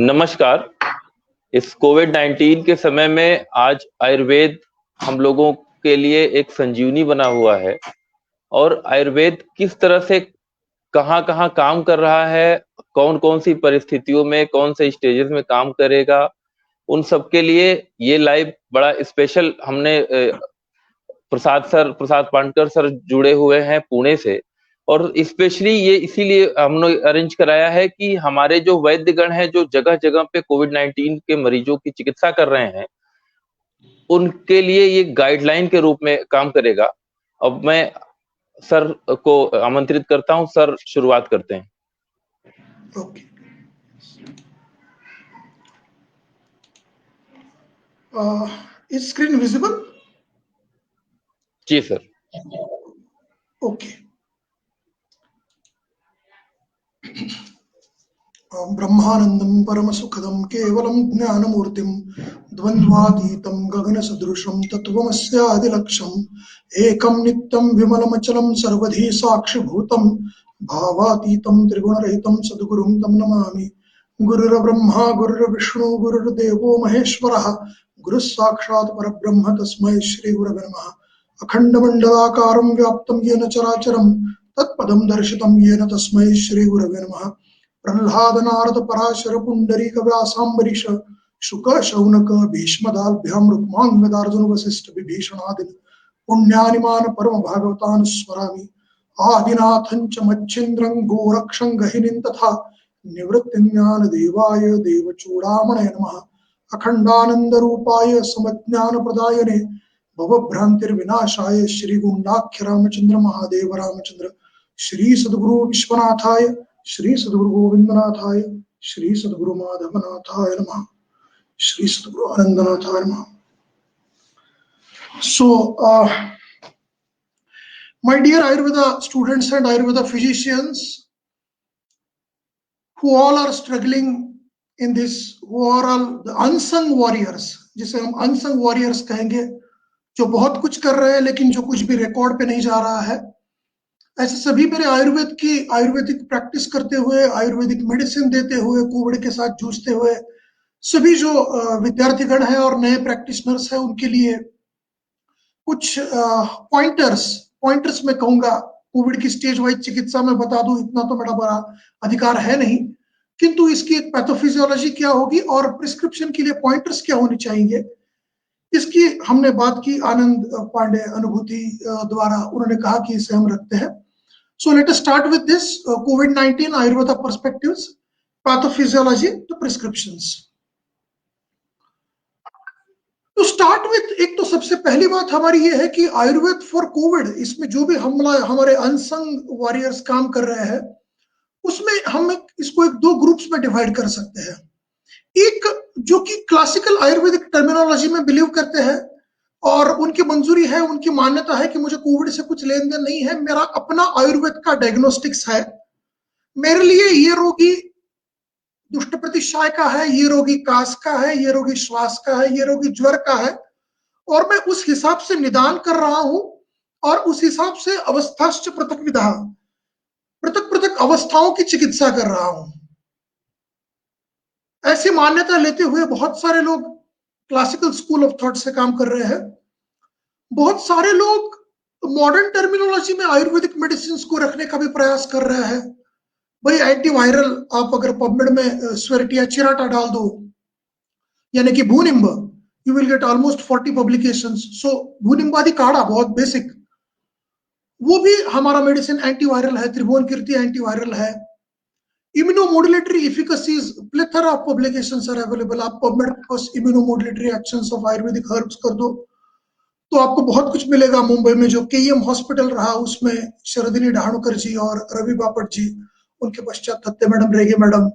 नमस्कार। इस कोविड-19 के समय में आज आयुर्वेद हम लोगों के लिए एक संजीवनी बना हुआ है और आयुर्वेद किस तरह से कहाँ-कहाँ काम कर रहा है, कौन-कौन सी परिस्थितियों में, कौन से स्टेजेस में काम करेगा, उन सब के लिए ये लाइव बड़ा स्पेशल हमने प्रसाद पांडकर सर जुड़े हुए हैं पुणे से और स्पेशली ये इसीलिए हमने अरेंज कराया है कि हमारे जो वैद्यगण हैं, जो जगह-जगह पे कोविड-19 के मरीजों की चिकित्सा कर रहे हैं, उनके लिए ये गाइडलाइन के रूप में काम करेगा। अब मैं सर को आमंत्रित करता हूँ, सर शुरुआत करते हैं। Okay. Is screen visible? जी सर। Okay. ब्रह्मानंदं परमसुखदं केवलं ज्ञानमूर्तिं द्वन्द्वातीतं गगनसदृशं तत्त्वमस्यादिलक्ष्यम् एकं नित्यं विमलमचलं सर्वधी साक्षिभूतं भावातीतं त्रिगुणरहितं सद्गुरुं तं नमामि। गुरुर्ब्रह्मा गुरुर्विष्णु गुरुर्देवो महेश्वरः गुरुः साक्षात् परब्रह्म तस्मै श्रीगुरवे नमः। अखण्डमण्डलाकारं व्याप्तं येन चराचरं तत्पदं दर्शितं येन तस्मै श्रीगुरवे नमः। प्रह्लाद नारद पराशर पुंडरीक व्यासांबरीश शुक शौनक भीष्मदाभ्यां रुक्मांगदार्जुन वसिष्ठ विभीषणादिन पुण्यानिमान परम भागवतान् स्मरामि। आदिनाथं च मच्छिन्द्रं गोरक्षं गहिनीं तथा निवृत्तिज्ञान देवाय देवचूडामणये नमः। अखंडानंद रूपाय समज्ञान प्रदायने भवभ्रांतिर्विनाशाय श्रीगुंडाख्य रामचंद्र महादेव रामचंद्र श्री सद्गुरु विश्वनाथाय श्री सद्गुरु गोविंदनाथाय श्री सद्गुरु माधवनाथाय नमः। श्री सद्गुरु आनंदनाथाय नमः। So, my dear Ayurveda students and Ayurveda physicians who all are struggling in this, who are all the unsung warriors, जिसे हम unsung warriors कहेंगे, जो बहुत कुछ कर रहे हैं लेकिन जो कुछ भी रिकॉर्ड पे नहीं जा रहा है, ऐसे सभी मेरे आयुर्वेदिक प्रैक्टिस करते हुए, आयुर्वेदिक मेडिसिन देते हुए, कोविड के साथ जूझते हुए सभी जो विद्यार्थीगण हैं और नए प्रैक्टिशनर्स हैं, उनके लिए कुछ पॉइंटर्स मैं कहूंगा। कोविड की स्टेज वाइज चिकित्सा में बता दूं, इतना तो मेरा बड़ा अधिकार है नहीं, किंतु इसकी एक पैथोफिजियोलॉजी क्या होगी और प्रिस्क्रिप्शन के लिए पॉइंटर्स क्या होने चाहिए, इसकी हमने बात की आनंद पांडे अनुभूति द्वारा। उन्होंने कहा कि इसे हम रखते हैं। So let us start with this COVID-19 Ayurveda perspectives, pathophysiology to prescriptions. To start with, एक तो सबसे पहली बात हमारी ये है कि आयुर्वेद फॉर कोविड, इसमें जो भी हमारे अनसंग वॉरियर्स काम कर रहे हैं, उसमें हम इसको एक दो ग्रुप्स में डिवाइड कर सकते हैं। एक जो कि क्लासिकल आयुर्वेदिक टर्मिनोलॉजी में बिलीव करते हैं और उनकी मंजूरी है, उनकी मान्यता है कि मुझे कोविड से कुछ लेन देन नहीं है, मेरा अपना आयुर्वेद का डायग्नोस्टिक्स है, मेरे लिए ये रोगी दुष्ट प्रतिशाय का है, ये रोगी कास का है, ये रोगी श्वास का है, ये रोगी ज्वर का है, और मैं उस हिसाब से निदान कर रहा हूं और उस हिसाब से अवस्थाश्च पृथक विधा, पृथक पृथक अवस्थाओं की चिकित्सा कर रहा हूं। ऐसी मान्यता लेते हुए बहुत सारे लोग क्लासिकल स्कूल ऑफ थॉट से काम कर रहे हैं। बहुत सारे लोग मॉडर्न टर्मिनोलॉजी में आयुर्वेदिक मेडिसिन को रखने का भी प्रयास कर रहे हैं। भाई एंटीवायरल, आप अगर पबमेड में स्वेरेटिया चिराटा डाल दो, यानी कि भूनिम्ब, you will get almost 40 publications. So भूनिम्बादि काढ़ा बहुत बेसिक, वो भी हमारा मेडिसिन एंटीवायरल है। त्रिभुवन कीर्ति एंटीवायरल है। इम्यूनोमोडुलेटरी एफिकेसीज, प्लेथरा ऑफ पब्लिकेशंस आर अवेलेबल। आप पबमेड पर इम्यूनोमोडुलेटरी एक्शंस ऑफ आयुर्वेदिक हर्ब्स कर दो तो आपको बहुत कुछ मिलेगा। मुंबई में जो केईएम हॉस्पिटल रहा, उसमें शरदिनी ढाणुकर जी और रवि बापट जी, उनके पश्चात दत्ते मैडम, रेगे मैडम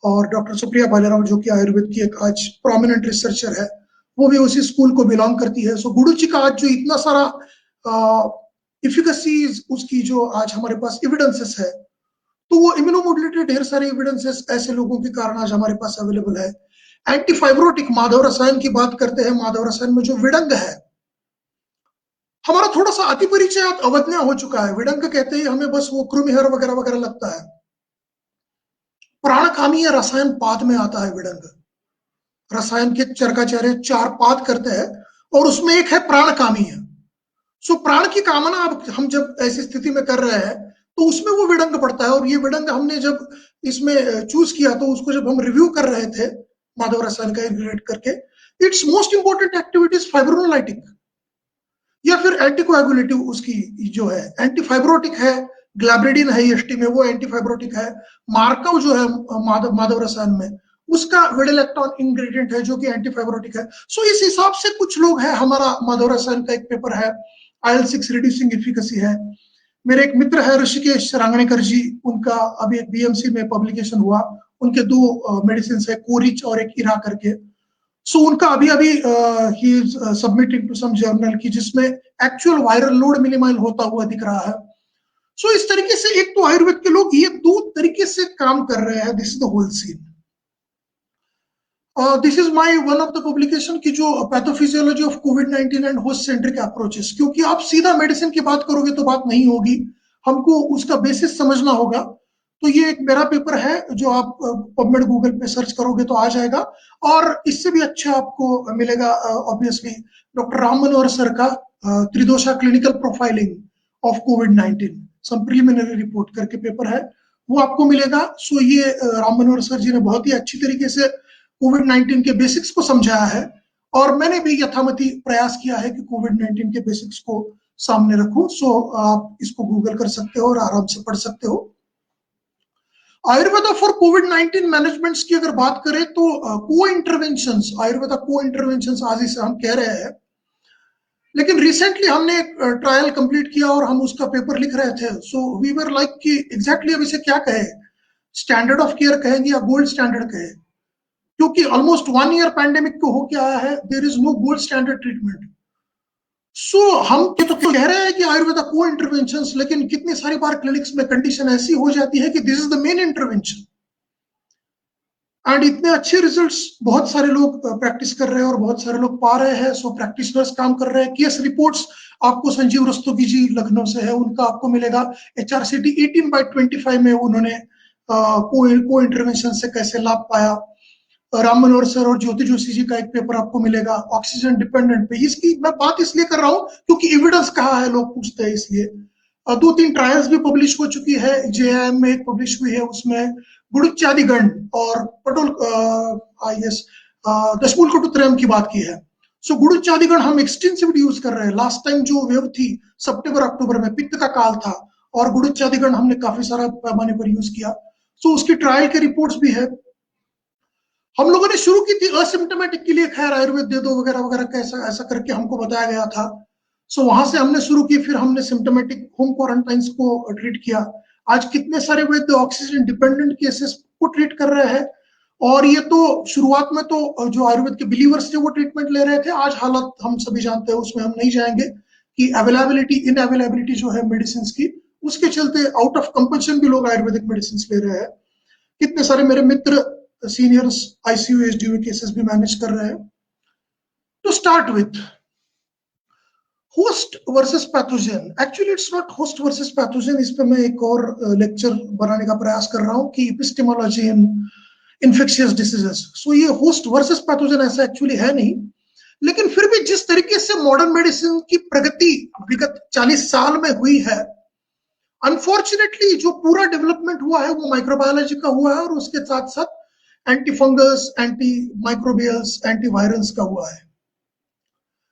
और डॉक्टर सुप्रिया भालेराव, जो कि आयुर्वेद की एक आज प्रोमिनेंट रिसर्चर है, वो भी उसी स्कूल को बिलोंग करती है। सो गुरु जी का आज जो इतना सारा इफिकेसीज, उसकी जो आज हमारे पास एविडेंसेस है, तो वो इम्यूनोमोडुलेटरी ढेर सारे एविडेंसेस ऐसे लोगों के कारण आज हमारे पास अवेलेबल है। एंटीफाइब्रोटिक माधव रसायन की बात करते हैं। माधव रसायन में जो विडंग है, हमारा थोड़ा सा अति परिचय अवज्ञा हो चुका है। विडंग कहते ही हमें बस वो कृमिहर वगैरह वगैरह लगता है, प्राणकामी या रसायन पाद में आता है विडंग। रसायन के चरकाचार्य 4 पाद करते हैं और उसमें एक है प्राणकामी है। सो प्राण की कामना अब हम जब ऐसी स्थिति में कर रहे हैं तो उसमें वो विडंग पड़ता है। और ये विडंग हमने जब इसमें चूज किया तो उसको जब हम रिव्यू कर रहे थे माधव रसायन का इंटीग्रेट करके, इट्स मोस्ट इंपॉर्टेंट एक्टिविटीज फाइब्रोनोलाइटिक या फिर एंटीकोएगुलेटिव उसकी जो है, एंटीफाइब्रोटिक है, ग्लैब्रेडिन है ईएसटी में, वो एंटीफाइब्रोटिक है। मार्कव जो है माधव रसायन में उसका विडेलेक्टॉन इंग्रेडिएंट है जो कि एंटीफाइब्रोटिक है। सो इस हिसाब से कुछ लोग हैं। हमारा माधव रसायन का एक पेपर है IL-6 रिड्यूसिंग एफिकेसी है। मेरे एक मित्र है ऋषिकेश रांगणेकर जी, उनका अभी एक BMC में पब्लिकेशन हुआ, उनके 2 मेडिसिन है, कोरिच और एक इरा करके। सो उनका अभी ही is submitting to some journal की जिसमें एक्चुअल वायरल लोड मिनिमाइल होता हुआ दिख रहा है। सो इस तरीके से एक तो आयुर्वेद के लोग ये 2 तरीके से काम कर रहे हैं। This is the whole scene. This is my one of the publication की जो पैथोफिजियोलॉजी ऑफ कोविड-19 एंड होस्ट सेंट्रिक अप्रोचेस, क्योंकि आप सीधा मेडिसिन की बात करोगे तो बात नहीं होगी, हमको उसका बेसिस समझना होगा। तो ये एक मेरा पेपर है जो आप पबमेड गूगल पे सर्च करोगे तो आ जाएगा। और इससे भी अच्छा आपको मिलेगा obviously doctor Ram Manohar sir का त्रिदोषा क्लिनिकल प्रोफाइलिंग ऑफ कोविड-19 सम प्रीलिमिनरी रिपोर्ट करके पेपर है, वो आपको मिलेगा। सो ये राम मनोहर सर जी ने बहुत ही अच्छी तरीके से कोविड-19 के बेसिक्स को समझाया है और मैंने भी यथामति प्रयास किया है कि कोविड-19 के बेसिक्स को सामने रखूं। सो आप इसको गूगल कर सकते हो और आराम से पढ़ सकते हो। आयुर्वेदा फॉर कोविड-19 मैनेजमेंट्स की अगर बात करें तो को इंटरवेंशंस, आयुर्वेदा को इंटरवेंशंस आज इसे हम कह रहे हैं, लेकिन रिसेंटली हमने एक ट्रायल कंप्लीट किया और हम उसका पेपर लिख रहे थे। सो वी वर लाइक कि एग्जैक्टली अब इसे क्या कहे, स्टैंडर्ड ऑफ केयर कहेंगे या गोल्ड स्टैंडर्ड कहे, क्योंकि ऑलमोस्ट 1 ईयर पैंडेमिक को हो क्या है, there is no gold standard treatment. So हम ये तो कह रहे हैं कि आयुर्वेदा को इंटरवेंशंस, लेकिन कितनी सारी बार क्लिनिक्स में कंडीशन ऐसी हो जाती है कि this is the main intervention and इतने अच्छे रिजल्ट्स बहुत सारे लोग प्रैक्टिस कर रहे हैं और बहुत सारे लोग पा रहे हैं। सो प्रैक्टिशनर्स काम कर रहे हैं। केस रिपोर्ट्स आपको संजीव रस्तोगी जी लखनऊ से है, उनका आपको मिलेगा। HRCT 18/25 में उन्होंने को इंटरवेंशन से कैसे लाभ पाया। राम मनोहर सर और ज्योति जोशी जी का एक पेपर आपको मिलेगा ऑक्सीजन डिपेंडेंट पे। इसकी मैं बात इसलिए कर रहा हूं क्योंकि एविडेंस कहाँ है लोग पूछते हैं, इसलिए 2-3 ट्रायल्स भी पब्लिश हो चुकी है। JIM में एक पब्लिश हुई है, उसमें गुड़ुचादिगण और पटोल दशमूलकटुत्रयम की बात की है। सो गुड़ुचादिगण हम एक्सटेंसिवली यूज कर रहे हैं। लास्ट टाइम जो वेव थी सितंबर अक्टूबर में, पित्त का काल था और गुड़ुचादिगण हमने काफी सारा पैमाने पर यूज किया। सो उसकी ट्रायल के रिपोर्ट्स भी है। हम लोगों ने शुरू की थी असिम्टोमेटिक के लिए खैर आयुर्वेद दे दो वगैरह वगैरह कैसा ऐसा करके हमको बताया गया था। सो वहां से हमने शुरू की, फिर हमने सिम्टोमेटिक होम क्वारंटाइंस को ट्रीट किया। आज कितने सारे वैद्य ऑक्सीजन डिपेंडेंट केसेस को ट्रीट कर रहे हैं। और ये तो शुरुआत में तो जो आयुर्वेद के बिलीवर्स थे वो ट्रीटमेंट ले रहे थे। आज हालत हम सभी जानते हैं, उसमें हम नहीं जाएंगे कि अवेलेबिलिटी इनअवेलेबिलिटी जो है मेडिसिन की, उसके चलते आउट ऑफ कंपल्शन भी लोग आयुर्वेदिक मेडिसिन ले रहे हैं। कितने सारे मेरे मित्र सीनियर्स ICU SDU केसेस भी मैनेज कर रहे हैं। To start with host versus pathogen, actually it's not host versus pathogen. इस पे मैं एक और लेक्चर बनाने का प्रयास कर रहा हूं कि एपिस्टेमोलॉजी इन इन्फेक्शियस डिसीजेस। सो ये होस्ट वर्सेस पैथोजन ऐसा एक्चुअली है नहीं, लेकिन फिर भी जिस तरीके से मॉडर्न मेडिसिन की प्रगति विगत 40 साल में हुई है, अनफॉर्चुनेटली जो पूरा डेवलपमेंट हुआ है वो माइक्रोबायोलॉजी का हुआ है और उसके साथ साथ anti fungus, anti microbials, anti virals का हुआ है।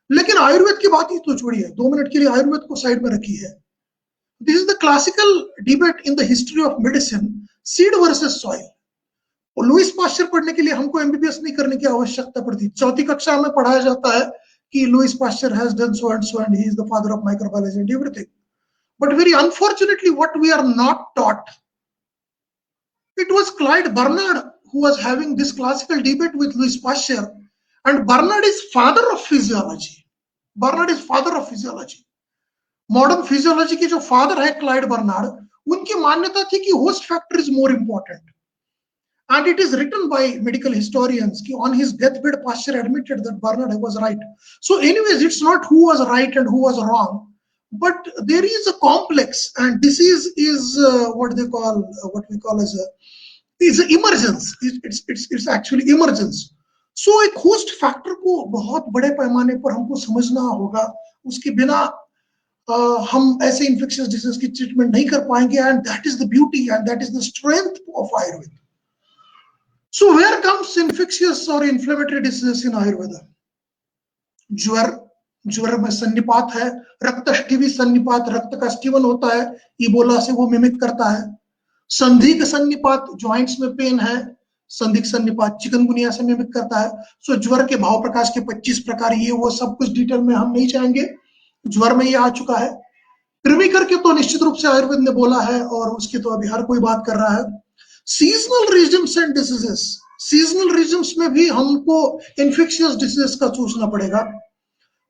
लेकिन आयुर्वेद की बात ही तो छोड़िए, 2 मिनट के लिए आयुर्वेद को साइड में रखी है। This is the classical debate in the history of medicine, seed versus soil. और लुईस पाश्चर पढ़ने के लिए हमको MBBS नहीं करने की आवश्यकता पड़ती। 4th कक्षा में पढ़ाया जाता है कि Louis Pasteur has done so and he is the father of microbiology and everything. But very unfortunately, what we are not taught, it was Clyde Bernard who was having this classical debate with Louis Pasteur, and Bernard is father of physiology. Bernard is father of physiology. Modern physiology के जो father है Clyde Bernard, उनकी मान्यता थी कि host factor is more important. And it is written by medical historians कि on his deathbed Pasteur admitted that Bernard was right. So anyways, it's not who was right and who was wrong. But there is a complex, and disease is what we call as a is emergence, it's actually emergence. So एक host factor को बहुत बड़े पैमाने पर हमको समझना होगा, उसके बिना हम ऐसे इन्फेक्शियस डिसीज की ट्रीटमेंट नहीं कर पाएंगे, and that is the beauty and that is the strength of Ayurveda. So where comes infectious और इन्फ्लेमेटरी डिसीजेस इन आयुर्वेद? ज्वर, ज्वर में सन्निपात है, रक्तस्टिवी सन्निपात, रक्त का स्टीवन होता है, इबोला से वो मिमिक करता है। संधिक सन्निपात, ज्वाइंट्स में पेन है, संधिक सन्निपात चिकनगुनिया से मिमिक करता है। सो ज्वर के भाव प्रकाश के 25 प्रकार, ये वो सब कुछ डिटेल में हम नहीं जाएंगे, ज्वर में ये आ चुका है। कृमि करके तो निश्चित रूप से आयुर्वेद ने बोला है, और उसकी तो अभी हर कोई बात कर रहा है। Seasonal regimes and diseases, seasonal regimes में भी हमको इन्फेक्शियस डिसीजेस का सोचना पड़ेगा।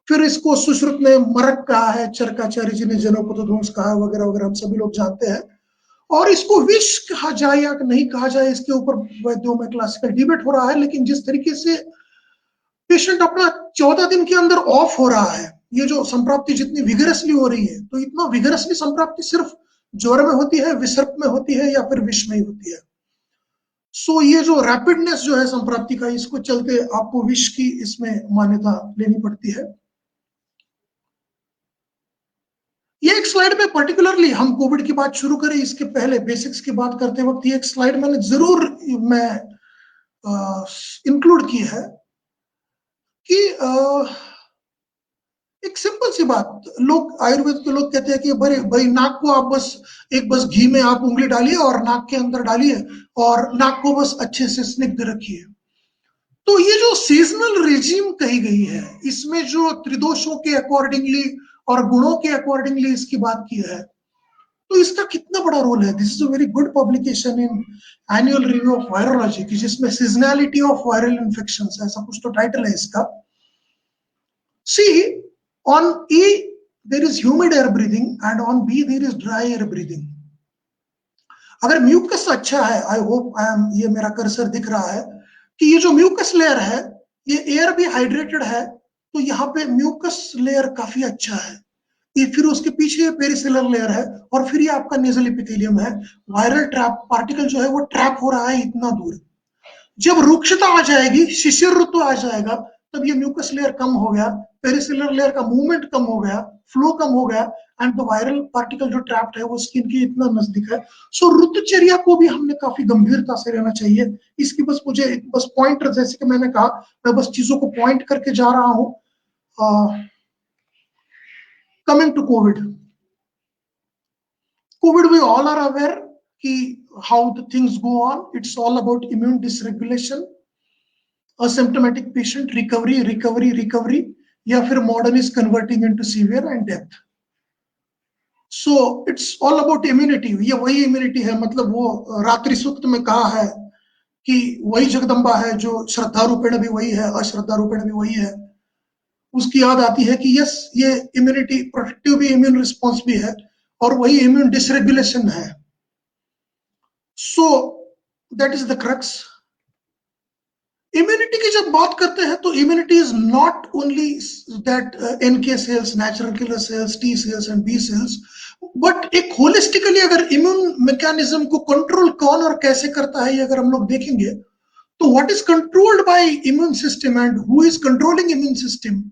फिर इसको सुश्रुत ने मरक कहा है, चरकाचारी जी ने जनोपतध्वंस कहा है, वगैरह वगैरह, हम सभी लोग जानते हैं। और इसको विष कहा जाए या नहीं कहा जाए, इसके ऊपर वैद्यों में क्लासिकल डिबेट हो रहा है। लेकिन जिस तरीके से पेशेंट अपना 14 दिन के अंदर ऑफ हो रहा है, ये जो संप्राप्ति जितनी विगरसली हो रही है, तो इतना विगरसली संप्राप्ति सिर्फ ज्वर में होती है, विसर्प में होती है, या फिर विष में ही होती है? सो ये जो रैपिडनेस जो है संप्राप्ति का, इसको चलते आपको विष की इसमें मान्यता लेनी पड़ती है। ये एक स्लाइड में पर्टिकुलरली हम कोविड की बात शुरू करें, इसके पहले बेसिक्स की बात करते वक्त ये एक स्लाइड मैंने जरूर इंक्लूड की है कि एक सिंपल सी बात, लोग आयुर्वेद के लोग कहते हैं कि भाई नाक को आप बस घी में आप उंगली डालिए और नाक के अंदर डालिए और नाक को बस अच्छे से स्निग्ध रखिए। तो ये जो सीजनल रिजीम कही गई है, इसमें जो त्रिदोषों के अकॉर्डिंगली और गुणों के अकॉर्डिंगली इसकी बात की है, तो इसका कितना बड़ा रोल है? This is a very good publication in annual review of virology, जिसमें सीजनैलिटी ऑफ वायरल इन्फेक्शंस, ऐसा कुछ तो टाइटल है इसका। सी, on E there is humid air breathing and on B there is dry air breathing. अगर mucus अच्छा है, I hope ये मेरा कर्सर दिख रहा है कि ये जो म्यूकस लेयर है, ये एयर भी हाइड्रेटेड है, तो यहाँ पे म्यूकस लेयर काफी अच्छा है। ये फिर उसके पीछे पेरिसेलर लेयर है, और फिर ये आपका नेजल एपिथेलियम है। वायरल ट्रैप पार्टिकल जो है वो ट्रैप हो रहा है इतना दूर। जब रुक्षता आ जाएगी, शिशिर ऋतु आ जाएगा, तब ये म्यूकस लेयर कम हो गया, पेरिसेलर लेयर का मूवमेंट कम हो गया, फ्लो कम हो गया, एंड द वायरल पार्टिकल जो ट्रैप्ड है वो स्किन के इतना नजदीक है। सो ऋतुचर्या को भी हमने काफी गंभीरता से रहना चाहिए। इसकी मुझे बस पॉइंटर, जैसे कि मैंने कहा, मैं बस चीजों को पॉइंट करके जा रहा हूं। Coming to COVID we all are aware कि how the things go on. It's all about immune dysregulation, asymptomatic patient recovery, या फिर modern is converting into severe and death. So it's all about immunity. ये वही immunity है, मतलब वो रात्रि सूक्त में कहा है कि वही जगदम्बा है जो श्रद्धा रूपेण भी वही है, अश्रद्धा रूपेण भी वही है। उसकी याद आती है कि यस, ये इम्यूनिटी प्रोटेक्टिव भी, इम्यून रिस्पॉन्स भी है, और वही इम्यून डिसरेगुलेशन है। So that is the crux. Immunity की जब बात करते हैं तो immunity is not only that NK cells, natural killer cells, T cells and B cells, but एक होलिस्टिकली अगर इम्यून मैकेनिज्म को कंट्रोल कौन और कैसे करता है, ये अगर हम लोग देखेंगे, तो what is controlled by immune system and who is controlling immune system,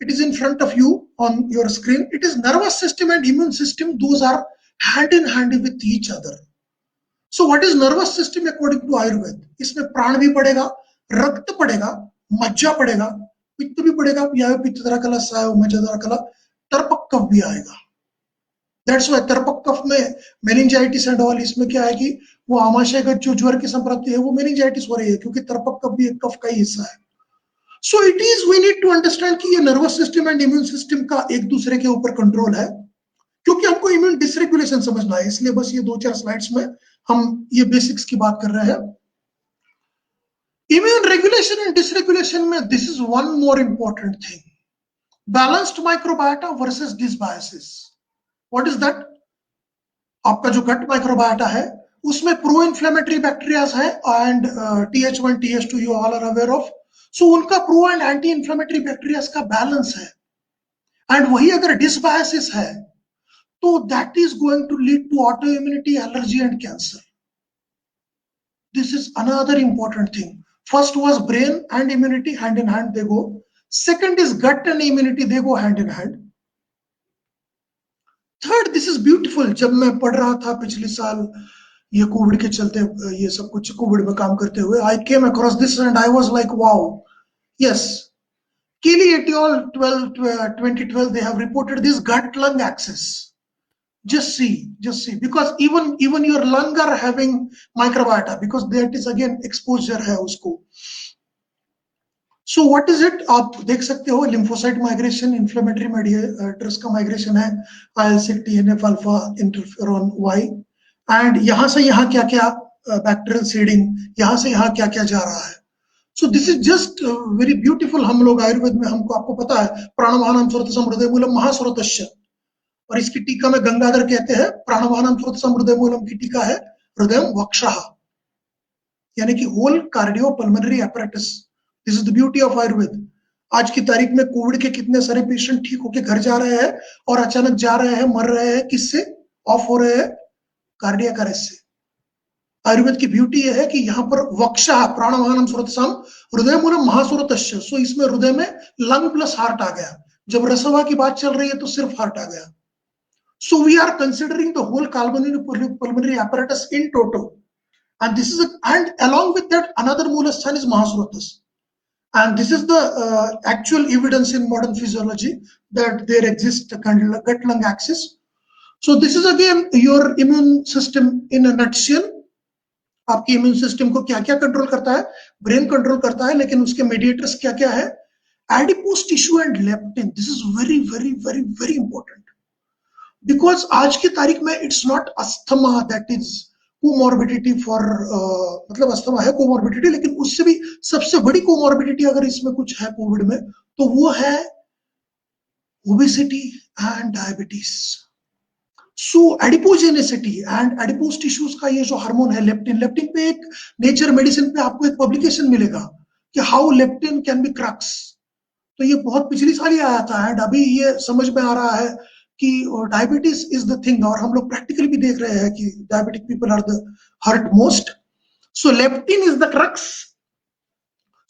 it is in front of you on your screen. It is nervous system and immune system, those are hand in hand with each other. So what is nervous system according to Ayurveda? इसमें प्राण भी पड़ेगा, रक्त पड़ेगा, मज्जा पड़ेगा, पित्त भी पड़ेगा, पियाव पित्तधरा कला, सायव मज्जाधरा कला, तर्पक कफ भी आएगा। That's why तर्पक कफ में मेनिंजाइटिस एंड ऑल, इसमें क्या है कि वो आमाशयगत जो ज्वर की संप्राप्ति है वो मेनिंजाइटिस हो रही है, क्योंकि तर्पक कफ भी एक कफ का ही हिस्सा है। So it is, we need to understand कि ये nervous system and immune system का एक दूसरे के ऊपर कंट्रोल है, क्योंकि हमको इम्यून डिसरेगुलेशन समझना है। इसलिए बस ये 2-4 स्लाइड्स में हम ये बेसिक्स की बात कर रहे हैं। इम्यून रेगुलेशन एंड डिसरेगुलेशन में this is one more important thing, balanced microbiota versus dysbiosis. What is that? आपका जो गट माइक्रोबायोटा है उसमें प्रो इन्फ्लेमेटरी बैक्टीरियाज है and TH1 TH2 you all are aware of. So उनका pro and anti inflammatory bacterias का balance है, and वही अगर डिसबायोसिस है तो that is going to lead to auto immunity, allergy and cancer. this is another important thing. First was brain and immunity, hand in hand they go. Second is gut and immunity, they go hand in hand. Third, this is beautiful. जब मैं पढ़ रहा था पिछले साल ये Covid के चलते, ये सब कुछ कोविड में काम करते हुए, I came across this and I was like, wow, yes. Keeley et al. 2012, they have reported this gut-lung axis. Just see, because even your lung are having microbiota, because that is again exposure है उसको. So what is it? आप देख सकते हो lymphocyte migration, inflammatory mediators का migration है, IL-6, TNF alpha, interferon Y, and यहाँ से यहाँ क्या क्या bacterial seeding, यहाँ से यहाँ क्या क्या जा रहा है. So this is just very beautiful. हम लोग आयुर्वेद में हमको आपको पता है प्राणवाहनम सुरतसम हृदयमूलम महासुरतस्य, और इसकी टीका में गंगाधर कहते हैं प्राणवाहनम सुरतसम हृदयमूलम की टीका है हृदयम वक्षः, यानी कि whole cardio pulmonary apparatus. This is the beauty of Ayurveda. आज की तारीख में कोविड के कितने सारे पेशेंट ठीक होके घर जा रहे हैं और अचानक जा रहे हैं, मर रहे हैं, किससे? ऑफ हो रहे हैं कार्डियक अरेस्ट से. आयुर्वेद की ब्यूटी यह है कि यहाँ पर वक्षः प्राणवाहनम सुरतसम हृदयमूलम महासुरतस्य, सो इसमें हृदय में लंग प्लस हार्ट आ गया. जब रसवा की बात चल रही है तो सिर्फ हार्ट आ गया. So we are considering the whole pulmonary apparatus in total, and this is and along with that another Moolasthana is Mahasuratas, and this is the actual evidence in modern physiology that there exists a gut-lung axis. So this is again your immune system in a nutshell. आपकी immune system को क्या क्या control करता है? Brain control करता है, लेकिन उसके मेडिएटर्स क्या क्या है? Adipose tissue and leptin. This is very very very very important, because आज की तारीख में it's not asthma that is comorbidity for, मतलब अस्थमा है कोमॉर्बिडिटी, लेकिन उससे भी सबसे बड़ी कोमॉर्बिडिटी अगर इसमें कुछ है कोविड में तो वो है obesity and diabetes. So adipogenicity and adipose tissues का ये जो हार्मोन है लेप्टिन, लेप्टिन पे एक नेचर मेडिसिन पे आपको एक पब्लिकेशन मिलेगा कि how leptin can be crux. तो ये बहुत पिछली साल ही आया था एंड अभी ये समझ में आ रहा है कि डायबिटीज इज द थिंग, और हम लोग प्रैक्टिकली भी देख रहे हैं कि diabetic people are the hurt most. So leptin is the crux.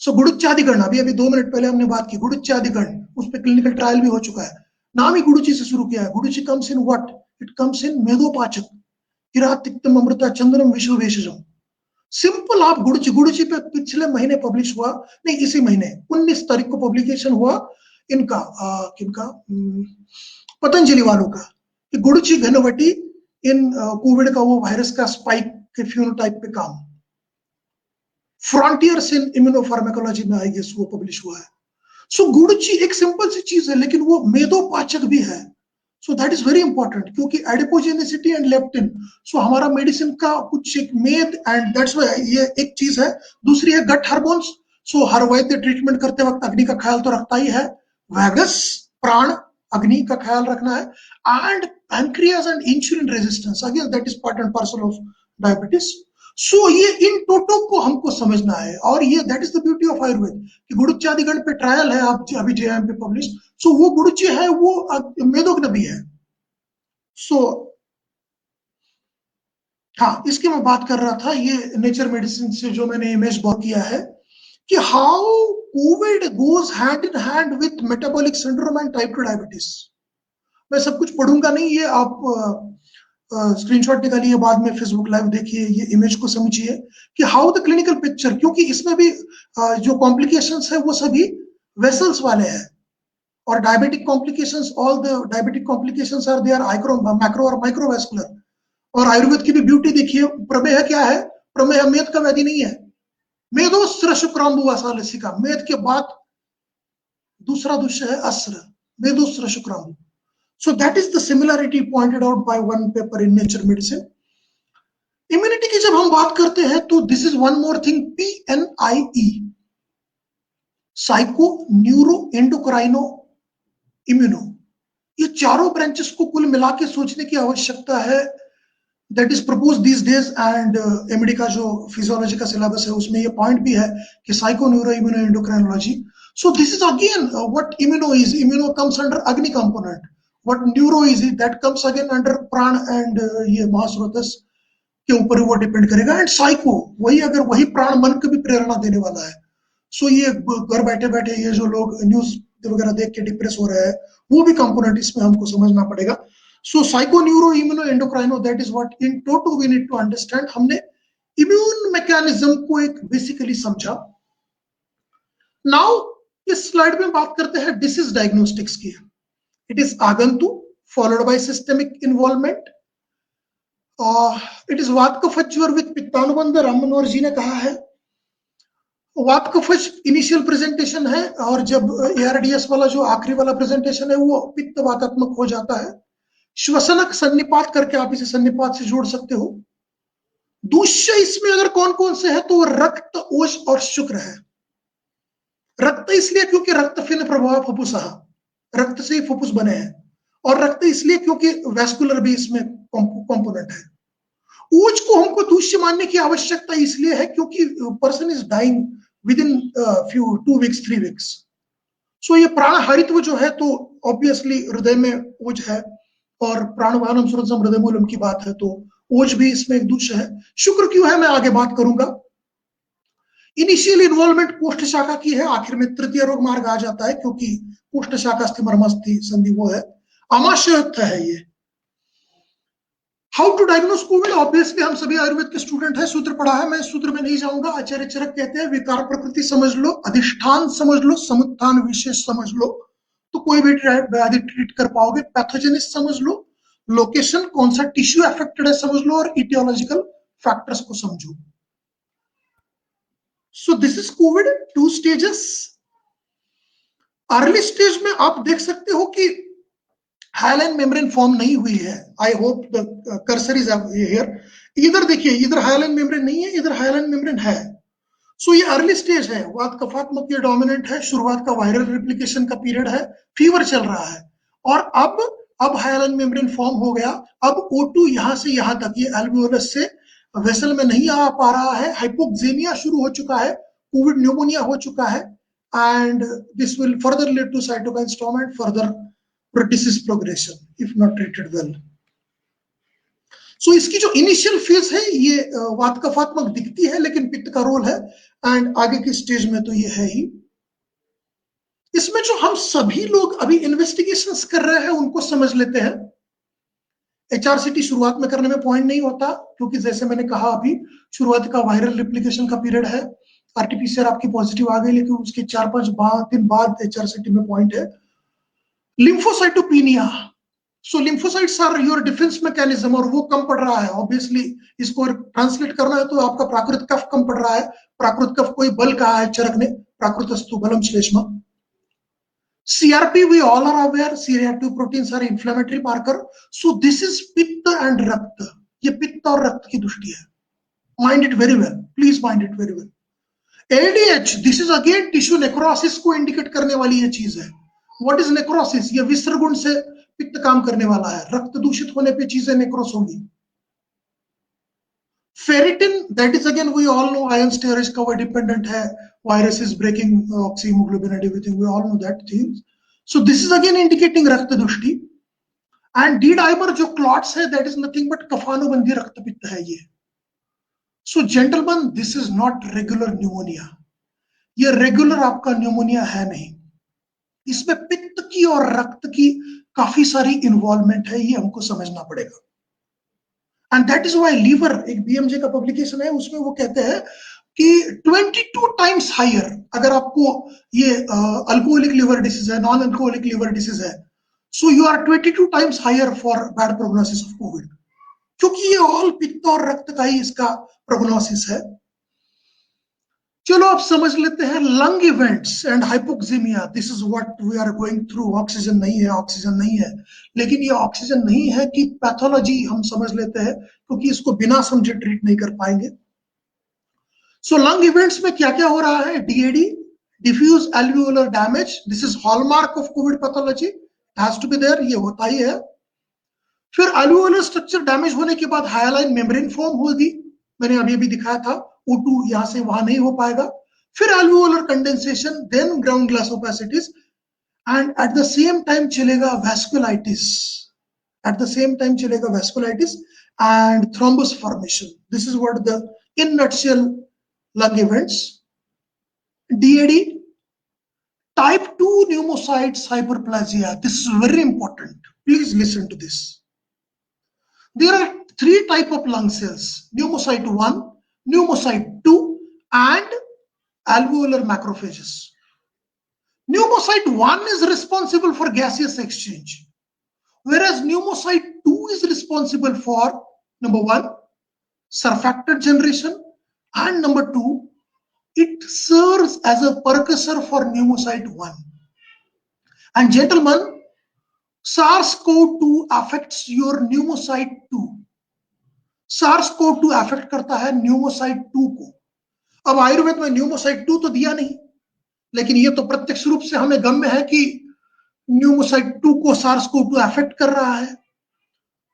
So गुड़ुच्चादिगण, अभी 2 मिनट पहले हमने बात की गुड़ुच्चादिगण, उस पर क्लिनिकल ट्रायल भी हो चुका है. नाम ही गुड़ुची से शुरू किया है. गुड़ुची comes in what? It comes in मेदोपाचक, किरात तिक्तम अमृता चंद्रम विश्व भेषजम. सिंपल. आप गुड़ुची पे पिछले महीने पब्लिश हुआ, नहीं इसी महीने 19 तारीख को पब्लिकेशन हुआ इनका, किनका, पतंजलि वालों का, कि गुड़ुची घनवटी इन कोविड का वो वायरस का स्पाइक के फ्यूनोटाइप पे काम. फ्रंटियर्स इन इम्यूनोफार्माकोलॉजी में आई गेस वो पब्लिश हुआ है. सो गुड़ुची एक सिंपल सी चीज है, लेकिन वो मेदोपाचक भी है. So that is very important, क्योंकि एडिपोजेनेसिटी एंड लेप्टिन, सो हमारा मेडिसिन का कुछ एक मेद, एंड दैट्स व्हाई ये एक चीज है. दूसरी है गट हार्मोन्स. सो हर वैद्य ट्रीटमेंट करते वक्त अग्नि का ख्याल तो रखता ही है. वैगस प्राण, अग्नि का ख्याल रखना है. And pancreas and insulin resistance, again that is part and parcel of diabetes. So ये इन टोटो को हमको समझना है, और ये that is the beauty of Ayurveda कि गुड़ुच्चादिगण पे ट्रायल है आप अभी जेएम पे पब्लिश. सो वो गुड़ुची है, वो मेदोग्न भी है. सो हाँ, इसकी मैं बात कर रहा था, ये नेचर मेडिसिन से जो मैंने इमेज बहुत किया है कि how Covid goes hand in hand with metabolic syndrome and type 2 diabetes. मैं सब कुछ पढ़ूंगा नहीं, ये आप स्क्रीनशॉट निकालिए, बाद में फेसबुक लाइव देखिए, ये इमेज को समझिए कि हाउ द क्लिनिकल पिक्चर, क्योंकि इसमें भी जो कॉम्प्लिकेशंस है वो सभी वेसल्स वाले हैं, और diabetic complications, all the diabetic complications are there macro और माइक्रोवेस्कुलर. और आयुर्वेद की भी ब्यूटी देखिए, प्रमेह क्या है? प्रमेह मेद का व्याधि नहीं है. मेदोस्र शुक्रांबुवासालसिका, मेद के बाद दूसरा दुष्य है अस्र, मेदोस्र शुक्रांबु. So that is the similarity pointed out by one paper in Nature Medicine. Immunity की जब हम बात करते हैं तो this is one more thing, PNIE, Psycho, Neuro, Endocrino, Immuno. ये चारों ब्रांचेस को कुल मिला के सोचने की आवश्यकता है. That is proposed these days, and MD का जो फिजियोलॉजी का सिलेबस है उसमें ये पॉइंट भी है कि psycho, neuro, immuno, endocrinology. So this is again what immuno is. Immuno comes under Agni component. What neuro is it? That comes again under Pran and ये Mahasuratas. के ऊपर वो डिपेंड करेगा। एंड साइको वही, अगर वही प्राण मन को भी प्रेरणा देने वाला है। सो ये घर बैठे बैठे ये जो लोग न्यूज वगैरह देख के डिप्रेस हो रहे हैं, वो भी कंपोनेंट इसमें हमको समझना पड़ेगा। So psycho neuro immuno endocrino, that is what in total we need to understand. हमने इम्यून मैकेनिज्म को एक बेसिकली समझा। नाउ इस स्लाइड में बात करते हैं डिसीज डायग्नोस्टिक्स की। इट इज आगंतु followed by systemic involvement. It is वात कफज ज्वर विद पित्तानुबंध, राम मनोहर जी ने कहा है। वात कफज इनिशियल प्रेजेंटेशन है, और जब एआरडीएस वाला जो आखिरी वाला प्रेजेंटेशन है वो पित्त वातात्मक हो जाता है। श्वसनक सन्निपात करके आप इसे सन्निपात से जोड़ सकते हो। दूष्य इसमें अगर कौन कौन से है तो रक्त, ओष और शुक्र है। रक्त इसलिए क्योंकि रक्त फिन प्रभाव फुफ्फुसः, रक्त से ही फुफ्फुस बने हैं। और रक्त इसलिए क्योंकि वैस्कुलर भी इसमें कंपोनेंट है। ओज को हमको दूष्य मानने की आवश्यकता इसलिए है क्योंकि person is dying with in few 2 weeks 3 weeks. So ये प्राण हरित्व जो है तो ऑब्वियसली हृदय में ओज है, और प्राणवानम सुरजम हृदय मूलम की बात है तो ओज भी इसमें एक दूष्य है। शुक्र क्यों है मैं आगे बात करूंगा। इनिशियल इन्वॉल्वमेंट पोस्ट शाखा की है, आखिर में तृतीय रोग मार्ग आ जाता है क्योंकि पोस्ट शाखा मर्मस्थि संधि वो है। आमाशयुक्त है ये। How to diagnose COVID, obviously हम सभी आयुर्वेद के स्टूडेंट हैं, सूत्र पढ़ा है, मैं सूत्र में नहीं जाऊंगा। आचार्य चरक कहते हैं विकार प्रकृति समझ लो, अधिष्ठान समझ लो, समुत्थान विशेष समझ लो, तो कोई भी व्याधि ट्रीट कर पाओगे। पैथोजेनिस समझ लो, लोकेशन कौन सा टिश्यू अफेक्टेड है समझ लो, और इटियोलॉजिकल फैक्टर्स को समझो। सो this is Covid 2 stages. Early stage में आप देख सकते हो कि हाइलाइन मेम्ब्रेन फॉर्म नहीं हुई है। I hope the cursor is here. इधर देखिए, इधर हाइलाइन मेम्ब्रेन नहीं है, इधर हाइलाइन मेम्ब्रेन है। सो ये अर्ली स्टेज है, वात कफात्मक ये डोमिनेंट है, शुरुआत का वायरल रेप्लिकेशन का पीरियड है, फीवर चल रहा है, और अब हाइलाइन मेम्ब्रेन फॉर्म हो गया। अब O2 यहां से यहां तक ये एल्वियोलस से वेसल में नहीं आ पा रहा है, हाइपोक्सेमिया शुरू हो चुका है, कोविड न्यूमोनिया हो चुका है, and this will further lead to cytokine storm and further disease progression if not treated well. So इसकी जो इनिशियल फेज है ये वात कफात्मक दिखती है, लेकिन पित्त का रोल है, एंड आगे की स्टेज में तो ये है ही। इसमें जो हम सभी लोग अभी इन्वेस्टिगेशंस कर रहे हैं उनको समझ लेते हैं। HRCT शुरुआत में करने में पॉइंट नहीं होता, क्योंकि जैसे मैंने कहा अभी शुरुआत का वायरल रेप्लिकेशन का पीरियड है। RT-PCR आपकी पॉजिटिव आ गई, लेकिन उसके 4-5 दिन बाद HRCT में पॉइंट है। Lymphocytopenia, so lymphocytes are your defence mechanism, और वो कम पड़ रहा है। ऑब्वियसली इसको ट्रांसलेट करना है तो आपका प्राकृत कफ कम पड़ रहा है। प्राकृत कफ कोई बल कहा है चरक ने, प्राकृतस्तु बलम श्लेष्मा। CRP we all are aware, C-reactive proteins are inflammatory marker. So this is पित्त एंड रक्त, ये पित्त और रक्त की दृष्टि है। Mind it very well, please mind it very well. LDH, this is again tissue necrosis को इंडिकेट करने वाली ये चीज है। व्हाट इज नेक्रोसिस, ये विसर्ग गुण से पित्त काम करने वाला है, रक्त दूषित होने पे चीजें नेक्रोस होंगी। Ferritin, that is again we all know iron storage cover dependent है, virus is breaking oxyhaemoglobin and everything, we all know that things. So this is again indicating रक्त दृष्टि। एंड डी डाइमर जो clots है, that is nothing but कफानुबंधी रक्तपित्त है ये। So gentleman, this is not regular pneumonia, ये regular आपका न्यूमोनिया है नहीं। इसमें पित्त की और रक्त की काफी सारी इन्वॉल्वमेंट है, ये हमको समझना पड़ेगा। And that is why liver, एक BMJ का पब्लिकेशन है, उसमें वो कहते हैं कि 22 टाइम्स हायर, अगर आपको ये अल्कोहलिक लिवर डिसीज है, नॉन अल्कोहलिक लिवर डिसीज है, so you are 22 times higher for bad prognosis of COVID, क्योंकि ये ऑल पित्त और रक्त का ही इसका प्रोग्नोसिस है। चलो आप समझ लेते हैं lung events and hypoxaemia, this is what we are going through. Oxygen नहीं है, ऑक्सीजन नहीं है, लेकिन ये ऑक्सीजन नहीं है कि पैथोलॉजी हम समझ लेते हैं, क्योंकि इसको बिना समझे ट्रीट नहीं कर पाएंगे। सो लंग इवेंट्स में क्या क्या हो रहा है, DAD, diffuse alveolar damage, this is hallmark of COVID pathology, has to be there, ये होता ही है। फिर एल्वियोलर स्ट्रक्चर डैमेज होने के बाद हाइलाइन मेम्ब्रेन फॉर्म होगी, मैंने अभी भी दिखाया था, O2 यहां से वहां नहीं हो पाएगा। फिर alveolar condensation, then ground glass opacities, and at the same time चलेगा vasculitis, at the same time चलेगा vasculitis, and thrombus formation. This is what the in nutshell lung events. DAD, type 2 pneumocytes hyperplasia. This is very important. Please listen to this. There are 3 types of lung cells: pneumocyte 1, pneumocyte 2, and alveolar macrophages. Pneumocyte 1 is responsible for gaseous exchange, whereas pneumocyte 2 is responsible for, number 1, surfactant generation, and number 2, it serves as a precursor for pneumocyte 1. And gentlemen, SARS-CoV-2 affects your pneumocyte 2. SARS-CoV-2 affect करता है pneumocyte 2 को। अब आयुर्वेद में pneumocyte 2 तो दिया नहीं, लेकिन ये तो प्रत्यक्ष रूप से हमें गम्य है कि न्यूमोसाइट 2 को SARS-CoV-2 अफेक्ट कर रहा है।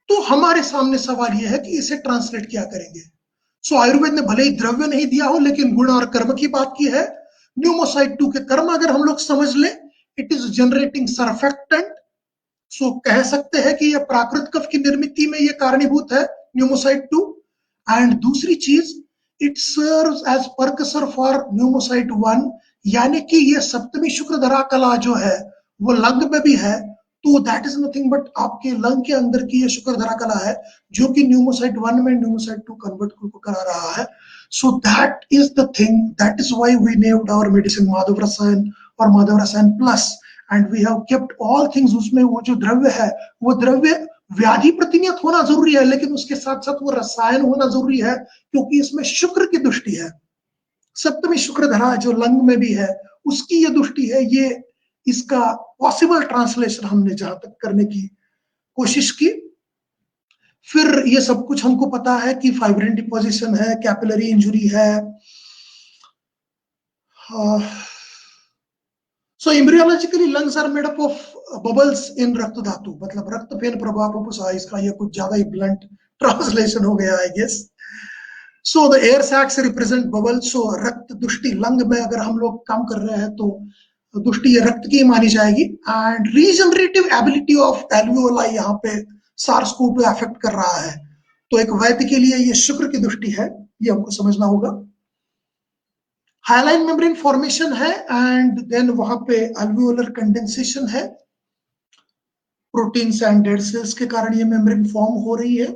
तो हमारे सामने सवाल यह है कि इसे ट्रांसलेट क्या करेंगे। सो आयुर्वेद ने भले ही द्रव्य नहीं दिया हो, लेकिन गुण और कर्म की बात की है। न्यूमोसाइट 2 के कर्म अगर हम लोग समझ लें, इट इज जनरेटिंग सरफेक्टेंट। सो कह सकते हैं कि यह प्राकृत कफ की निर्मित में यह कारणीभूत है pneumocyte 2। एंड दूसरी चीज, it serves as precursor for pneumocyte 1, यानी कि ये सप्तमी शुक्रधरा कला जो है वो लंग में भी है, तो दैट इज नथिंग बट आपके लंग के अंदर की ये शुक्रधरा कला है जो कि pneumocyte 1 में pneumocyte 2 कन्वर्ट को करा रहा है। So that is the thing, that is why we named our medicine Madhav Rasayan और Madhav Rasayan plus, and we have kept all things. उसमें वो जो द्रव्य है, वो द्रव्य व्याधि प्रतिनियत होना जरूरी है, लेकिन उसके साथ साथ वो रसायन होना जरूरी है, क्योंकि इसमें शुक्र की दृष्टि है। सप्तमी शुक्रधरा जो लंग में भी है, उसकी ये दृष्टि है। ये इसका पॉसिबल ट्रांसलेशन हमने जहां तक करने की कोशिश की। फिर ये सब कुछ हमको पता है कि फाइब्रिन डिपोजिशन है, कैपिलरी इंजुरी है। So embryologically lungs are made up of bubbles in रक्त धातु, मतलब रक्त फेन प्रभाव उपसा। इसका ये कुछ ज्यादा ही ब्लंट ट्रांसलेशन हो गया, I guess. So the air sacs represent bubbles. So रक्त दुष्टि लंग में अगर हम लोग काम कर रहे हैं तो दुष्टि ये रक्त की मानी जाएगी। And regenerative ability of alveoli यहाँ पे SARS-CoV-2 अफेक्ट कर रहा है, तो एक वैद्य के लिए ये शुक्र की दृष्टि है, ये हमको समझना होगा। हाइलाइन मेम्ब्रेन फॉर्मेशन है, एंड देन वहां पे अल्वियोलर कंडेंसेशन है। प्रोटीन्स एंड डेड सेल्स के कारण ये मेम्ब्रेन फॉर्म हो रही है।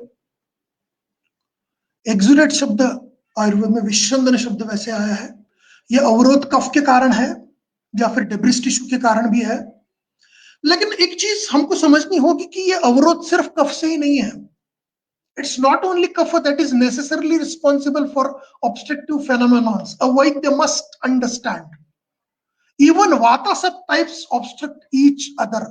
एक्सुडेट शब्द आयुर्वेद में विस्यंदन शब्द वैसे आया है। ये अवरोध कफ के कारण है या फिर डेब्रिस टिश्यू के कारण भी है। लेकिन एक चीज हमको समझनी होगी कि ये अवरोध सिर्फ कफ से ही नहीं है। It's not only kapha that is necessarily responsible for obstructive phenomena. A Vaidya must understand. Even vata subtypes obstruct each other.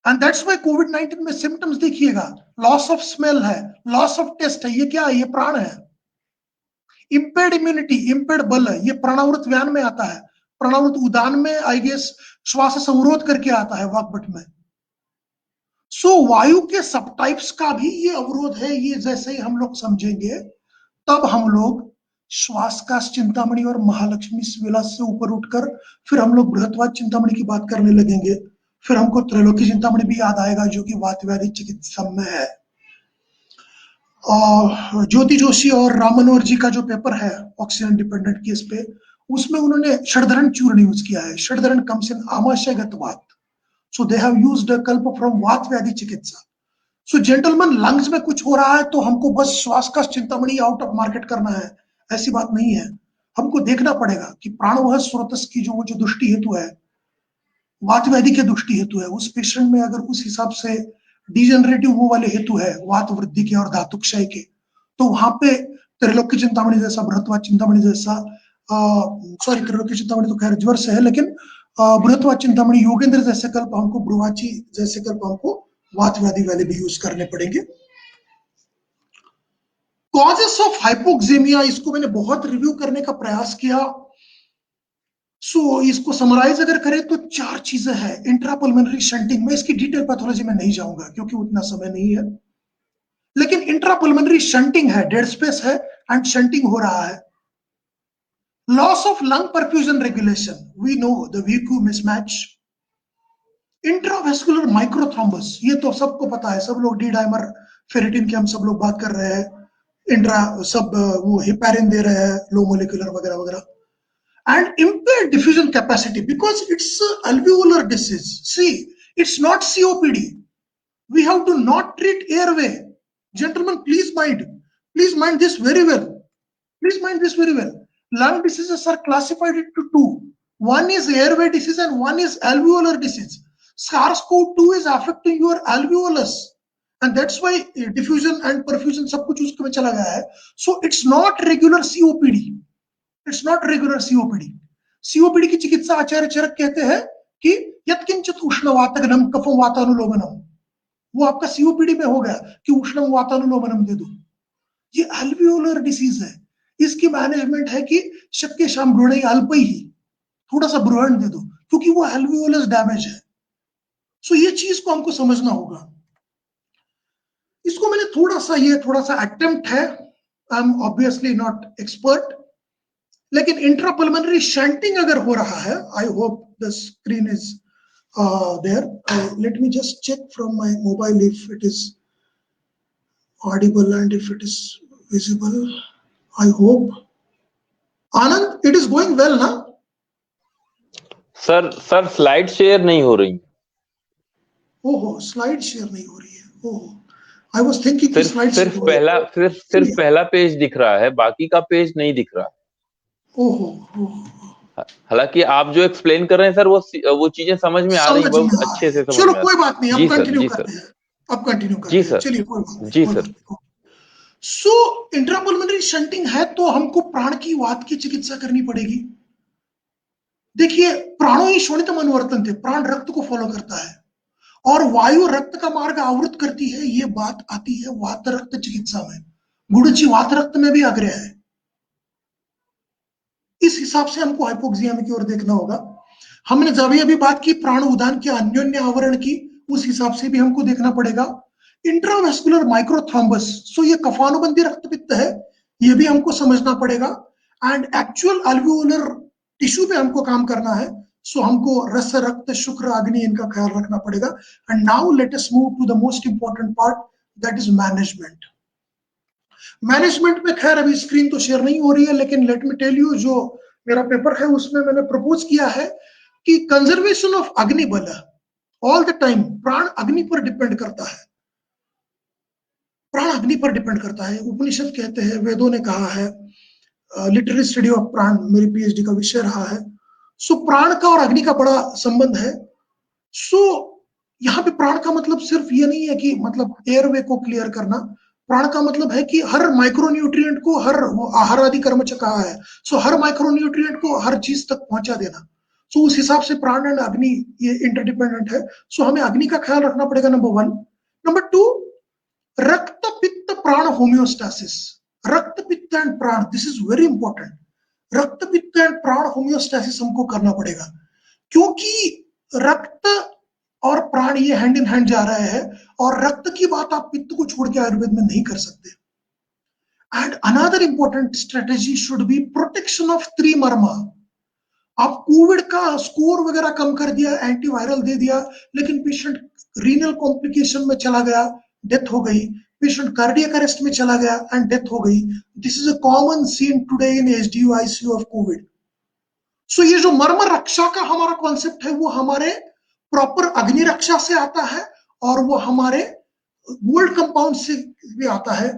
And that's why COVID-19 में symptoms देखिएगा, loss of smell है, loss of taste है। ये क्या है? ये प्राण है। Impaired immunity, impaired बल है, ये प्राणावृत व्यान में आता है। प्राणावृत उदान में आई गेस श्वास संवरोध करके आता है वाकबट में। सो वायु के सब टाइप्स का भी ये अवरोध है। ये जैसे ही हम लोग समझेंगे तब हम लोग श्वासकाश चिंतामणि और महालक्ष्मी विलास से ऊपर उठकर फिर हम लोग बृहत्वाद चिंतामणि की बात करने लगेंगे। फिर हमको त्रैलोकी चिंतामणि भी याद आएगा जो कि वात व्याधि चिकित्सा में है। ज्योति जोशी और रामनोहर जी का जो पेपर है ऑक्सीजन डिपेंडेंट केस पे, उसमें उन्होंने षडधरण चूर्ण यूज किया है। षडधरण कम्स इन आमाशयगत वात। So they have used a kalpa from वात व्याधि चिकित्सा। So gentlemen, लंग्स में कुछ हो रहा है तो हमको बस श्वासकाश चिंतामणि आउट ऑफ मार्केट करना है, ऐसी बात नहीं है। हमको देखना पड़ेगा कि प्राणवह स्रोतस की जो दृष्टि हेतु है, वात व्याधि के दृष्टि हेतु है, उस पेशेंट में अगर उस हिसाब से डिजेनरेटिव वो वाले हेतु है वात वृद्धि के और धातु क्षय के, तो वहां पे त्रैलोक्य चिंतामणि जैसा, बृहत्वाद चिंतामणि जैसा, सॉरी त्रैलोक्य चिंतामणि तो खैर ज्वर से है, लेकिन बृहत्वाद चिंतामणि योगेंद्र जैसे कल्प हमको, ब्रुवाची जैसे कल्प हमको वात व्याधि वाले भी यूज करने पड़ेंगे। कॉजेस ऑफ हाइपोक्सेमिया, इसको मैंने बहुत रिव्यू करने का प्रयास किया। सो इसको समराइज अगर करें तो 4 चीजें हैं। इंट्रापल्मोनरी शंटिंग, मैं इसकी डिटेल पैथोलॉजी में नहीं जाऊंगा क्योंकि उतना समय नहीं है, लेकिन इंट्रापल्मोनरी शंटिंग है, डेड स्पेस है एंड शंटिंग हो रहा है। Loss of lung perfusion regulation, we know the VQ mismatch. Intravascular microthrombus, ये तो सबको पता है, सब लोग डी डाइमर फेरिटिन की हम सब लोग बात कर रहे हैं, इंट्रा सब वो हेपारिन दे रहे हैं, लो मोलिकुलर वगैरह वगैरह. And impaired diffusion capacity because it's alveolar disease. See, it's not COPD. We have to not treat airway. Gentlemen, please mind this very well. Please mind this very well. Lung diseases are classified into two. One is airway disease and one is alveolar disease. SARS-CoV-2 is affecting your alveolus, and that's why diffusion and perfusion सब कुछ उसमें चला गया है. So it's not regular COPD. It's not regular COPD. COPD की चिकित्सा आचार्य चरक कहते हैं कि यत्किंचित उष्णवातगनम कफम वातानुलोमनम. वो आपका सीओपीडी में हो गया कि उष्णम वातानुलोमनम दे दो. ये एल्वियोलर डिसीज है. इसकी मैनेजमेंट है कि शक्य शाम ब्रुणे अल्प ही थोड़ा सा ब्रुहण दे दो, क्योंकि वो एल्वियोलस डैमेज है. सो ये चीज को हमको समझना होगा. इसको मैंने थोड़ा सा अटेम्प्ट है. I am obviously not expert, लेकिन इंट्रापल्मोनरी शंटिंग अगर हो रहा है, I hope the screen is there. Let me just check from my mobile if it is audible and if it is visible. I hope. Anand, it is going well ना? Sir slide share नहीं हो रही. ओहो, slide share नहीं हो रही है. ओहो, आई वाज थिंकिंग कि स्लाइड सिर्फ पहला पेज दिख रहा है, बाकी का पेज नहीं दिख रहा. ओहो. हालांकि आप जो एक्सप्लेन कर रहे हैं सर, वो चीजें समझ में आ रही है, बहुत अच्छे से समझ में आ रही है. चलो कोई बात नहीं, अब कंटिन्यू करते हैं. जी सर. चलिए कोई बात नहीं. जी सर. सो इंट्रापल्मोनरी शंटिंग है तो हमको प्राण की वात की चिकित्सा करनी पड़ेगी. देखिए, प्राणो ही शोणितम अनुवर्तन थे. प्राण रक्त को फॉलो करता है और वायु रक्त का मार्ग आवृत करती है. ये बात आती है वात रक्त चिकित्सा में. गुरुजी वात रक्त में भी आग्रह है. इस हिसाब से हमको हाइपोक्सिया की ओर देखना होगा. हमने जब अभी बात की प्राण उदान के अन्योन्य आवरण की, उस हिसाब से भी हमको देखना पड़ेगा. इंट्रावेस्कुलर माइक्रोथ्रोम्बस, सो ये कफानुबंधी रक्तपित्त है, ये भी हमको समझना पड़ेगा. एंड एक्चुअल अल्वियोलर टिश्यू पे हमको काम करना है. सो हमको रस, रक्त, शुक्र, अग्नि, इनका ख्याल रखना पड़ेगा. And now let us move to the most important part, that is management. Management में खैर अभी स्क्रीन तो शेयर नहीं हो रही है, लेकिन लेट मी टेल यू, जो मेरा पेपर है उसमें मैंने प्रपोज किया है कि कंजर्वेशन ऑफ अग्नि बल ऑल द टाइम. प्राण अग्नि पर डिपेंड करता है. प्राण अग्नि पर डिपेंड करता है. उपनिषद कहते हैं, वेदों ने कहा है. लिटरेरी स्टडी ऑफ प्राण मेरी पीएचडी का विषय रहा है. सो प्राण का और अग्नि का बड़ा संबंध है. सो यहाँ पे प्राण का मतलब सिर्फ ये नहीं है कि मतलब एयरवे को क्लियर करना. प्राण का मतलब है कि हर माइक्रोन्यूट्रिएंट को, हर आहार आदि कर्मच कहा है, सो हर माइक्रोन्यूट्रिएंट को हर चीज तक पहुंचा देना. सो उस हिसाब से प्राण एंड अग्नि ये इंटरडिपेंडेंट है. सो हमें अग्नि का ख्याल रखना पड़ेगा, नंबर 1. नंबर 2, रक्त पित्त प्राण होम्योस्टासिस. रक्त पित्त एंड प्राण, दिस इज वेरी इंपॉर्टेंट. रक्त पित्त एंड प्राण होम्योस्टासिस हमको करना पड़ेगा, क्योंकि रक्त और प्राण ये हैंड इन हैंड जा रहे हैं. और रक्त की बात आप पित्त को छोड़ के आयुर्वेद में नहीं कर सकते. And another important strategy should be protection of त्रिमर्मा. आप कोविड का स्कोर वगैरह कम कर दिया, एंटीवायरल दे दिया, लेकिन पेशेंट रीनल कॉम्प्लिकेशन में चला गया, डेथ हो गई. पेशेंट कार्डियक अरेस्ट में चला गया एंड डेथ हो गई. This is a common scene today in HDU ICU of covid. So ये जो मर्म रक्षा का हमारा कॉन्सेप्ट है, वो हमारे प्रॉपर अग्नि रक्षा से आता है और वो हमारे गोल्ड कंपाउंड से भी आता है.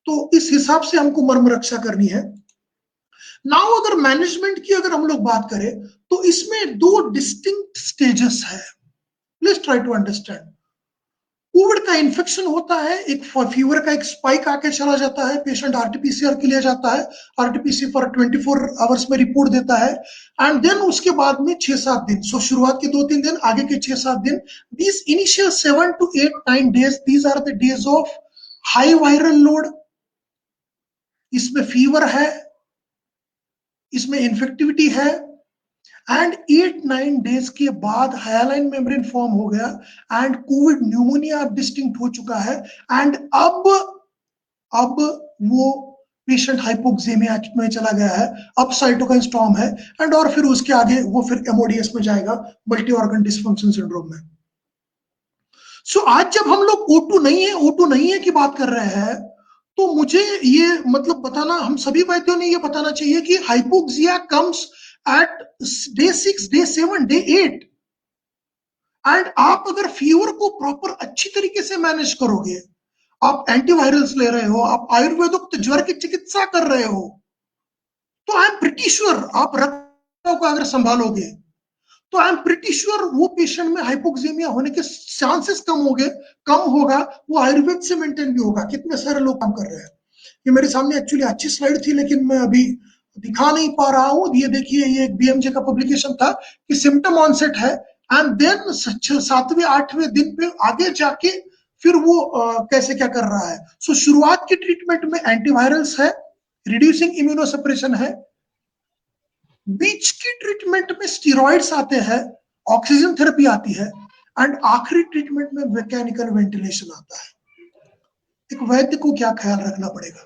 तो इस हिसाब से हमको मर्म रक्षा करनी है. नाउ अगर मैनेजमेंट की अगर हम लोग बात करें तो इसमें 2 डिस्टिंक्ट स्टेजेस है. Please try to understand. COVID का इन्फेक्शन होता है, एक फीवर का एक स्पाइक आके चला जाता है, पेशेंट आरटीपीसीआर के लिए जाता है, आरटीपीसी फॉर 24 आवर्स में रिपोर्ट देता है. एंड देन उसके बाद में 6-7 दिन, सो शुरुआत के 2-3 दिन, आगे के 6-7 दिन, these initial 7 to 8-9 days, these are the days of high viral load. इसमें फीवर है, इसमें इन्फेक्टिविटी है. एंड 8-9 डेज के बाद हाइलाइन मेम्ब्रेन फॉर्म हो गया एंड कोविड न्यूमोनिया अब डिस्टिंक्ट हो चुका है. एंड अब वो पेशेंट हाइपोक्सेमिया में चला गया है, अब साइटोकाइन स्टॉर्म है. एंड और फिर उसके आगे वो फिर एमओडीएस में जाएगा, मल्टी ऑर्गन डिसफंक्शन सिंड्रोम में. सो आज जब हम लोग O2 नहीं है की बात कर रहे हैं, तो मुझे ये मतलब बताना, हम सभी वैद्यों ने ये बताना चाहिए कि hypoxia comes at day 6, day 7, day 8, and आप अगर फीवर को प्रॉपर अच्छी तरीके से मैनेज करोगे, आप एंटीवायरल्स ले रहे हो, आप आयुर्वेदोक्त ज्वर की चिकित्सा कर रहे हो, तो आई एम प्रिटी श्योर आप रक्त को अगर संभालोगे तो आई एम प्रिटी श्योर वो पेशेंट में हाइपोक्सीमिया होने के चांसेस कम होगा, वो आयुर्वेद से मेंटेन भी होगा। कितने सारे लोग काम कर रहे हैं। ये मेरे सामने एक्चुअली अच्छी स्लाइड थी, लेकिन मैं अभी दिखा नहीं पा रहा हूँ। ये देखिए, ये एक बीएमजे का पब्लिकेशन था कि सिम्टम ऑनसेट है एंड देन 7वें 8वें दिन पे आगे जाके फिर वो कैसे क्या कर रहा है। सो शुरुआत की ट्रीटमेंट में एंटीवायरल्स है, रिड्यूसिंग इम्यूनोसप्रेशन है, बीच की ट्रीटमेंट में स्टीरॉइड्स आते हैं, ऑक्सीजन थेरेपी आती है, एंड आखिरी ट्रीटमेंट में मैकेनिकल वेंटिलेशन आता है। एक वैद्य को क्या ख्याल रखना पड़ेगा,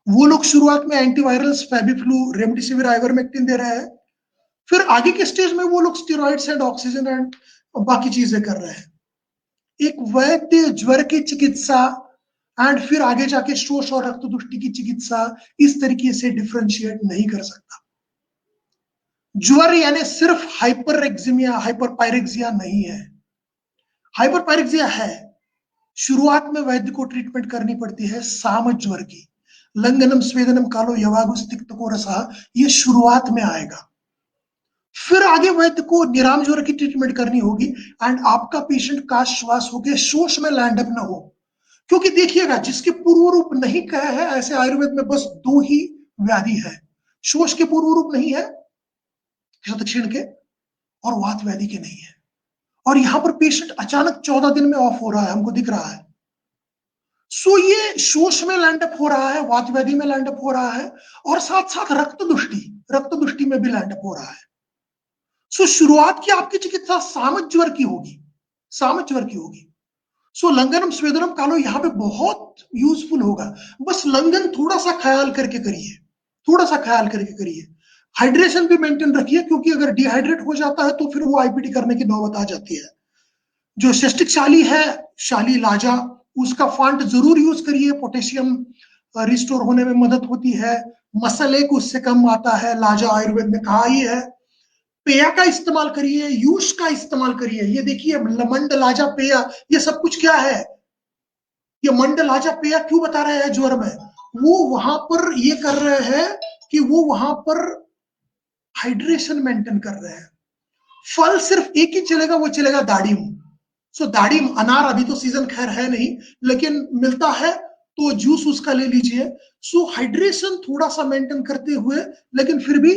वो लोग शुरुआत में एंटीवायरल्स, फेबिफ्लू, रेमडेसिविर, आइवरमेक्टिन दे रहे हैं, फिर आगे के स्टेज में वो लोग स्टीरॉइड्स एंड ऑक्सीजन एंड बाकी चीजें कर रहे हैं। एक वैद्य ज्वर की चिकित्सा एंड फिर आगे जाके शोष और रक्त दुष्टि की चिकित्सा इस तरीके से डिफरेंशिएट नहीं कर सकता। ज्वर यानी सिर्फ हाइपरएक्सिमिया, हाइपरपायरेक्सिया नहीं है। हाइपरपायरेक्सिया है, शुरुआत में वैद्य को ट्रीटमेंट करनी पड़ती है साम ज्वर की, लंगनम स्वेदनम कालो यवागुस तिक्तको रसा, ये शुरुआत में आएगा। फिर आगे वैद्य को निराम ज्वर की ट्रीटमेंट करनी होगी एंड आपका पेशेंट का श्वास होकर शोष में लैंड अप न हो। क्योंकि देखिएगा, जिसके पूर्व रूप नहीं कहे हैं, ऐसे आयुर्वेद में बस 2 ही व्याधि है, शोष के पूर्व रूप नहीं है, दक्षिण के, और वात व्याधि के नहीं है। और यहां पर पेशेंट अचानक 14 दिन में ऑफ हो रहा है, हमको दिख रहा है। सो ये शोष में लैंड अप हो रहा है, वात व्याधि में लैंड अप हो रहा है, और साथ साथ रक्त दुष्टि में भी लैंड अप हो रहा है। सो शुरुआत की आपकी चिकित्सा सामज ज्वर की होगी। सो लंगनम स्वेदनम कालो यहाँ पे बहुत यूजफुल होगा। बस लंगन थोड़ा सा ख्याल करके करिए, हाइड्रेशन भी मेंटेन रखिए, क्योंकि अगर डिहाइड्रेट हो जाता है तो फिर वो आईपीटी करने की नौबत आ जाती है। जो सिस्टिक शाली है, शाली लाजा, उसका फॉन्ट जरूर यूज करिए, पोटेशियम रिस्टोर होने में मदद होती है। मसल एक उससे कम आता है, लाजा आयुर्वेद में कहा ही है। पेया का इस्तेमाल करिए, यूष का इस्तेमाल करिए। ये देखिए, मंड लाजा पेया, ये सब कुछ क्या है, ये मंड लाजा पेया क्यों बता रहे हैं ज्वर में, वो वहां पर ये कर रहे हैं कि वो वहां पर हाइड्रेशन मेंटेन कर रहे हैं। फल सिर्फ एक ही चलेगा, वो चलेगा दाड़िम। सो दाड़िम, अनार अभी तो सीजन खैर है नहीं, लेकिन मिलता है तो जूस उसका ले लीजिए। सो हाइड्रेशन थोड़ा सा मेंटेन करते हुए, लेकिन फिर भी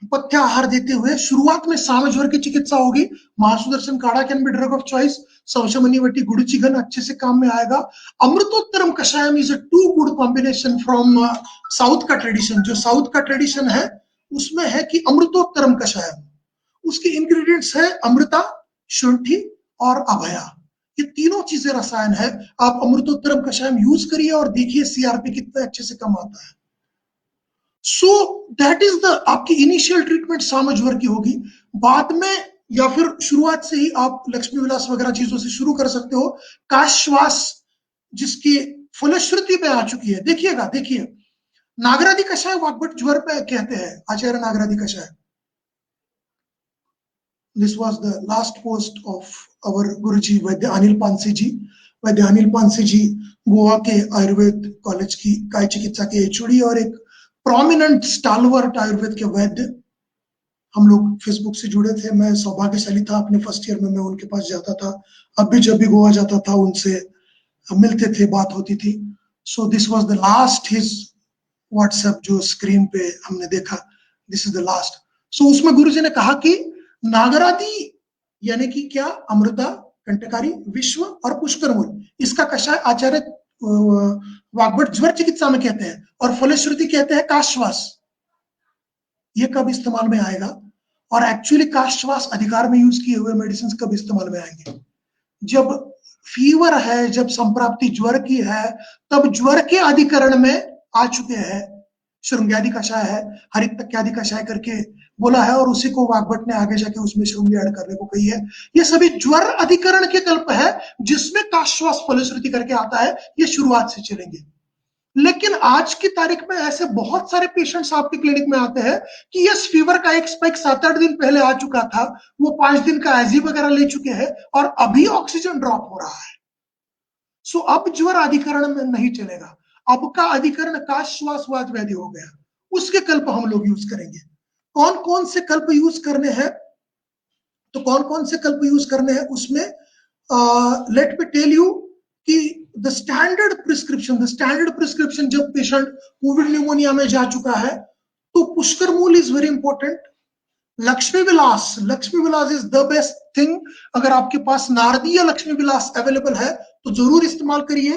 पथ्य आहार देते हुए शुरुआत में साम ज्वर की चिकित्सा होगी। महासुदर्शन काढ़ा can be drug of choice. शौचमनी वटी गुड़चिघन अच्छे से काम में आएगा। अमृतोत्तरम कषायम is a too good combination from south का ट्रेडिशन। जो साउथ का ट्रेडिशन है उसमें है कि अमृतोत्तरम कषायम, उसके इंग्रेडिएंट्स है अमृता, शुंठी और अभया। ये तीनों चीजें रसायन है। आप अमृतोत्तरम कषायम यूज करिए और देखिए सीआरपी कितना अच्छे से कम आता है। सो दैट इज द आपकी इनिशियल ट्रीटमेंट साम ज्वर की होगी। बाद में या फिर शुरुआत से ही आप लक्ष्मी विलास वगैरह चीजों से शुरू कर सकते हो। काश्वास जिसकी फलश्रुति पे आ चुकी है, देखिए नागरादि कषाय वाग्भट ज्वर पे कहते हैं, आचार्य नागरादि कषाय। This was the last post of our Guruji वैद्य अनिल पानसे जी। वैद्य अनिल पानसे जी गोवा के आयुर्वेद कॉलेज की काय चिकित्सा के एचओडी और एक प्रोमिनेंट स्टालवर्ट आयुर्वेद के वैद्य। हम लोग फेसबुक से जुड़े थे। मैं सौभाग्यशाली था, अपने फर्स्ट ईयर में मैं उनके पास जाता था। अब भी जब भी गोवा जाता था उनसे मिलते थे, बात होती थी। So this was the last his WhatsApp जो स्क्रीन पे हमने देखा, दिस इज द लास्ट। सो उसमें गुरुजी ने कहा कि नागरादि यानी कि क्या, अमृता, कंटकारी, विश्व और पुष्करमूल, इसका कषाय आचार्य वाग्भट ज्वर चिकित्सा में कहते हैं, और फलश्रुति कहते हैं काश्वास। ये कब इस्तेमाल में आएगा, और एक्चुअली काश्वास अधिकार में यूज किए हुए मेडिसिन कब इस्तेमाल में आएंगे, जब फीवर है, जब संप्राप्ति ज्वर की है, तब ज्वर के अधिकरण में आ चुके हैं। श्रृंग्यादि कषाय है, हरित तक्यादि कषाय करके बोला है और उसी को वाग्भट ने आगे जाके उसमें से उंगली ऐड करने को कही है। ये सभी ज्वर अधिकरण के कल्प है जिसमें काश्वास फलश्रुति करके आता है, ये शुरुआत से चलेंगे। लेकिन आज की तारीख में ऐसे बहुत सारे पेशेंट्स आपके क्लिनिक में आते हैं कि यस फीवर का एक स्पाइक 7-8 दिन पहले आ चुका था, वो 5 दिन का एजी वगैरह ले चुके हैं और अभी ऑक्सीजन ड्रॉप हो रहा है। सो अब ज्वर अधिकरण में नहीं चलेगा, अब का अधिकरण काश्वासवाद व्याधि हो गया, उसके कल्प हम लोग यूज करेंगे। कौन कौन से कल्प यूज करने हैं, तो कौन कौन से कल्प यूज करने हैं उसमें लेट मी टेल यू कि द स्टैंडर्ड प्रिस्क्रिप्शन जब पेशेंट कोविड न्यूमोनिया में जा चुका है तो पुष्कर मूल is very important. Lakshmi Vilas is the best thing. अगर आपके पास नारदीय लक्ष्मी विलास अवेलेबल है तो जरूर इस्तेमाल करिए।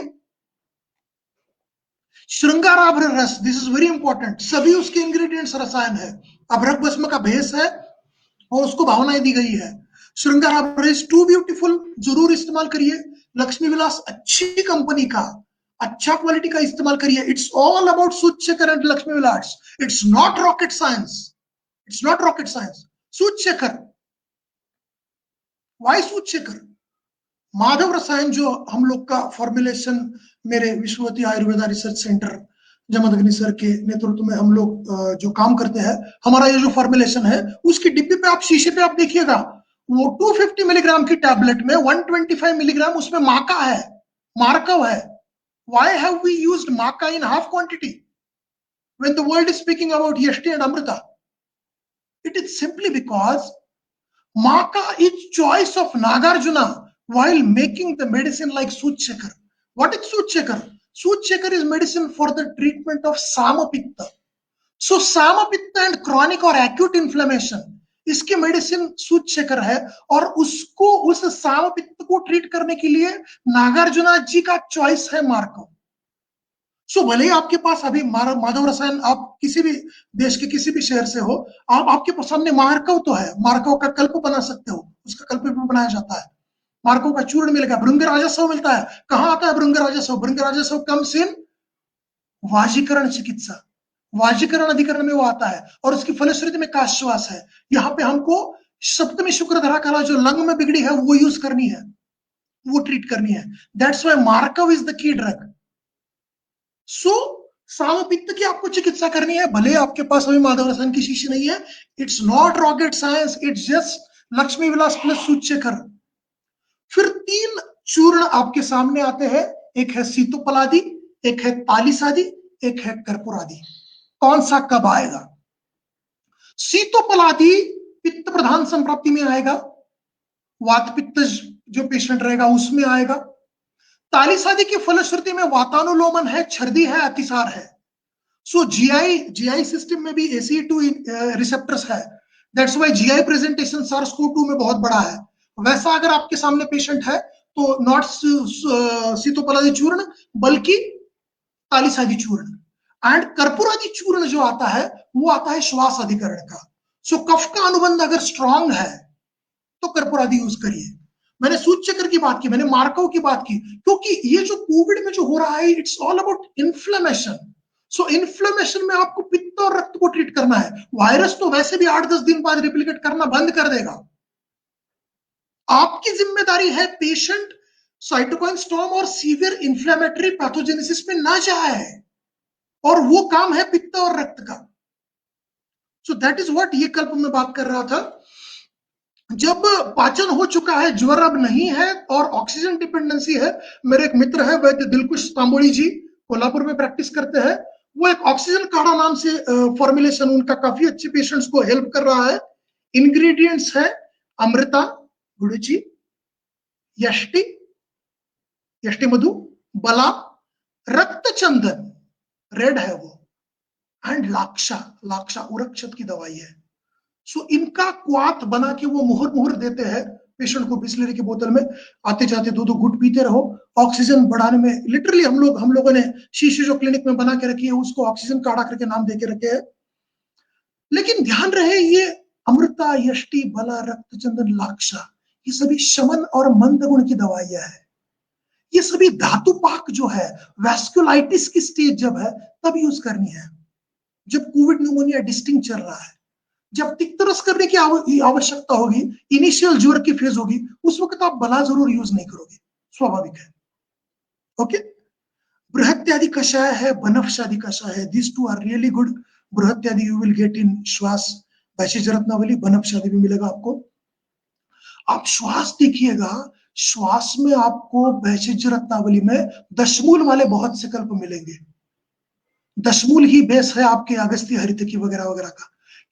श्रृंगाराभ्र रस, दिस इज वेरी इंपॉर्टेंट, सभी उसके इंग्रेडिएंट्स रसायन है, अभ्रक भस्म का भेष है और उसको भावनाएं दी गई है। श्रृंगाराभ्र इज टू ब्यूटीफुल, जरूर इस्तेमाल करिए। लक्ष्मी विलास अच्छी कंपनी का, अच्छा क्वालिटी का इस्तेमाल करिए। इट्स ऑल अबाउट सूच्यकर एंड लक्ष्मी विलास, इट्स नॉट रॉकेट साइंस। सूच्यकर, वाई सूच्यकर? माधव रसायन जो हम लोग का फॉर्मुलेशन मेरे Vishwavati Ayurveda research centre Jamadagni sir के नेतृत्व में हम लोग जो काम करते हैं, हमारा ये जो फॉर्मुलेशन है उसकी डिब्बी पे आप, शीशे पे आप देखिएगा, वो 250 मिलीग्राम की टैबलेट में 125 मिलीग्राम उसमें माका है, मार्कव है। Why have we used maca in half quantity when the world is speaking about yashti and amrita? It is simply because maca is choice of Nagarjuna while making the medicine like Suchekar. What is Suchekar? Suchekar is medicine for the treatment of Samapitta. So Samapitta and chronic or acute inflammation, इसकी medicine सूच्यकर है और उसको, उस सामपित्त को treat करने के लिए नागार्जुना जी का चॉइस है मार्कव। सो भले ही आपके पास अभी माधव रसायन, आप किसी भी देश के किसी भी शहर से हो, आपके सामने मार्कव तो है, मार्कव का कल्प बना सकते हो, उसका कल्प भी बनाया जाता है। मार्कव का चूर्ण मिलेगा, भृंग राजस्व मिलता है। कहां आता है भृंग राजस्व? भृंग राजस्व कम्स इन वाजीकरण चिकित्सा, वाजीकरण अधिकरण में वो आता है और उसकी फलश्रुति में काश्वास है। यहाँ पे हमको सप्तमी शुक्रधरा कला जो लंग में बिगड़ी है वो यूज करनी है, वो ट्रीट करनी है। दैट्स व्हाई मार्कव is the key drug. So सामपित्त की आपको चिकित्सा करनी है, भले आपके पास अभी माधव रसायन की शीशी नहीं है। It's not rocket science, it's just लक्ष्मी विलास प्लस सूच्यकर। फिर 3 चूर्ण आपके सामने आते हैं, एक है सीतोपलादि, एक है तालिसादि, एक है कर्पूरादि। कौन सा कब आएगा? सीतोपलादि पित्त प्रधान संप्राप्ति में आएगा, वात पित्त जो पेशेंट रहेगा उसमें आएगा। तालिसादि की फलश्रुति में वातानुलोमन है, छर्दी है, अतिसार है। सो जीआई सिस्टम में भी ACE2 रिसेप्टर्स है, that's why GI presentation SARS-CoV-2 में बहुत बड़ा है। वैसा अगर आपके सामने पेशेंट है तो नॉट सीतोपलादि चूर्ण बल्कि तालिसादि चूर्ण। एंड कर्पूरादि चूर्ण जो आता है वो आता है श्वास अधिकरण का। सो कफ का अनुबंध अगर स्ट्रांग है तो कर्पूरादि यूज करिए। मैंने सूच्यकर की बात की, मैंने मार्कव की बात की, क्योंकि ये जो कोविड में जो हो रहा है it's all about inflammation. So inflammation में आपको पित्त और रक्त को ट्रीट करना है। वायरस तो वैसे भी 8-10 दिन बाद रिप्लिकेट करना बंद कर देगा। आपकी जिम्मेदारी है पेशेंट साइटोकाइन स्टॉर्म और सीवियर इन्फ्लेमेटरी पैथोजेनेसिस में ना जाए, और वो काम है पित्त और रक्त का। सो दैट इज व्हाट ये कल्प में बात कर रहा था। जब पाचन हो चुका है, ज्वर अब नहीं है और ऑक्सीजन डिपेंडेंसी है, मेरे एक मित्र है वैद्य दिलकुश तांबोली जी, कोल्हापुर में प्रैक्टिस करते हैं, वो एक ऑक्सीजन काढ़ा नाम से फॉर्मुलेशन उनका काफी अच्छे पेशेंट्स को हेल्प कर रहा है। इंग्रेडिएंट्स है अमृता, गुड़ची, यष्टि मधु, बला, रक्त चंदन रेड है वो, एंड लाक्षा उरक्षत की दवाई है। सो इनका क्वाथ बना के वो मुहर देते हैं पेशेंट को बिस्लरी की बोतल में, आते जाते 2-2 घुट पीते रहो। ऑक्सीजन बढ़ाने में लिटरली हम लोगों ने शीशी जो क्लिनिक में बना के रखी है उसको ऑक्सीजन काढ़ा करके नाम देके रखे हैं। लेकिन ध्यान रहे ये अमृता, यष्टि, बला, रक्त चंदन, लाक्षा, ये सभी शमन और मंद गुण की दवाइयां है। ये सभी धातु पाक जो है, वैस्कुलाइटिस की स्टेज जब है तब यूज करनी है, जब कोविड न्यूमोनिया डिस्टिंक्ट चल रहा है। जब तिक्त रस करने की आवश्यकता होगी, इनिशियल ज्वर की फेज होगी, उस वक्त आप बला जरूर यूज नहीं करोगे, स्वाभाविक है। ओके, बृहत्यादि कषाय है, बनफशादि कषाय है, this two are really good. बृहत्यादि यू विल गेट इन श्वास वैशिज रत्नावली, बनफशादि भी मिलेगा आपको। आप श्वास देखिएगा, श्वास में आपको वैशिज रत्नावली में दशमूल वाले बहुत से कल्प मिलेंगे। दशमूल ही बेस है आपके अगस्त्य हरितकी वगैरह वगैरह का,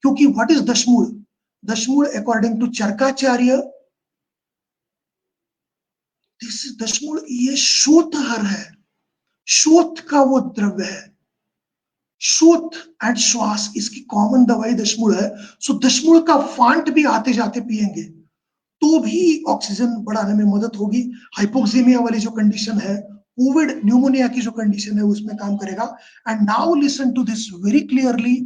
क्योंकि व्हाट इज दशमूल? दशमूल अकॉर्डिंग टू चरकाचार्य, दिस दशमूल ये शोथहर है, शोथ का वो द्रव्य है। शोथ एंड श्वास इसकी कॉमन दवाई दशमूल है। सो दशमूल का फांट भी आते जाते पिएंगे तो भी ऑक्सीजन बढ़ाने में मदद होगी। हाइपोक्सीमिया वाली जो कंडीशन है, कोविड न्यूमोनिया की जो कंडीशन है, उसमें काम करेगा। And now listen to this very clearly,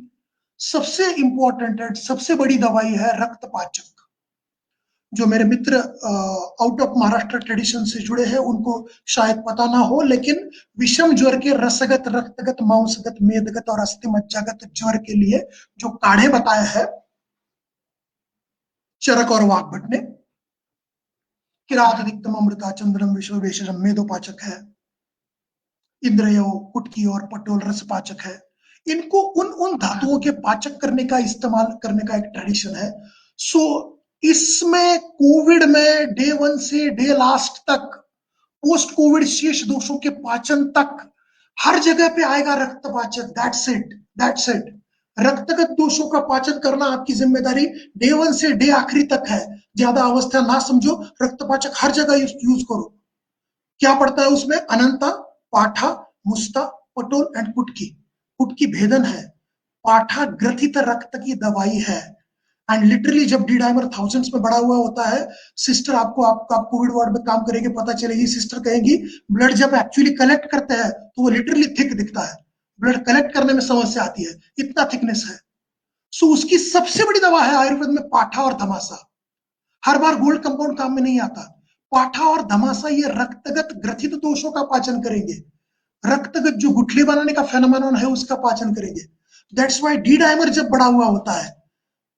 सबसे इंपॉर्टेंट है, सबसे बड़ी दवाई है रक्तपाचक। जो मेरे मित्र आउट ऑफ महाराष्ट्र ट्रेडिशन से जुड़े हैं उनको शायद पता ना हो, लेकिन विषम ज्वर के रसगत, रक्तगत, मांसगत, मेदगत और अस्थि मज्जागत ज्वर के लिए जो काढ़े बताए हैं चरक और वाग्भट ने, किरातदिक्तम अमृता चंद्रम विश्व भेषजम मेदोपाचक है, इंद्रयो कुटकी और पटोल रस पाचक है। इनको उन उन धातुओं के पाचक करने का, इस्तेमाल करने का एक ट्रेडिशन है। सो इसमें कोविड में डे 1 से डे लास्ट तक, पोस्ट कोविड शेष दोषों के पाचन तक हर जगह पे आएगा रक्तपाचक। That's it, that's it. रक्तगत दोषों का पाचन करना आपकी जिम्मेदारी डे 1 से डे आखिरी तक है। ज्यादा अवस्था ना समझो, रक्तपाचक हर जगह यूज करो। क्या पड़ता है उसमें? अनंता, पाठा, मुस्ता, पटोल एंड कुटकी। कुटकी भेदन है, पाठा ग्रथित रक्त की दवाई है। एंड लिटरली जब डी डाइमर थाउजेंड्स में बढ़ा हुआ होता है, सिस्टर आपको, आपका कोविड वार्ड में काम करेगी, पता चलेगी, सिस्टर कहेंगी ब्लड जब एक्चुअली कलेक्ट करते हैं तो वो लिटरली थिक दिखता है, ब्लड कलेक्ट करने में समस्या आती है, इतना थिकनेस है। सो उसकी सबसे बड़ी दवा है आयुर्वेद में पाठा और धमासा। हर बार गोल्ड कंपाउंड काम में नहीं आता। पाठा और धमासा ये रक्तगत ग्रथित दोषों का पाचन करेंगे, रक्तगत जो गुठली बनाने का फेनोमेनन है उसका पाचन करेंगे। दैट्स व्हाई डी डाइमर जब बढ़ा हुआ होता है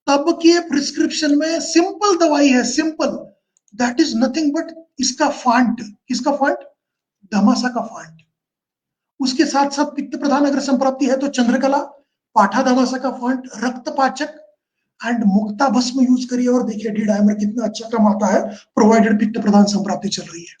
तब के प्रिस्क्रिप्शन में सिंपल दवाई है, simple, that is nothing but इसका फांट। किसका फांट? धमासा का फांट। उसके साथ साथ पित्त प्रधान अगर संप्राप्ति है तो चंद्रकला, पाठा धमासा का फांट, रक्तपाचक एंड मुक्ता भस्म यूज करिए और देखिए डी डाइमर कितना अच्छा कमाता है, प्रोवाइडेड पित्त प्रधान संप्राप्ति चल रही है।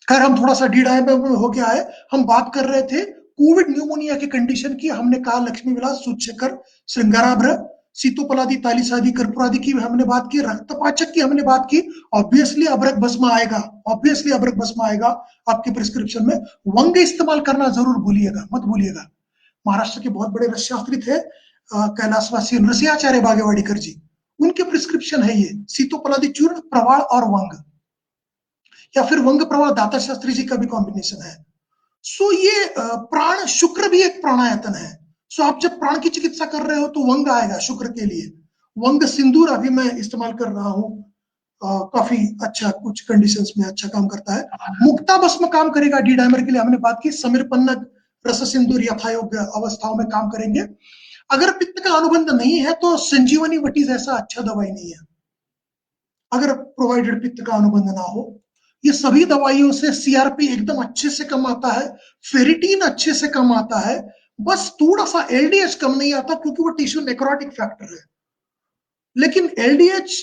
खैर हम थोड़ा सा डी डाइमर में हो गया है। हम बात कर रहे थे कोविड न्यूमोनिया की कंडीशन की। हमने कहा लक्ष्मी विलास, सूचकर, श्रृंगाराभ्र, सीतोपलादि, तालिसादि, कर्पूरादि की हमने बात की, रक्तपाचक की हमने बात की। ऑब्वियसली अभ्रक भस्म आएगा, ऑब्वियसली अभ्रक भस्म आएगा आपके प्रिस्क्रिप्शन में। वंग इस्तेमाल करना जरूर भूलिएगा, मत भूलिएगा। महाराष्ट्र के बहुत बड़े रस शास्त्री थे कैलाशवासी नृसिंहाचार्य बागेवाड़ीकर जी, उनके प्रिस्क्रिप्शन है ये सीतोपलादि चूर्ण, प्रवाल और वंग, या फिर वंग प्रवाल दाता शास्त्री जी का भी कॉम्बिनेशन है। सो ये प्राण, शुक्र भी एक प्राणायतन है। सो आप जब प्राण की चिकित्सा कर रहे हो तो वंग आएगा शुक्र के लिए। वंग सिंदूर अभी मैं इस्तेमाल कर रहा हूँ, काफी अच्छा, कुछ कंडीशंस में अच्छा काम करता है। मुक्ता भस्म काम करेगा डी डाइमर के लिए, हमने बात की। समीर पन्नग, रस सिंदूर यथायोग्य अवस्थाओं में काम करेंगे। अगर पित्त का अनुबंध नहीं है तो संजीवनी वटीज ऐसा अच्छा दवाई नहीं है, अगर प्रोवाइडेड पित्त का अनुबंध ना हो। ये सभी दवाइयों से सीआरपी एकदम अच्छे से कम आता है, फेरिटीन अच्छे से कम आता है, बस थोड़ा सा एलडीएच कम नहीं आता क्योंकि वो टिश्यू नेक्रोटिक फैक्टर है। लेकिन एलडीएच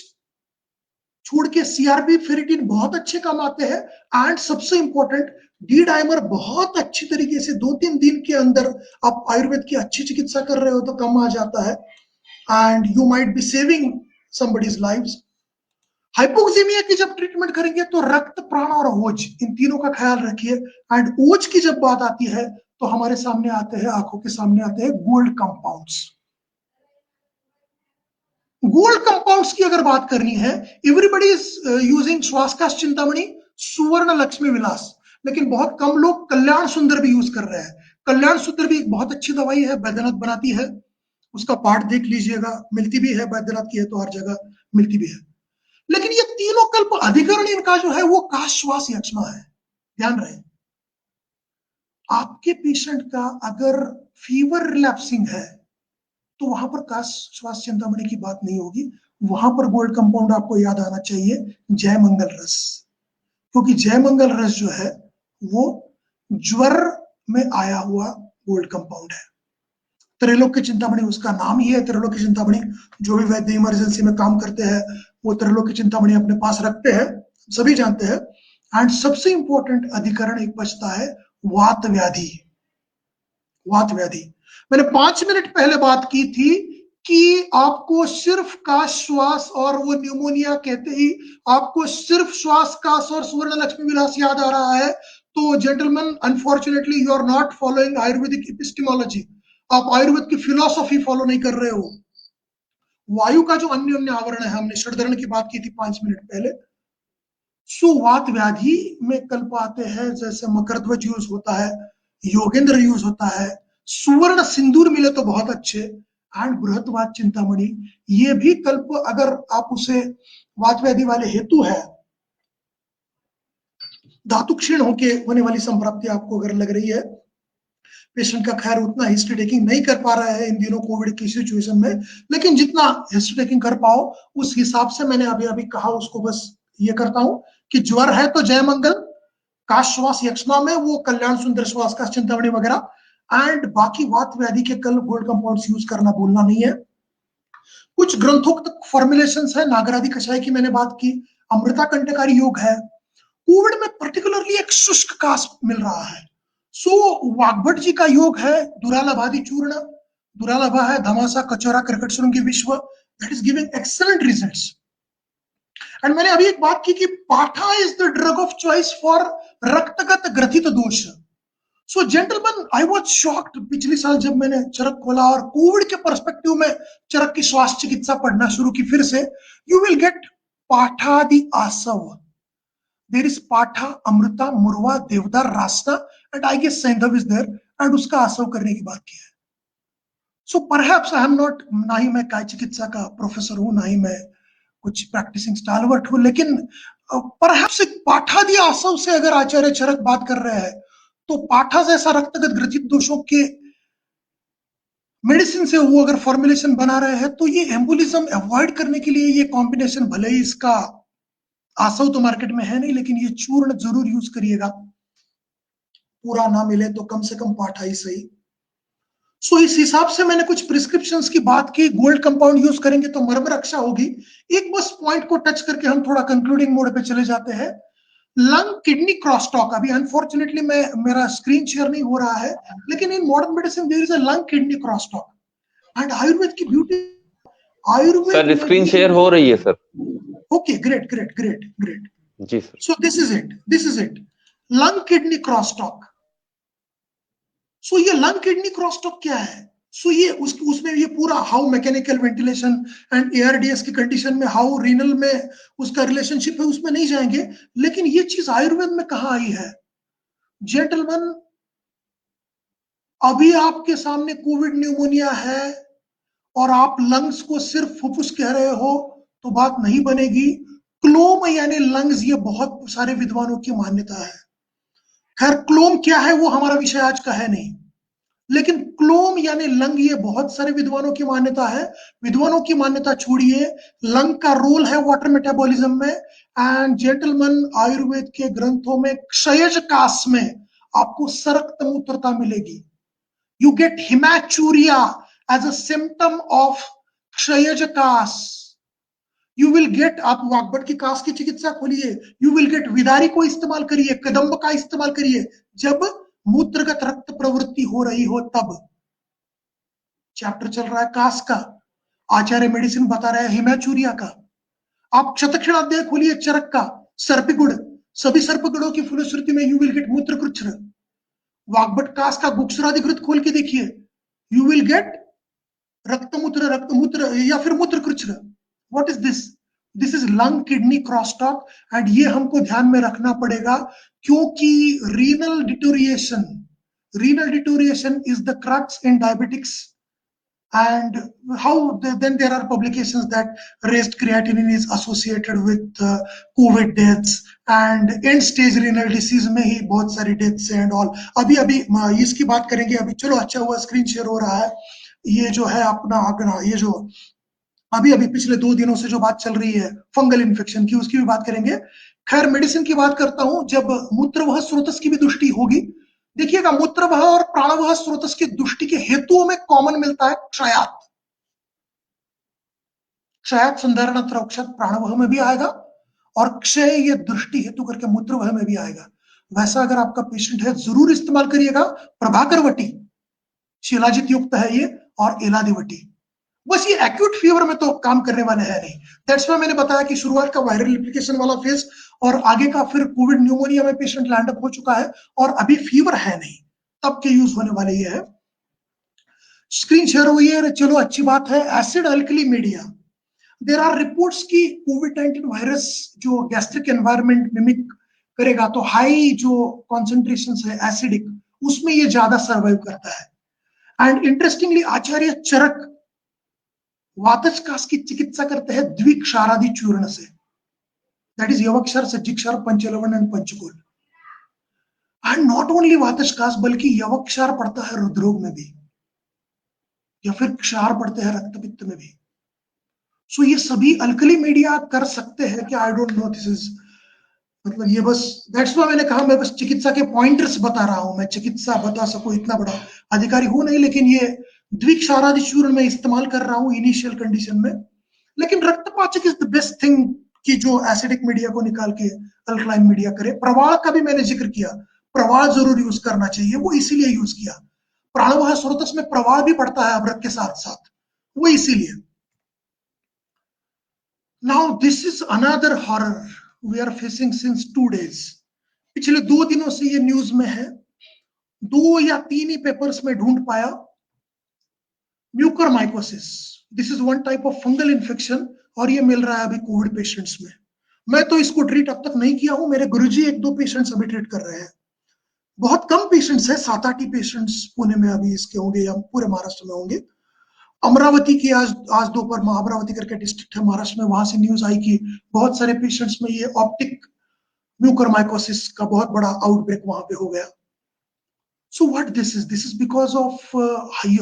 छोड़ के सीआरपी, फेरिटीन बहुत अच्छे कम आते हैं। एंड सबसे इंपॉर्टेंट, डी डाइमर बहुत अच्छी तरीके से 2-3 दिन के अंदर आप आयुर्वेद की अच्छी चिकित्सा कर रहे हो तो कम आ जाता है, and you might be saving somebody's lives. Hypoxaemia की जब ट्रीटमेंट करेंगे तो रक्त, प्राण और ओज, इन तीनों का ख्याल रखिए। एंड ओज की जब बात आती है तो हमारे सामने आते हैं, आंखों के सामने आते हैं गोल्ड कंपाउंड्स। गोल्ड कंपाउंड्स की अगर बात करनी है, एवरीबडी इज यूजिंग श्वासकाश चिंतामणि, सुवर्ण लक्ष्मी विलास, लेकिन बहुत कम लोग कल्याण सुंदर भी यूज कर रहे हैं। कल्याण सुंदर भी एक बहुत अच्छी दवाई है, बैद्यनाथ बनाती है, उसका पार्ट देख लीजिएगा, मिलती भी है, बैद्यनाथ की है तो हर जगह मिलती भी है। लेकिन ये तीनों कल्प अधिकरण इनका जो है वो काश श्वास यक्ष्मा है। ध्यान रहे, आपके पेशेंट का अगर फीवर रिलैप्सिंग है तो वहां पर काश श्वास चिंतामणि की बात नहीं होगी, वहां पर गोल्ड कंपाउंड आपको याद आना चाहिए जय मंगल रस, क्योंकि जय मंगल रस जो है वो ज्वर में आया हुआ गोल्ड कंपाउंड है। त्रैलोक्य चिंतामणि उसका नाम ही है, त्रैलोक्य चिंतामणि। जो भी वैद्य इमरजेंसी में काम करते हैं वो त्रैलोक्य चिंतामणि अपने पास रखते हैं, सभी जानते हैं। एंड सबसे इंपॉर्टेंट अधिकरण एक बचता है वात व्याधि। वात व्याधि मैंने 5 मिनट पहले बात की थी कि आपको सिर्फ का श्वास और वो न्यूमोनिया कहते ही आपको सिर्फ श्वास काश और सुवर्ण लक्ष्मी विलास याद आ रहा है, तो gentleman unfortunately you are not following Ayurvedic epistemology. आप आयुर्वेद की फिलॉसफी फॉलो नहीं कर रहे हो। वायु का जो अन्य अन्य आवरण है, हमने षडधरण की बात की थी 5 मिनट पहले। सुवात व्याधि में कल्प आते हैं जैसे मकरध्वज यूज होता है, योगेंद्र यूज होता है, सुवर्ण सिंदूर मिले तो बहुत अच्छे, एंड बृहत्वात चिंतामणि। ये भी कल्प अगर आप उसे वात व्याधि वाले हेतु है, धातु क्षीण होके होने वाली संप्राप्ति आपको अगर लग रही है, पेशेंट का खैर उतना हिस्ट्री टेकिंग नहीं कर पा रहा है इन दिनों कोविड की सिचुएशन में, लेकिन जितना हिस्ट्री टेकिंग कर पाओ उस हिसाब से मैंने अभी अभी कहा उसको बस ये करता हूं कि ज्वर है तो जय मंगल, काश श्वास यक्षमा में वो कल्याण सुंदर श्वास का चिंतामणि वगैरह, एंड बाकी वात व्याधि के कल गोल्ड कंपाउंड्स यूज करना भूलना नहीं है। कुछ ग्रंथोक्त फॉर्मुलेशंस है, नागरादि कषाय की मैंने बात की, अमृता कंटकारी योग है। कोविड में पर्टिकुलरली एक शुष्क काश मिल रहा है, सो वाग्भट जी का योग है दुरालभादि चूर्ण, दुरालभा है धमासा कचौरा कर्कट श्रृंगी विश्व, that is giving excellent results. And मैंने अभी एक बात की कि पाठा is the drug of choice for रक्तगत ग्रथित दोष। So gentleman I was shocked पिछले साल जब मैंने चरक खोला और कोविड के पर्सपेक्टिव में चरक की स्वास्थ्य चिकित्सा पढ़ना शुरू की फिर से। यू विल गेट पाठादि आसव, देयर इज पाठा, अमृता, मुरवा, देवदार, रास्ता एंड आई गेस सैंधव इज देयर, एंड उसका आसव करने की बात की है। So perhaps I am not, ना ही मैं काय चिकित्सा का प्रोफेसर हूं, ना ही मैं कुछ प्रैक्टिसिंग स्टालवर्ट हूं, लेकिन परहैप्स एक पाठादि आसव से अगर आचार्य चरक बात कर रहे हैं तो पाठा जैसा रक्तगत ग्रथित दोषों के मेडिसिन से वो अगर फॉर्मुलेशन बना रहे हैं तो ये एम्बोलिज्म अवॉइड करने के लिए ये कॉम्बिनेशन, भले ही इसका आसव तो मार्केट में है नहीं, लेकिन ये चूर्ण जरूर यूज करिएगा, पूरा ना मिले तो कम से कम पाठा ही सही। सो इस हिसाब से मैंने कुछ प्रिस्क्रिप्शंस की बात की, गोल्ड कंपाउंड यूज करेंगे तो मर्म रक्षा होगी। एक बस पॉइंट को टच करके हम थोड़ा कंक्लूडिंग मोड पे चले जाते हैं। लंग किडनी क्रॉसटॉक, अभी अनफॉर्चुनेटली मेरा स्क्रीन शेयर नहीं हो रहा है, लेकिन in modern medicine there is a lung kidney crosstalk and Ayurveda की ब्यूटी, आयुर्वेद सर स्क्रीन शेयर हो रही है sir. Okay great great great great जी sir. So this is it lung kidney crosstalk. So ये लंग किडनी क्रॉसटॉक क्या है? सो ये उसमें ये पूरा how mechanical ventilation and ARDS की कंडीशन में हाउ रीनल में उसका रिलेशनशिप है उसमें नहीं जाएंगे, लेकिन ये चीज आयुर्वेद में कहाँ आई है जेंटलमैन? अभी आपके सामने कोविड न्यूमोनिया है और आप लंग्स को सिर्फ फुफ्फुस कह रहे हो तो बात नहीं बनेगी। क्लोम यानी लंग्स, ये बहुत सारे विद्वानों की मान्यता है। खैर क्लोम क्या है वो हमारा विषय आज का है नहीं, लेकिन क्लोम यानी लंग ये बहुत सारे विद्वानों की मान्यता है। विद्वानों की मान्यता छोड़िए, लंग का रोल है वाटर मेटाबॉलिज्म में। एंड जेंटलमैन आयुर्वेद के ग्रंथों में क्षयज काश में आपको सरक्त मूत्रता मिलेगी। You get haematuria as a symptom of क्षयज काश। यू विल गेट, आप वाग्भट की काश की चिकित्सा खोलिए, यू विल गेट विदारी को इस्तेमाल करिए, कदम्ब का इस्तेमाल करिए, जब मूत्रगत रक्त प्रवृत्ति हो रही हो तब। चैप्टर चल रहा है काश का, आचार्य मेडिसिन बता रहा है हिमैचूरिया का। आप शतक्षण अध्याय खोलिए चरक का, सर्पिगुड़, सभी सर्पगुड़ों की फलश्रुति में यू विल गेट मूत्रकृच्छ्र। वाग्भट काश का गुप्सरादिकृत खोल के देखिए, यू विल गेट रक्तमूत्र या फिर मूत्रकृच्छ्र। What is this? This is lung kidney crosstalk. And ये हमको ध्यान में रखना पड़ेगा क्योंकि renal deterioration is the crux in diabetics. And how then there are publications that raised creatinine is associated with COVID deaths and end stage renal disease में ही बहुत सारी deaths and all। अभी इसकी बात करेंगे। अभी चलो अच्छा हुआ स्क्रीन शेयर हो रहा है। ये जो है अपना ये जो अभी अभी पिछले 2 दिनों से जो बात चल रही है फंगल इन्फेक्शन की, उसकी भी बात करेंगे। खैर मेडिसिन की बात करता हूं, जब मूत्रवह स्रोतस की भी दृष्टि होगी, देखिएगा मूत्रवह और प्राणवह स्रोतस की दृष्टि के हेतुओं में कॉमन मिलता है क्षयात। क्षयात संधारण औक्षत प्राणवह में भी आएगा और क्षय ये दृष्टि हेतु करके मूत्रवह में भी आएगा। वैसा अगर आपका पेशेंट है जरूर इस्तेमाल करिएगा प्रभाकरवटी, शिलाजित युक्त है ये, और एलादिवटी। बस ये एक्यूट फीवर में तो काम करने वाले है नहीं। दैट्स व्हाई मैंने बताया कि शुरुआत का वायरल एप्लीकेशन वाला फेज और आगे का फिर कोविड न्यूमोनिया में पेशेंट लैंड अप हो चुका है और अभी फीवर है नहीं, तब के यूज होने वाले ये है। स्क्रीन शेयर हुई है, चलो अच्छी बात है। Acid alkali media, there are reports की कोविड-19 वायरस जो गैस्ट्रिक एनवायरनमेंट मिमिक करेगा तो हाई जो कॉन्सेंट्रेशन है एसिडिक, उसमें ये ज्यादा सर्वाइव करता है। एंड इंटरेस्टिंगली आचार्य चरक वातजकास की चिकित्सा करते हैं द्विक्षारादि चूर्ण से, दैट इज यवक्षार, सज्जिक्षार, पंचलवण एंड पंचकुल। एंड नॉट ओनली वातजकास बल्कि यवक्षार पड़ता है हृदरोग में भी, या फिर क्षार पड़ते हैं रक्तपित्त में भी। सो ये सभी अल्कली मीडिया कर सकते हैं कि I don't know, this is मतलब ये बस दैट्स व्हाई मैंने कहा मैं बस चिकित्सा के पॉइंटर्स बता रहा हूं। मैं चिकित्सा बता सकूं इतना बड़ा अधिकारी हूं नहीं, लेकिन ये द्विक्षारादि चूर्ण में इस्तेमाल कर रहा हूं इनिशियल कंडीशन में। लेकिन रक्तपाचक इज द बेस्ट थिंग कि जो एसिडिक मीडिया को निकाल के अल्कलाइन मीडिया करे। प्रवाल का भी मैंने जिक्र किया, प्रवाल जरूर यूज करना चाहिए, वो इसीलिए यूज किया। प्राणवाह स्रोतस में प्रवाल भी पड़ता है अभ्रक के साथ साथ, वो इसीलिए। Now this is another horror we are facing since 2 days। पिछले 2 दिनों से ये न्यूज में है, 2 या 3 ही पेपर्स में ढूंढ पाया। Mucormycosis, this is one type of fungal infection और ये मिल रहा है अभी कोविड पेशेंट्स में। मैं तो इसको ट्रीट अब तक नहीं किया हूं, मेरे गुरुजी 1-2 पेशेंट्स अभी ट्रीट कर रहे हैं। बहुत कम पेशेंट्स है, 7-8 ही पेशेंट्स पुणे में अभी इसके होंगे या पूरे महाराष्ट्र में होंगे। अमरावती की आज दोपहर अमरावती करके डिस्ट्रिक्ट है महाराष्ट्र में, वहां से न्यूज आई कि बहुत सारे पेशेंट्स में ये ऑप्टिक म्यूकरमाइकोसिस का बहुत बड़ा आउटब्रेक वहां पे हो गया। So what this is? This is because of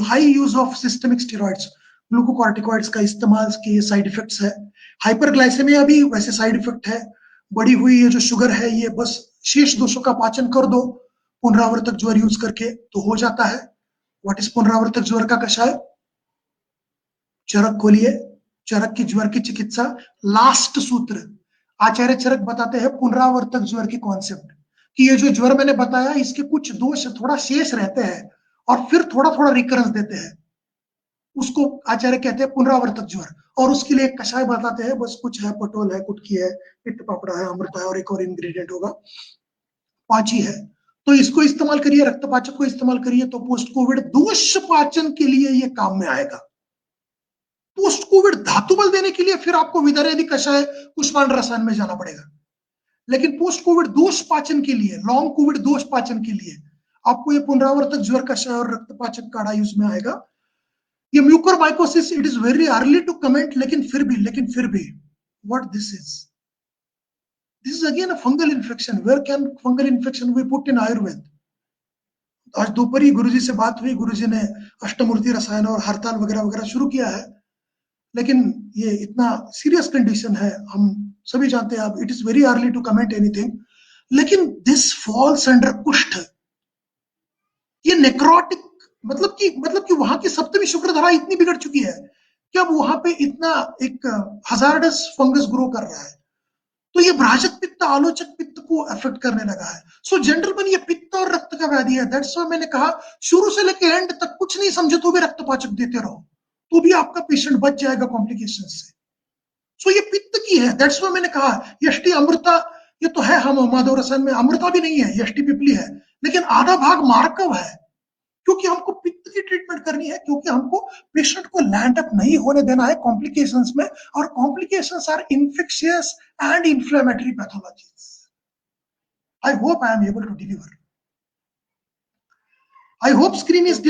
high use of systemic steroids, glucocorticoids का इस्तेमाल के ये साइड इफेक्ट्स है। हाइपरग्लाइसेमिया भी वैसे साइड इफेक्ट है। बढ़ी हुई ये जो शुगर है ये बस शेष दोषों का पाचन कर दो पुनरावर्तक ज्वर यूज करके तो हो जाता है। व्हाट इज पुनरावर्तक ज्वर का कषाय? चरक खोलिए, चरक की ज्वर की चिकित्सा। लास्ट सूत्र आचार्य चरक बताते हैं पुनरावर्तक ज्वर की कॉन्सेप्ट कि ये जो ज्वर मैंने बताया इसके कुछ दोष थोड़ा शेष रहते हैं और फिर थोड़ा थोड़ा रिकरेंस देते हैं, उसको आचार्य कहते हैं पुनरावर्तक ज्वर। और उसके लिए एक कषाय बताते हैं, बस कुछ है, पटोल है, कुटकी है, पित्त पापड़ा है, अमृता है और एक और इंग्रेडिएंट होगा, पाची है। तो इसको इस्तेमाल करिए, रक्तपाचक को इस्तेमाल करिए तो पोस्ट कोविड दोष पाचन के लिए ये काम में आएगा। पोस्ट कोविड धातु बल देने के लिए फिर आपको विदारेदी कषाय कुष्मांड रसायन में जाना पड़ेगा, लेकिन पोस्ट कोविड दोष पाचन के लिए, लॉन्ग कोविड दोष पाचन के लिए आपको ये पुनरावर्तक ज्वर कषाय और रक्तपाचक काढ़ा यूज में आएगा। ये mucormycosis it is very early to comment, लेकिन फिर भी what this is again a fungal infection. Where can fungal infection we put in Ayurveda? आज दोपहर ही गुरुजी से बात हुई, गुरुजी ने अष्टमूर्ति रसायन और हड़ताल वगैरह वगैरह शुरू किया है, लेकिन ये इतना सीरियस कंडीशन है, हम सभी जानते हैं। अब it is very early to comment anything, लेकिन दिस फॉल्स अंडर कुष्ठ। ये नेक्रोटिक मतलब कि वहां की सप्तमी शुक्रधारा इतनी बिगड़ चुकी है कि अब वहां पे इतना एक हजार्डस फंगस ग्रो कर रहा है, तो ये भ्राजक पित्त आलोचक पित्त को अफेक्ट करने लगा है। सो जनरल ये पित्त और रक्त का व्याधि है। दैट्स व्हाई मैंने कहा शुरू से लेकर एंड तक कुछ नहीं समझे तो भी रक्तपाचक देते रहो, तो भी आपका पेशेंट बच जाएगा कॉम्प्लिकेशन से। सो ये पित्त की है। दैट्स व्हाई मैंने कहा यष्टि अमृता ये तो है, हम माधव रसायन में अमृता भी नहीं है, यष्टि पिपली है, लेकिन आधा भाग मार्कव है, क्योंकि हमको पित्त की ट्रीटमेंट करनी है, क्योंकि हमको पेशेंट को लैंड अप नहीं होने देना है कॉम्प्लिकेशंस में, और complications are infectious and inflammatory pathologies. I hope I am able to deliver. I hope screen is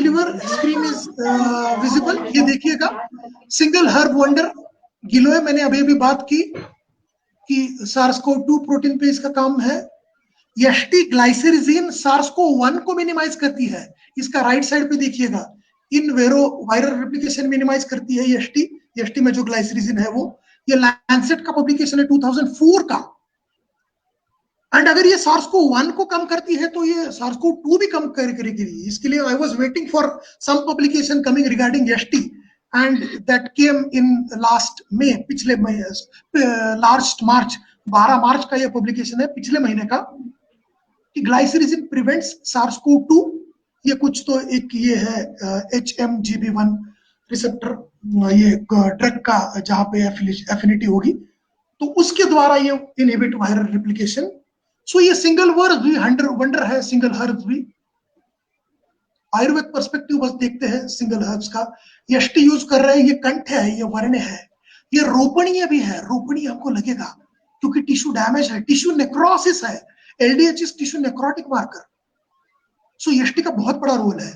visible. ये देखिएगा सिंगल हर्ब वंडर गिलोय, मैंने अभी अभी बात की कि SARS-CoV-2 प्रोटीन पे इसका काम है। यष्टि ग्लाइसरीजिन SARS-CoV-1 को मिनिमाइज करती है। इसका राइट साइड पे देखिएगा इन वायरल रेप्लिकेशन मिनिमाइज करती है एसटी में जो ग्लाइसरीजिन है वो। ये लैंसेट का पब्लिकेशन है 2004 का। एंड अगर ये SARS-CoV-1 को कम करती है तो ये SARS-CoV-2 भी कम करेगी। इसके लिए I was waiting for some publication coming regarding ST and that came in last May, पिछले लास्ट मार्च, 12 मार्च का ये पब्लिकेशन है पिछले महीने का, कि ग्लाइसरीजिन प्रिवेंट्स SARS-CoV-2। ये कुछ तो एक ये है HMGB1 रिसेप्टर, ये ड्रग का जहां पे एफिनिटी होगी, तो उसके द्वारा ये इनहिबिट वायरल रेप्लिकेशन। सो ये सिंगल वर्ड भी वंडर है, सिंगल हर्ब भी। आयुर्वेद पर्सपेक्टिव बस देखते हैं सिंगल हर्ब्स का। एसटी यूज कर रहे हैं, ये कंठ है, ये वर्ण है, ये रोपणीय भी है। रोपणीय हमको लगेगा क्योंकि टिश्यू डैमेज है, टिश्यू नेक्रोसिस है। LDH is tissue necrotic marker. So ST का बहुत बड़ा रोल है।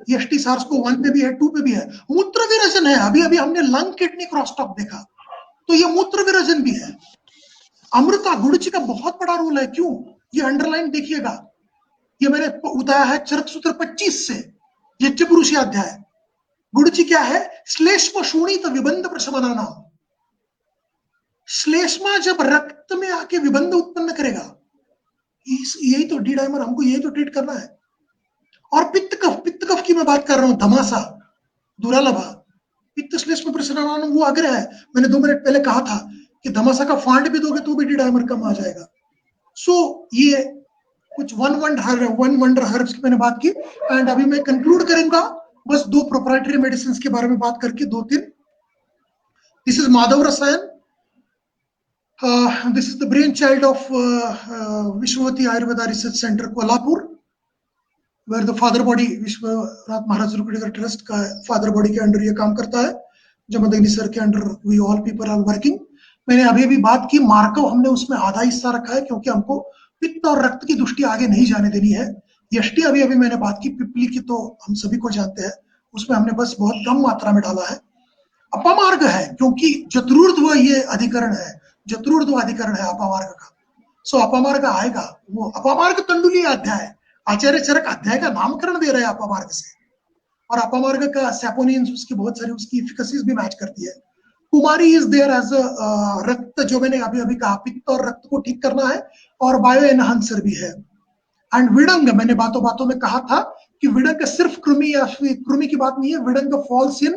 एसटी SARS-CoV-1 पे भी है, 2 पे भी है। मूत्र विरेचन है, अभी अभी हमने लंग किडनी क्रॉसटॉक देखा, तो ये मूत्र विरेचन भी है। अमृता गुड़ची का बहुत बड़ा रोल है। क्यों? ये अंडरलाइन देखिएगा, ये मैंने उतारा है चरक सूत्र 25 से, ये चपुरुषी अध्याय। गुड़ची क्या है? श्लेष्म शोणित विबंध प्रशमनाना। श्लेष्मा जब रक्त में आके विबंध उत्पन्न करेगा, यही तो डी डाइमर, हमको यही तो ट्रीट करना है। और पित्त कफ की मैं बात कर रहा हूं, धमासा, दुरालभा, पित्त श्लेष्म प्रशमनाना वो अग्र है। मैंने 2 मिनट पहले कहा था कि धमासा का फांड भी दोगे तो भी डी डाइमर कम आ जाएगा। सो ये कुछ वन वंडर हर्ब्स की मैंने बात की। एंड अभी मैं कंक्लूड करूंगा बस 2 प्रोप्राइटरी मेडिसिन के बारे में बात करके, 2-3। दिस इज माधव रसायन। This is the brain child of Vishwavati Ayurveda research centre Kolhapur, where the father body Vishwanath Maharaj Rukdikar trust का फादर बॉडी के अंडर ये काम करता है। जमदग्नि सर के under we all people are working. मैंने अभी भी बात की, मार्कव हमने उसमें आधा हिस्सा रखा है क्योंकि हमको पित्त और रक्त की दृष्टि आगे नहीं जाने देनी है। यष्टि अभी मैंने बात की, पिपली की तो हम सभी को जानते हैं, उसमें हमने बस बहुत कम मात्रा में डाला है। अपमार्ग है क्योंकि चतुर्ध्व ये अधिकरण है, चतुर्ध्व अधिकरण है अपमार्ग का। सो अपमार्ग आएगा, वो अपमार्ग तंडुलीय अध्याय, आचार्य चरक अध्याय का नामकरण दे रहे हैं अपमार्ग से। और अपमार्ग का सैपोनिन्स उसकी बहुत सारी उसकी इफिकेसीज भी मैच करती है। कुमारी इज देयर एज रक्त, जो मैंने अभी कहा, पित्त और रक्त को ठीक करना है, और बायो एनहांसर भी है। एंड विडंग, मैंने बातों बातों में कहा था कि विडंग सिर्फ कृमि या कृमि की बात नहीं है, विडंग फॉल्स इन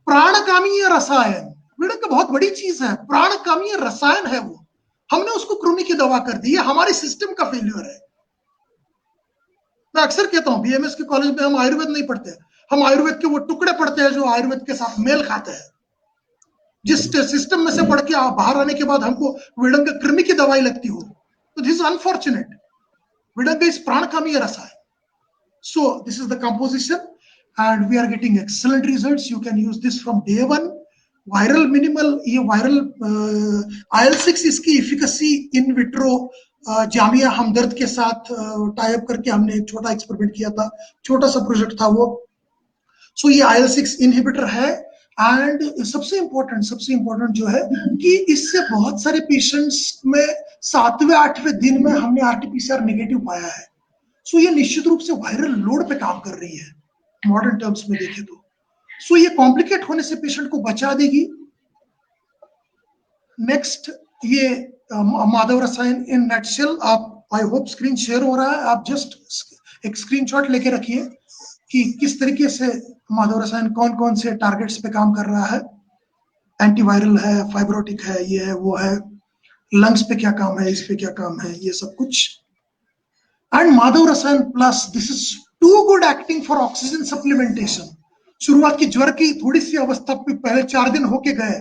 प्राणकामीय रसायन। विडंग बहुत बड़ी चीज है, प्राणकामीय रसायन है वो। हमने उसको कृमि की दवा कर दी, हमारे सिस्टम का फेल्यूर है। मैं अक्सर कहता हूं बीएमएस के कॉलेज में हम आयुर्वेद नहीं पढ़ते, हम आयुर्वेद के वो टुकड़े पढ़ते हैं जो आयुर्वेद के साथ मेल खाते हैं। जिस सिस्टम में से पढ़ के बाहर आने के बाद हमको विडंग कृमि की दवाई लगती हो, तो दिस इज अनफॉर्चुनेट। विडंग इज प्राणकामीय रसायन। So this is the composition and we are getting excellent results. You can use this from day one. Viral minimal, ये viral IL-6 इसकी efficacy in vitro जामिया हमदर्द के साथ टाई अप करके हमने एक छोटा experiment किया था, छोटा सा प्रोजेक्ट था वो। सो ये IL-6 इनहिबिटर है। एंड सबसे इंपॉर्टेंट जो है कि इससे बहुत सारे पेशेंट्स में 7वें 8वें दिन में हमने RT-PCR नेगेटिव पाया है। सो ये निश्चित रूप से वायरल लोड पे काम कर रही है मॉडर्न टर्म्स में देखें तो। सो ये कॉम्प्लिकेट होने से पेशेंट को बचा देगी। नेक्स्ट ये माधव रसायन इन नटशेल। आप, आई होप स्क्रीन शेयर हो रहा है, आप जस्ट एक स्क्रीनशॉट लेके रखिए कि किस तरीके से माधव रसायन कौन कौन से टारगेट्स पे काम कर रहा है। एंटीवायरल है, फाइब्रोटिक है, ये है वो है, लंग्स पे क्या काम है, इस पे क्या काम है, ये सब कुछ। And Madhav Rasayan plus, this is to good acting for oxygen supplementation. शुरुआत की ज्वर की थोड़ी सी अवस्था पे पहले 4 दिन होके गए,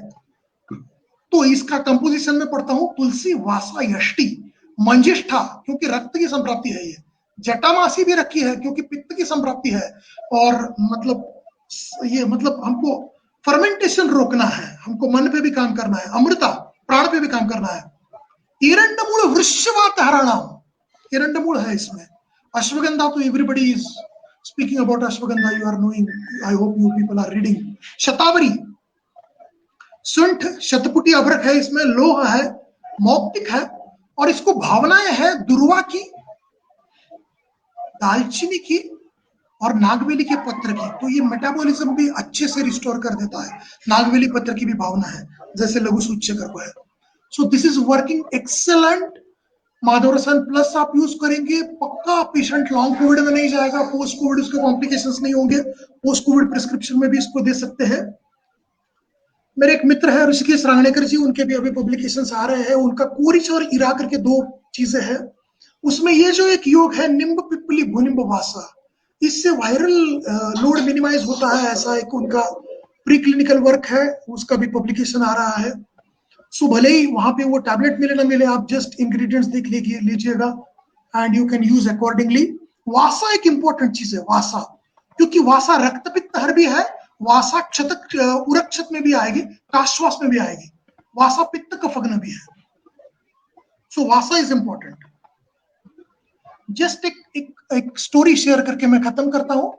तो इसका कंपोजिशन में पढ़ता हूं तुलसी, वासा, यष्टि, मंजिष्ठा क्योंकि रक्त की संप्राप्ति है, ये जटामासी भी रखी है क्योंकि पित्त की संप्राप्ति है। और मतलब हमको फर्मेंटेशन रोकना है, हमको मन पे भी काम करना है, अमृता प्राण पे भी काम करना है। एरंडमूल वृक्षवात हरणम, एरंडमूल है इसमें। अश्वगंधा तो everybody is speaking about ashwagandha, you are knowing, I hope you people are reading. शतावरी, सुंठ, शतपुटी अभ्रक है इसमें, लोह है, मौक्तिक है, और इसको भावनाएं है दुर्वा की, दालचीनी की, और नागवेली के पत्र की, तो ये मेटाबॉलिज्म भी अच्छे से रिस्टोर कर देता है। नागवेली पत्र की भी भावना है जैसे लघु सूचकर को है। So this is working excellent. माधवरसायन प्लस आप यूज करेंगे, पक्का पेशेंट लॉन्ग कोविड में नहीं जाएगा, पोस्ट कोविड उसके कॉम्प्लिकेशंस नहीं होंगे, पोस्ट कोविड प्रिस्क्रिप्शन में भी इसको दे सकते हैं। मेरे एक मित्र है ऋषिकेश रांगणेकर जी, उनके भी अभी पब्लिकेशंस आ रहे हैं, उनका कोरिच और इरा करके 2 चीजें हैं, उसमें ये जो एक योग है निम्ब पिप्पली भूनिम्ब वासा, इससे वायरल लोड मिनिमाइज होता है, ऐसा एक उनका प्री क्लिनिकल वर्क है, उसका भी पब्लिकेशन आ रहा है। सो भले ही वहां पे वो टैबलेट मिले ना मिले, आप जस्ट इंग्रेडिएंट्स देख लीजिएगा and you can use accordingly. वासा एक इंपॉर्टेंट चीज है, वासा, क्योंकि वासा रक्तपित्त हर भी है, वासा क्षतक उरक्षत में भी आएगी, काश्वास में भी आएगी, वासा पित्त कफग्न भी है। सो वासा इज इंपॉर्टेंट। जस्ट एक स्टोरी शेयर करके मैं खत्म करता हूं,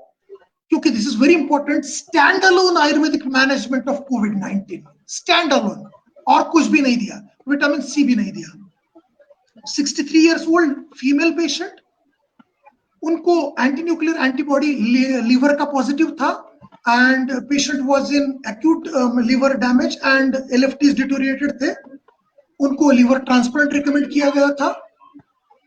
क्योंकि this is very important. Stand alone Ayurvedic management of covid, stand alone, और कुछ भी नहीं दिया, विटामिन सी भी नहीं दिया। 63 इयर्स ओल्ड फीमेल पेशेंट, उनको एंटी न्यूक्लियर एंटीबॉडी लीवर का पॉजिटिव था and patient was in acute liver damage and LFTs deteriorated थे, उनको लीवर ट्रांसप्लांट रिकमेंड किया गया था।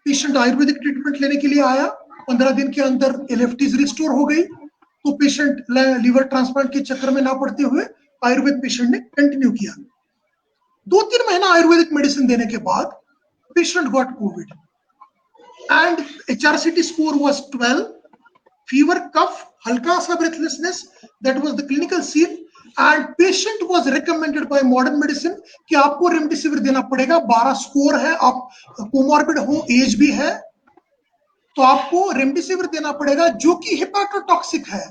पेशेंट आयुर्वेदिक ट्रीटमेंट लेने के लिए आया, 15 दिन के अंदर एलएफटीज रिस्टोर हो गई, तो पेशेंट लीवर ट्रांसप्लांट के चक्कर में ना पड़ते हुए आयुर्वेद पेशेंट ने कंटिन्यू किया। 2-3 महीना आयुर्वेदिक मेडिसिन देने के बाद patient got covid and HRCT score was 12, fever, cough, हल्का सा breathlessness, that was the clinical scene and patient was recommended by modern medicine कि आपको रेमडेसिविर देना पड़ेगा। 12 स्कोर है, आप कोमॉर्बिड हो, एज भी है, तो आपको रेमडेसिविर देना पड़ेगा, जो कि हेपाटोटॉक्सिक है।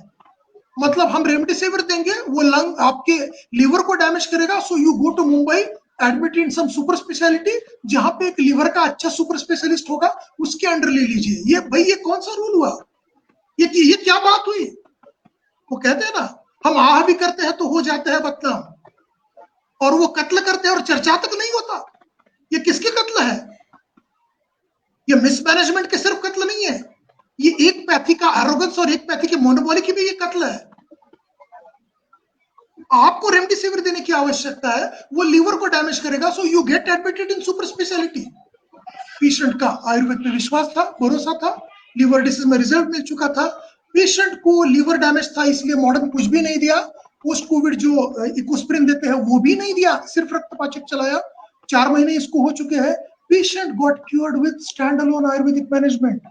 मतलब हम रेमडेसिविर देंगे, वो लंग आपके लीवर को डैमेज करेगा, so you go to Mumbai, admit in some super speciality, जहां पे एक लीवर का अच्छा सुपर स्पेशलिस्ट होगा, उसके अंडर ले लीजिए। ये भाई ये कौन सा रूल हुआ? ये क्या बात हुई? वो कहते हैं ना, हम आह भी करते हैं तो हो जाते हैं बदनाम, और वो कत्ल करते हैं और चर्चा तक नहीं होता। ये किसके कत्ल है? ये मिसमैनेजमेंट के सिर्फ कत्ल नहीं है, ये एक पैथी का एरोगेंस और एक पैथी के मोनोपोली की भी ये कत्ल है। आपको रेमडेसिविर देने की आवश्यकता है, वो लीवर को डैमेज करेगा, so you get admitted in super speciality. Patient का आयुर्वेद पे विश्वास था, भरोसा था, लीवर डिसीज में रिजल्ट मिल चुका था, पेशेंट को लीवर डैमेज था, इसलिए मॉडर्न कुछ भी नहीं दिया, पोस्ट कोविड जो इकोस्प्रिन देते हैं वो भी नहीं दिया, सिर्फ रक्तपाचक चलाया। 4 महीने इसको हो चुके हैं, patient got cured with stand alone Ayurvedic management.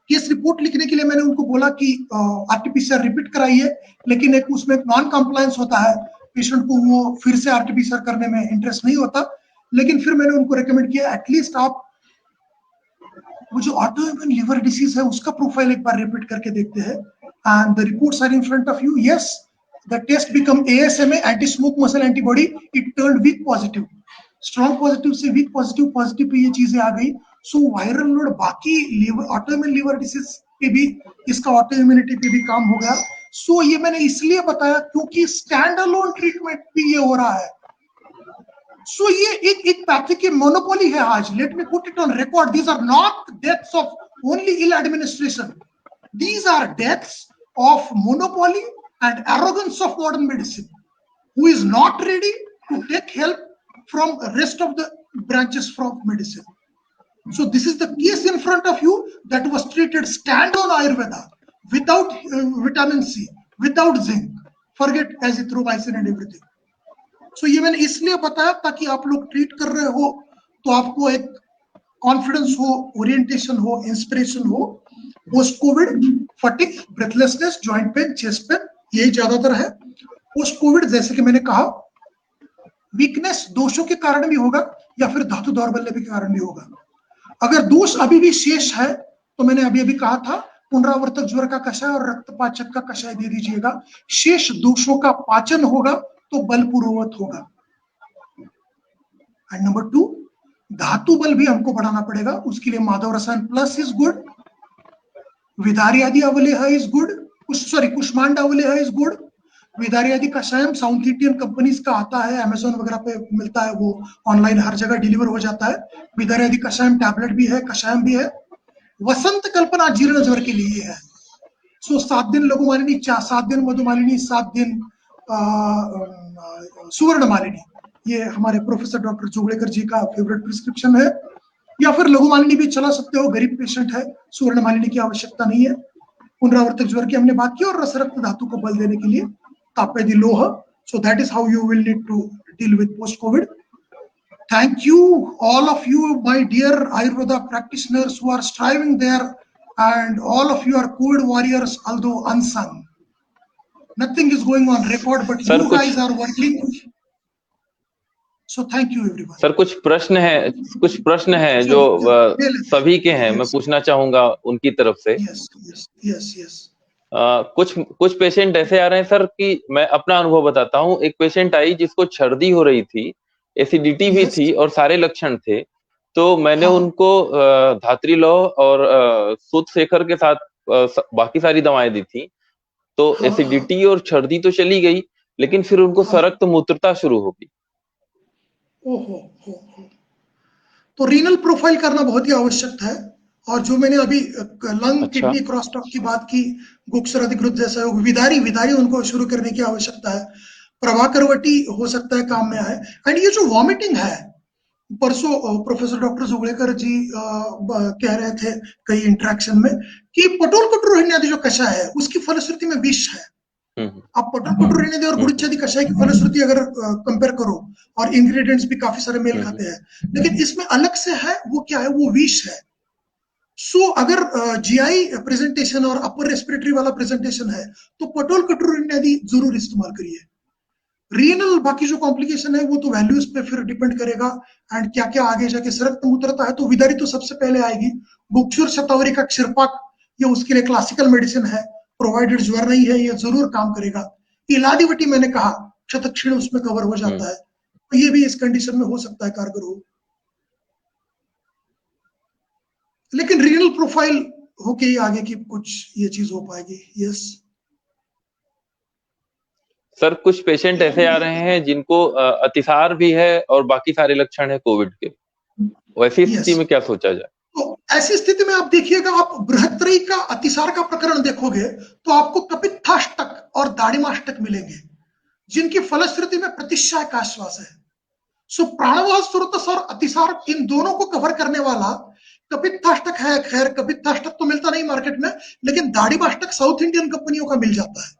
Case report लिखने के लिए मैंने उनको बोला कि आरटीपीसीआर रिपीट कराइए, लेकिन एक उसमें एक नॉन कंप्लायंस होता है, पेशेंट को वो फिर से आरटीपीसीआर करने में इंटरेस्ट नहीं होता। लेकिन फिर मैंने उनको रेकमेंड किया एटलीस्ट आप वो जो ऑटोइम्यून लिवर डिसीज है उसका प्रोफाइल एक बार रिपीट करके देखते हैं, and the reports are in front of you. Yes, the test become ASMA, anti smoke muscle antibody, it turned weak positive, strong positive से वीक पॉजिटिव, पॉजिटिव पे ये चीजें आ गई। सो वायरल लोड बाकी लीवर ऑटोइम्यून लिवर डिसीज पे भी, इसका ऑटोइम्यूनिटी पे भी काम हो गया। सो ये मैंने इसलिए बताया क्योंकि स्टैंड अलोन ट्रीटमेंट भी ये हो रहा है। सो ये एक पैथी की मोनोपोली है आज। Let me put it on record, these are not deaths of only ill administration, these are deaths of monopoly and arrogance of modern medicine, who is not ready to take help from rest of the branches from medicine. So this is the case in front of you that was treated stand-alone Ayurveda without vitamin C, without zinc, forget azithromycin and everything. So ये मैंने इसलिए बताया ताकि आप लोग treat कर रहे हो तो आपको एक कॉन्फिडेंस हो, ओरिएंटेशन हो, इंस्पिरेशन हो। Post Covid fatigue, breathlessness, joint pain, chest pain, यही ज्यादातर है। पोस्ट कोविड जैसे कि मैंने कहा वीकनेस दोषों के कारण भी होगा या फिर धातु दौर्बल्य के कारण भी होगा। अगर दोष अभी भी शेष है तो मैंने अभी कहा था पुनरावर्तक ज्वर का कषाय और रक्तपाचक का कषाय दे दीजिएगा। शेष दोषों का पाचन होगा तो बल पूर्ववत होगा। एंड नंबर 2, धातु बल भी हमको बढ़ाना पड़ेगा, उसके लिए Madhav Rasayan plus is good, विदारी आदि अवलेह इज गुड, कुष्मांडा अवलेह इज गुड, विदारी आदि कषायम साउथ इंडियन कंपनीज का आता है, अमेजोन वगैरह पे मिलता है, वो ऑनलाइन हर जगह डिलीवर हो जाता है। विदारी आदि कषायम टैबलेट भी है, कषायम भी है। वसंत कल्पना जीर्ण ज्वर के लिए है। सो 7 दिन लघु मालिनी, 7 दिन मधु मालिनी, 7 दिन सुवर्ण मालिनी, ये हमारे प्रोफेसर डॉक्टर जोगड़ेकर जी का फेवरेट प्रिस्क्रिप्शन है। या फिर लघु मालिनी भी चला सकते हो, गरीब पेशेंट है, सुवर्ण मालिनी की आवश्यकता नहीं है। पुनरावर्तक ज्वर की हमने बात की, और रस रक्त धातु को बल देने के लिए तापेदी लोह। So that is how you will need to deal with post COVID. Thank you, all of you, my dear Ayurveda practitioners who are striving there, and all of you are COVID warriors, although unsung. Nothing is going on record, but Sir, you guys are working. So thank you everyone. Sir कुछ प्रश्न है जो सभी के हैं, मैं पूछना चाहूंगा उनकी तरफ से। Yes. कुछ पेशेंट ऐसे आ रहे हैं सर कि मैं अपना अनुभव बताता हूँ। एक पेशेंट आई जिसको छर्दी हो रही थी, एसिडिटी भी थी और सारे लक्षण थे। तो मैंने उनको धात्री लौह और सूत शेखर के साथ बाकी सारी दवाएं दी थी। तो एसिडिटी और छर्दी तो चली गई, लेकिन फिर उनको सरक्त मूत्रता शुरू हो गई। तो रीनल प्रोफाइल करना बहुत ही आवश्यक है। और जो मैंने अभी लंग किडनी क्रॉसटॉक की बात की, गुप्सर अधिकृत जैसा विदारी उनको शुरू करने की आवश्यकता है। प्रभाकरवटी हो सकता है काम में आए। एंड ये जो वॉमिटिंग है, परसों प्रोफेसर डॉक्टर जोगड़ेकर जी कह रहे थे कई इंटरेक्शन में कि पटोल कटोल आदि जो कषाय है उसकी फलश्रुति में विष है। आप पटोल कटोल और गुड़िच्छादी कषाय की फलश्रुति अगर कंपेयर करो, और इंग्रेडिएंट्स भी काफी सारे मेल खाते हैं, लेकिन इसमें अलग से है, वो क्या है, वो विष है। सो अगर जीआई प्रेजेंटेशन और अपर रेस्पिरेटरी वाला प्रेजेंटेशन है तो पटोल कटोल आदि जरूर इस्तेमाल करिए। रीनल बाकी जो कॉम्प्लिकेशन है वो तो वैल्यूज पे फिर डिपेंड करेगा, एंड क्या क्या आगे जाके सरक्त मूत्रता है तो विदारी तो सबसे पहले आएगी। गुप्सुर शतावरी का क्षीरपाक, ये उसके लिए क्लासिकल मेडिसिन है, प्रोवाइडेड ज्वर नहीं है, ये जरूर काम करेगा। इलादीवटी मैंने कहा क्षतक्षीण उसमें कवर हो जाता है, तो ये भी इस कंडीशन में हो सकता है कारगर हो। लेकिन रीनल प्रोफाइल होके ही आगे की कुछ ये चीज हो पाएगी। यस सर, कुछ पेशेंट ऐसे आ रहे हैं जिनको अतिसार भी है और बाकी सारे लक्षण है कोविड के, वैसी स्थिति में क्या सोचा जाए? तो ऐसी स्थिति में आप देखिएगा, आप बृहत्त्रयी का अतिसार का प्रकरण देखोगे तो आपको कपित्थाष्टक और दाढ़िमाष्टक मिलेंगे, जिनकी फलश्रुति में प्रतिशाय का आश्वास है। सो प्राणवाह स्रोतस और अतिसार, इन दोनों को कवर करने वाला कपित्थाष्टक है। खैर कपित्थाष्टक तो मिलता नहीं मार्केट में, लेकिन दाढ़िमाष्टक साउथ इंडियन कंपनियों का मिल जाता है।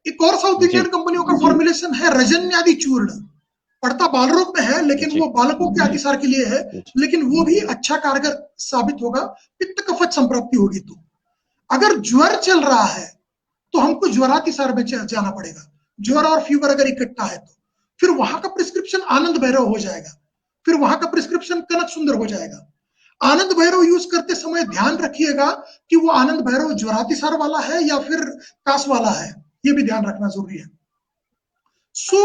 एक और साउथ इंडियन कंपनियों का फॉर्मुलेशन है रजन्यादि चूर्ण, पड़ता बाल रोग में है, लेकिन वो बालकों के अतिसार के लिए है, लेकिन वो भी अच्छा कारगर साबित होगा, पित्त कफत संप्राप्ति होगी। तो अगर ज्वर चल रहा है तो हमको ज्वरातिसार में जाना पड़ेगा। ज्वर और फीवर अगर इकट्ठा है तो फिर वहां का प्रिस्क्रिप्शन आनंद भैरव हो जाएगा, फिर वहां का प्रिस्क्रिप्शन कनक सुंदर हो जाएगा। आनंद भैरव यूज करते समय ध्यान रखिएगा कि वो आनंद भैरव ज्वरातिसार वाला है या फिर कास वाला है, ये भी ध्यान रखना जरूरी है। सो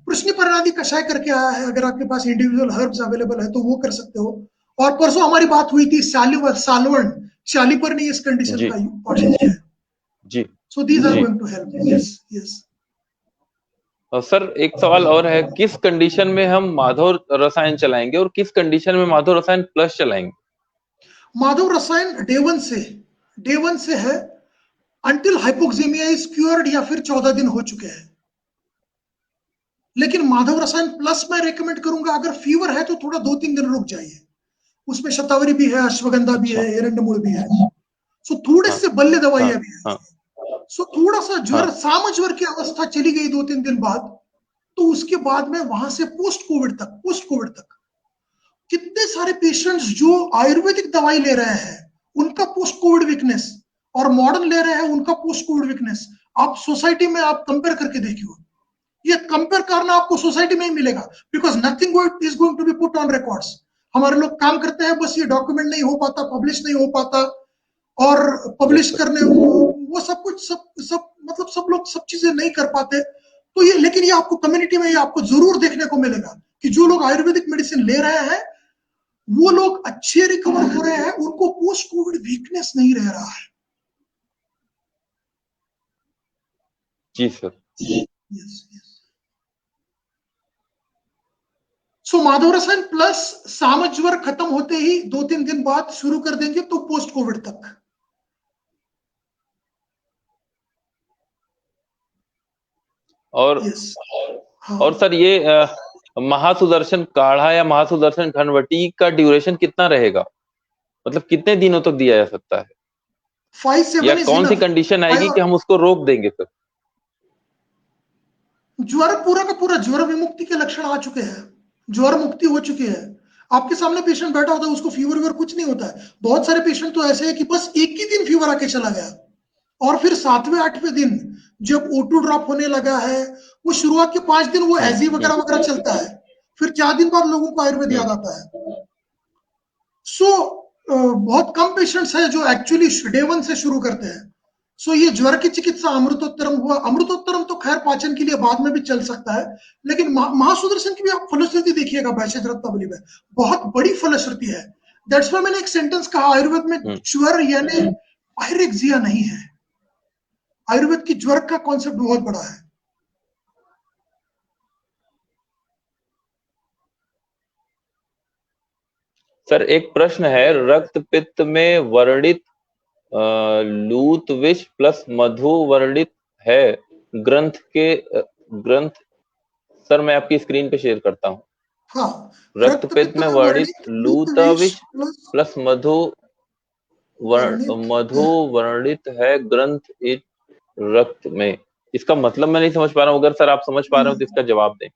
प्रश्न परिणादी कषाय करके आया है, अगर आपके पास इंडिविजुअल हर्ब्स अवेलेबल है तो वो कर सकते हो। और परसों हमारी बात हुई थी सालवन, शालीपर ने इस कंडीशन का इंपॉर्टेंस है जी। So these are going to help. Yes sir, एक सवाल और है, किस कंडीशन में हम माधव रसायन चलाएंगे और किस कंडीशन में माधव रसायन प्लस चलाएंगे? माधव रसायन डे वन से है अंटिल हाइपोक्सीमिया इज क्योर्ड, या फिर 14 दिन हो चुके हैं। लेकिन माधव रसायन प्लस मैं रेकमेंड करूंगा, अगर फीवर है तो थोड़ा 2-3 दिन रुक जाइए। उसमें शतावरी भी है, अश्वगंधा भी है, एरंडमूल भी है, सो थोड़े से बल्ले दवाइयां भी है। सो थोड़ा सा ज्वर, सामज्वर की अवस्था चली गई 2-3 दिन बाद, तो उसके बाद में वहां से पोस्ट कोविड तक कितने सारे पेशेंट्स जो आयुर्वेदिक दवाई ले रहे हैं उनका पोस्ट कोविड वीकनेस, और मॉडर्न ले रहे हैं उनका पोस्ट कोविड वीकनेस, आप सोसाइटी में आप कंपेयर करके देखिए। ये कंपेयर करना आपको सोसाइटी में ही मिलेगा, because nothing is going to be put on records. हमारे लोग काम करते हैं, बस ये डॉक्यूमेंट नहीं हो पाता, पब्लिश नहीं हो पाता, और पब्लिश करने वो सब कुछ मतलब सब लोग सब चीजें नहीं कर पाते। तो ये, लेकिन ये आपको कम्युनिटी में ये आपको जरूर देखने को मिलेगा कि जो लोग आयुर्वेदिक मेडिसिन ले रहे हैं वो लोग अच्छे रिकवर हो रहे हैं, उनको पोस्ट कोविड वीकनेस नहीं रह रहा है। जी सर। यस। सो माधव रसायन प्लस सामज्वर खत्म होते ही 2-3 दिन बाद शुरू कर देंगे तो पोस्ट कोविड तक। और यस। हाँ, और सर ये महासुदर्शन काढ़ा या महासुदर्शन घनवटी का ड्यूरेशन कितना रहेगा, मतलब कितने दिनों तक दिया जा सकता है, 5-7 या इज कौन सी इनफ। कंडीशन आएगी 5 कि हम उसको रोक देंगे सर? ज्वर पूरा का पूरा ज्वर विमुक्ति के लक्षण आ चुके हैं, ज्वर मुक्ति हो चुकी है। आपके सामने पेशेंट बैठा होता है, उसको फीवर वीवर कुछ नहीं होता है। बहुत सारे पेशेंट तो ऐसे हैं कि बस एक ही दिन फीवर आके चला गया, और फिर 7वें 8वें दिन जब O2 ड्रॉप होने लगा है, वो शुरुआत के 5 दिन वो एजी वगैरह वगैरह चलता है, फिर 4 दिन बाद लोगों को आयुर्वेद याद आता है। सो बहुत कम पेशेंट्स हैं जो एक्चुअली डे 1 से शुरू करते हैं। सो ये ज्वर की चिकित्सा अमृतोत्तरम हुआ। अमृतोत्तरम तो खैर पाचन के लिए बाद में भी चल सकता है, लेकिन महासुदर्शन की भी आप फलश्रुति देखिएगा वैशज रत्नावली में, बहुत बड़ी फलश्रुति है। दैट्स व्हाई मैंने एक सेंटेंस कहा, आयुर्वेद में ज्वर यानी पायरेक्सिया नहीं है, आयुर्वेद की ज्वर का कॉन्सेप्ट बहुत बड़ा है। सर एक प्रश्न है, रक्त पित्त में वर्णित लूत विष प्लस मधु वर्णित है ग्रंथ के ग्रंथ, सर मैं आपकी स्क्रीन पे शेयर करता हूँ। हाँ, रक्त रक्त पित्त पित्त में में वर्णित वर्णित लूत लूतविष विष प्लस प्लस मधु वर्णित। मधु वर्णित है ग्रंथ इस रक्त में। इसका मतलब मैं नहीं समझ पा रहा हूँ, अगर सर आप समझ पा रहे हो तो इसका जवाब दें।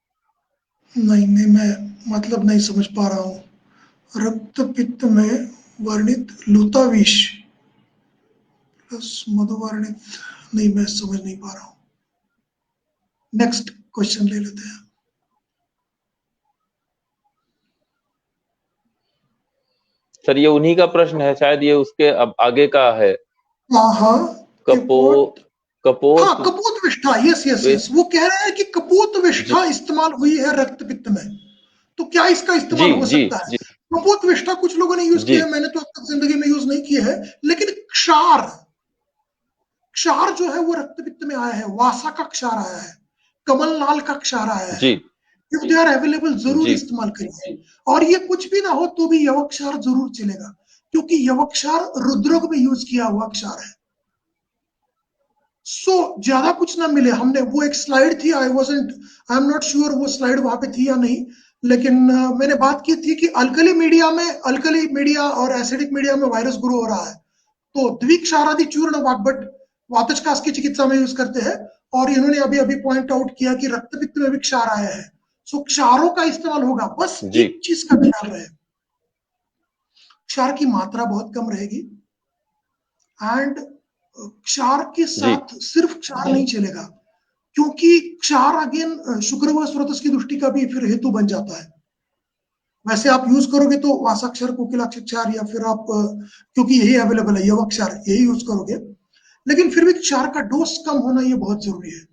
नहीं नहीं, मैं मतलब नहीं समझ पा रहा हूँ। रक्त पित्त में वर्णित लूताविष प्लस मधुवर्णित, नहीं मैं समझ नहीं पा रहा हूँ। नेक्स्ट क्वेश्चन ले लेते हैं। सर ये उन्हीं का प्रश्न है शायद, ये उसके अब आगे का है। हाँ, कपो हाँ, कपोत कपोत विष्ठा, यस यस यस, विष। वो कह रहे हैं कि कपोत जी विष्ठा इस्तेमाल हुई है रक्त पित्त में, तो क्या इसका जी इस्तेमाल हो जी सकता है? जी कपोत विष्ठा कुछ लोगों ने यूज जी किया है, मैंने तो अब तक जिंदगी में यूज नहीं किया है। लेकिन क्षार, क्षार जो है वो रक्त पित्त में आया है, वासा का क्षार आया है, कमल लाल का क्षार आया है। जी इफ दे आर अवेलेबल जरूर जी इस्तेमाल करिए। और ये कुछ भी ना हो तो भी यवक्षार जरूर चलेगा, क्योंकि यवक्षार रुद्रक में यूज किया हुआ क्षार है। सो ज्यादा कुछ ना मिले, हमने वो एक स्लाइड थी, आई एम नॉट श्योर वो स्लाइड वहां पे थी या नहीं, लेकिन मैंने बात की थी कि अल्कली मीडिया और एसिडिक मीडिया में वायरस ग्रो हो रहा है, तो द्विक्षारादि चूर्ण वाग्भट वातजकास की चिकित्सा में यूज करते हैं। और इन्होंने अभी अभी पॉइंट आउट किया कि रक्तपित्त में भी क्षार आया है, सो क्षारों का इस्तेमाल होगा, बस जी एक चीज का ख्याल रहे, क्षार की मात्रा बहुत कम रहेगी, एंड क्षार के जी साथ सिर्फ क्षार नहीं चलेगा, क्योंकि क्षार अगेन शुक्र व स्रोतस की दृष्टि का भी फिर हेतु बन जाता है। वैसे आप यूज करोगे तो वासाक्षर कोकिलाक्षर क्षार, या फिर आप क्योंकि यही अवेलेबल है यवक्षार, यही यूज करोगे, लेकिन फिर भी क्षार का डोज कम होना ये बहुत जरूरी है।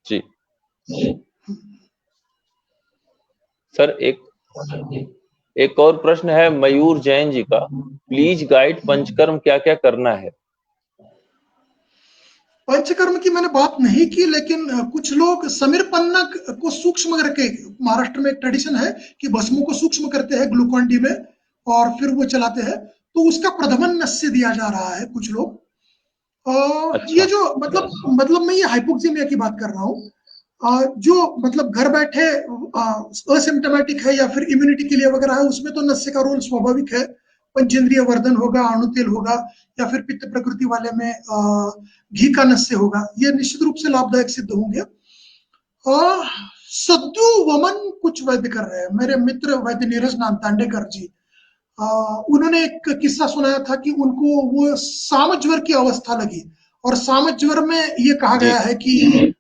जी सर एक और प्रश्न है मयूर जैन जी का, प्लीज गाइड पंचकर्म क्या क्या करना है। पंचकर्म की मैंने बात नहीं की, लेकिन कुछ लोग समीर पन्ना को सूक्ष्म करके, महाराष्ट्र में एक ट्रेडिशन है कि भस्मों को सूक्ष्म करते हैं ग्लूकॉन डी में और फिर वो चलाते हैं, तो उसका प्रधमन नस्य दिया जा रहा है कुछ लोग। ये अच्छा जो मतलब मैं ये हाइपोक्सीमिया की बात कर रहा हूँ, जो मतलब घर बैठे असिम्टोमेटिक है या फिर इम्यूनिटी के लिए वगैरह है, उसमें तो नस्य का रोल स्वाभाविक है, पंचेंद्रिय वर्धन होगा, अणुतेल होगा, या फिर पित्त प्रकृति वाले में घी का नस्य होगा, ये निश्चित रूप से लाभदायक सिद्ध होंगे। सद्यु वमन कुछ वैद्य कर रहे हैं, मेरे मित्र वैद्य नीरज नांतांडेकर जी, उन्होंने एक किस्सा सुनाया था कि उनको वो सामज्वर की अवस्था लगी, और सामज्वर में ये कहा जी गया है कि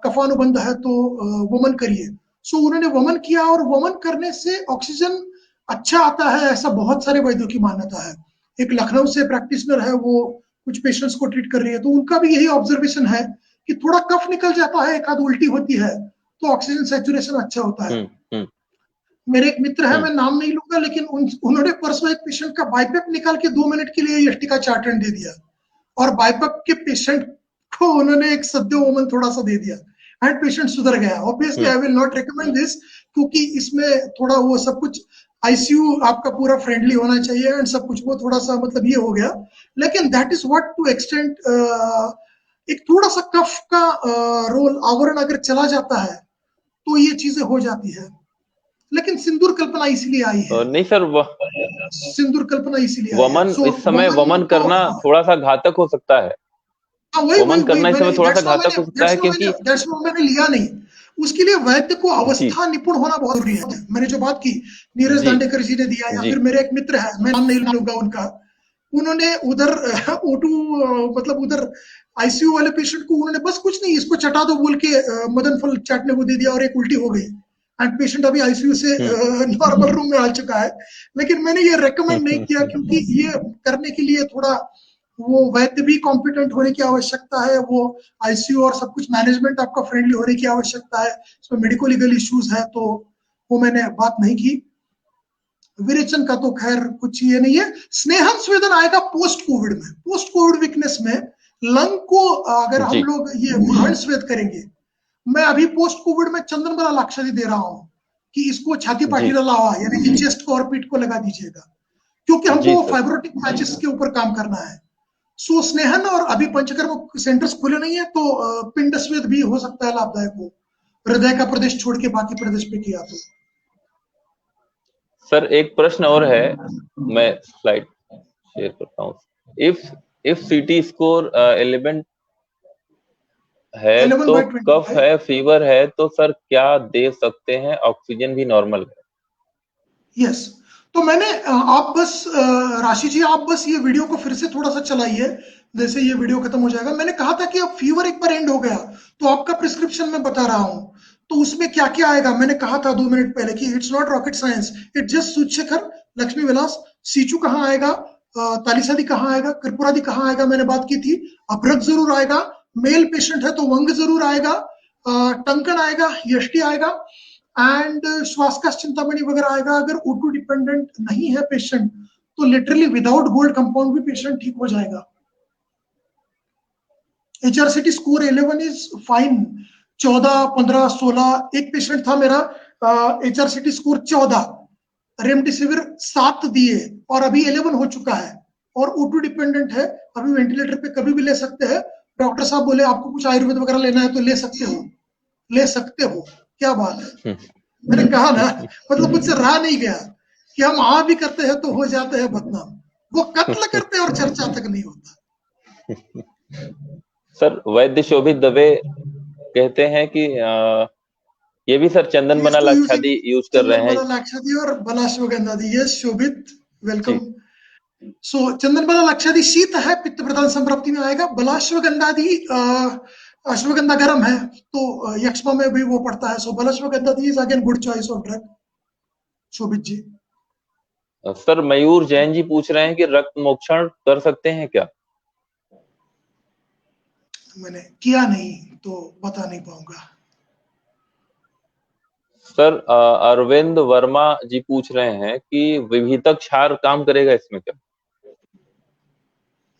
कफानुबंध है तो वमन करिए। सो उन्होंने वमन किया, और वमन करने से ऑक्सीजन अच्छा आता है, ऐसा बहुत सारे वैद्यों की मान्यता है। एक लखनऊ से प्रैक्टिशनर है, वो कुछ पेशेंट्स को ट्रीट कर रही है, तो उनका भी यही ऑब्जर्वेशन है कि थोड़ा कफ निकल जाता है, एक आध उल्टी होती है, तो ऑक्सीजन सैचुरेशन अच्छा होता है। हम्म। मेरे एक मित्र है, हम्म मैं नाम नहीं लूंगा, लेकिन उन्होंने परसों एक पेशेंट का बाइपेप निकाल के 2 मिनट के लिए ईएसटी का चार्टन दे दिया, और बाइपेप के पेशेंट को उन्होंने एक सद्यो ओमन थोड़ा सा दे दिया, एंड पेशेंट सुधर गया। Obviously I will not recommend this, क्योंकि इसमें थोड़ा वो सब कुछ आईसीयू आपका पूरा फ्रेंडली होना चाहिए, एंड सब कुछ वो थोड़ा सा मतलब ये हो गया, लेकिन that is what to extend एक थोड़ा सा कफ का रोल आवरण अगर चला जाता है तो ये चीजें हो जाती है। लेकिन सिंदूर कल्पना इसलिए आई है, नहीं सर, सिंदूर कल्पना इसीलिए आई है। वमन सो इस समय वमन वमन तो करना थोड़ा सा घातक हो सकता है। हाँ, वही वही वमन वही करना इस मैंने समय थोड़ा सा घातक हो सकता है, क्योंकि दैट्स व्हाई मैंने लिया नहीं। उसके लिए वैद्य को जी अवस्था निपुण होना बहुत जरूरी है। मैंने जो बात की नीरज जी दांडेकर जी ने दिया, या जी फिर मेरे एक मित्र है, मैं नाम नहीं लूंगा उनका, उन्होंने उधर O2 मतलब उधर आईसीयू वाले पेशेंट को उन्होंने बस कुछ नहीं, इसको चटा दो बोल के मदन फल चाटने को दे दिया और एक उल्टी हो गई, एंड पेशेंट अभी आईसीयू से हम्म नॉर्मल रूम में आ चुका है। लेकिन मैंने ये रेकमेंड नहीं किया, क्योंकि ये करने के लिए थोड़ा वो वैद्य भी कॉम्पिटेंट होने की आवश्यकता है, वो आईसीयू और सब कुछ मैनेजमेंट आपका फ्रेंडली होने की आवश्यकता है, इसमें मेडिको लीगल इश्यूज है, तो वो मैंने बात नहीं की। विरेचन का तो खैर कुछ ये नहीं है। स्नेहन स्वेदन आएगा पोस्ट कोविड में, पोस्ट कोविड वीकनेस में लंग को अगर हम जी लोग ये भ्रूण स्वेद करेंगे। मैं अभी पोस्ट कोविड में चंदन बला लाक्षादी दे रहा हूँ कि इसको छाती जी पाटीला लावा, यानी कि चेस्ट को और पीठ को लगा दीजिएगा, क्योंकि जी हमको सर। फाइब्रोटिक पैचेस के ऊपर काम करना है। सो स्नेहन और अभी पंचकर्म सेंटर्स खुले नहीं है, तो पिंड स्वेद भी हो सकता है लाभदायक हो, हृदय का प्रदेश छोड़ के बाकी प्रदेश पे किया तो। सर एक प्रश्न और है, मैं स्लाइड शेयर करता हूँ। इफ इफ सीटी स्कोर 11 है 11 तो बाई कफ 25। है, फीवर है, तो सर क्या दे सकते हैं? ऑक्सीजन भी नॉर्मल है। यस, तो मैंने आप बस राशि जी, आप बस ये वीडियो को फिर से थोड़ा सा चलाइए, जैसे ये वीडियो खत्म हो जाएगा। मैंने कहा था कि अब फीवर एक बार एंड हो गया तो आपका प्रिस्क्रिप्शन में बता रहा हूं, तो उसमें क्या क्या आएगा। मैंने कहा था 2 मिनट पहले कि it's not rocket science, it just सूचकर लक्ष्मी विलास। सीचू कहाँ आएगा, तालिसादी कहाँ आएगा, त्रिपुरादी कहाँ आएगा, मैंने बात की थी। अभ्रक जरूर आएगा, मेल पेशेंट है तो वंग जरूर आएगा, टंकन आएगा, यष्टि आएगा, एंड श्वास का चिंतामणि वगैरह आएगा। अगर O2 डिपेंडेंट नहीं है पेशेंट तो लिटरली विदाउट गोल्ड कंपाउंड भी पेशेंट ठीक हो जाएगा। HRCT score 11 is fine. 14, 15, 16 एक पेशेंट था मेरा, HRCT स्कोर 14, रेमडेसिविर 7 दिए और अभी 11 हो चुका है, और O2 डिपेंडेंट है, अभी वेंटिलेटर पे कभी भी ले सकते हैं। डॉक्टर साहब बोले आपको कुछ आयुर्वेद वगैरह लेना है तो ले सकते हो, ले सकते हो। क्या बात है, मैंने कहा ना, मतलब मुझसे रहा नहीं गया कि हम आ भी करते हैं तो हो जाते हैं बदनाम, वो कत्ल करते हैं और चर्चा तक नहीं होता। सर वैद्य शोभित दवे कहते हैं कि ये भी सर चंदन बना लाक्षादी यूज कर रहे चंदन हैं। बला लाक्षादी और बलाश्वगंधा दी। यस शोभित, वेलकम। जी सो चंदन बला लाक्षादी शीत है, पित्त प्रधान संप्राप्ति में आएगा। बलाश्वगंधा दी अश्वगंधा गर्म है तो यक्ष्मा में भी वो पड़ता है। सो बलाश्वगंधा दी is again good choice of drug, Shobhit ji. Sir Mayur Jain ji पूछ रहे हैं कि रक्त मोक्षण कर सकते हैं क्या? मैंने किया नहीं तो बता नहीं पाऊंगा। सर अरविंद वर्मा जी पूछ रहे हैं कि विभितक क्षार काम करेगा इसमें क्या?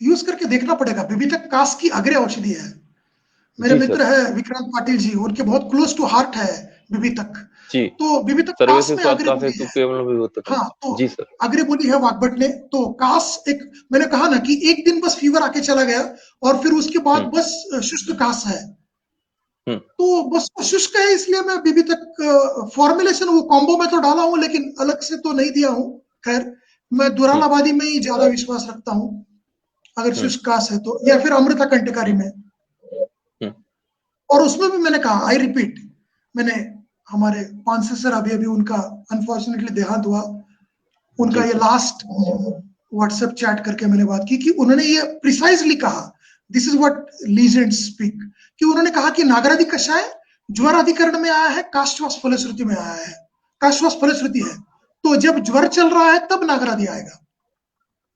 यूज करके देखना पड़ेगा। विभितक कास की अग्रे औषधि है। मेरे जी मित्र सर। है विक्रांत पाटिल जी, उनके बहुत क्लोज टू हार्ट है विभितक। जी तो विभितक कास सर्वेसिव में स्वाद अग्रे काफी बोली है। केवल भी होता था। हाँ, तो जी सर। अग्रे बोली है वाग्भट ने। तो कास एक, मैंने कहा ना कि एक दिन बस फीवर आके चला गया और फिर उसके बाद बस शुष्क कास है। तो बस शुष्क है, इसलिए मैं अभी तक फॉर्मुलेशन वो कॉम्बो में तो डाला हूं, लेकिन अलग से तो नहीं दिया हूं। खैर, मैं दुरालाबादी में ही ज्यादा विश्वास रखता हूं अगर शुष्क कास है तो, या फिर अमृता कंटकारी में। और उसमें भी मैंने कहा, आई रिपीट, मैंने हमारे पांसे सर अभी अभी उनका अनफॉर्चुनेटली देहांत हुआ, उनका ये लास्ट व्हाट्सएप चैट करके मैंने बात की कि उन्होंने ये प्रिसाइजली कहा, this is what legends speak, कि उन्होंने कहा कि नागरादि कषाय ज्वर अधिकरण में आया है, काष्ठवास फलश्रुति में आया है, काष्ठवास फलश्रुति है। तो जब ज्वर चल रहा है तब नागरादि आएगा,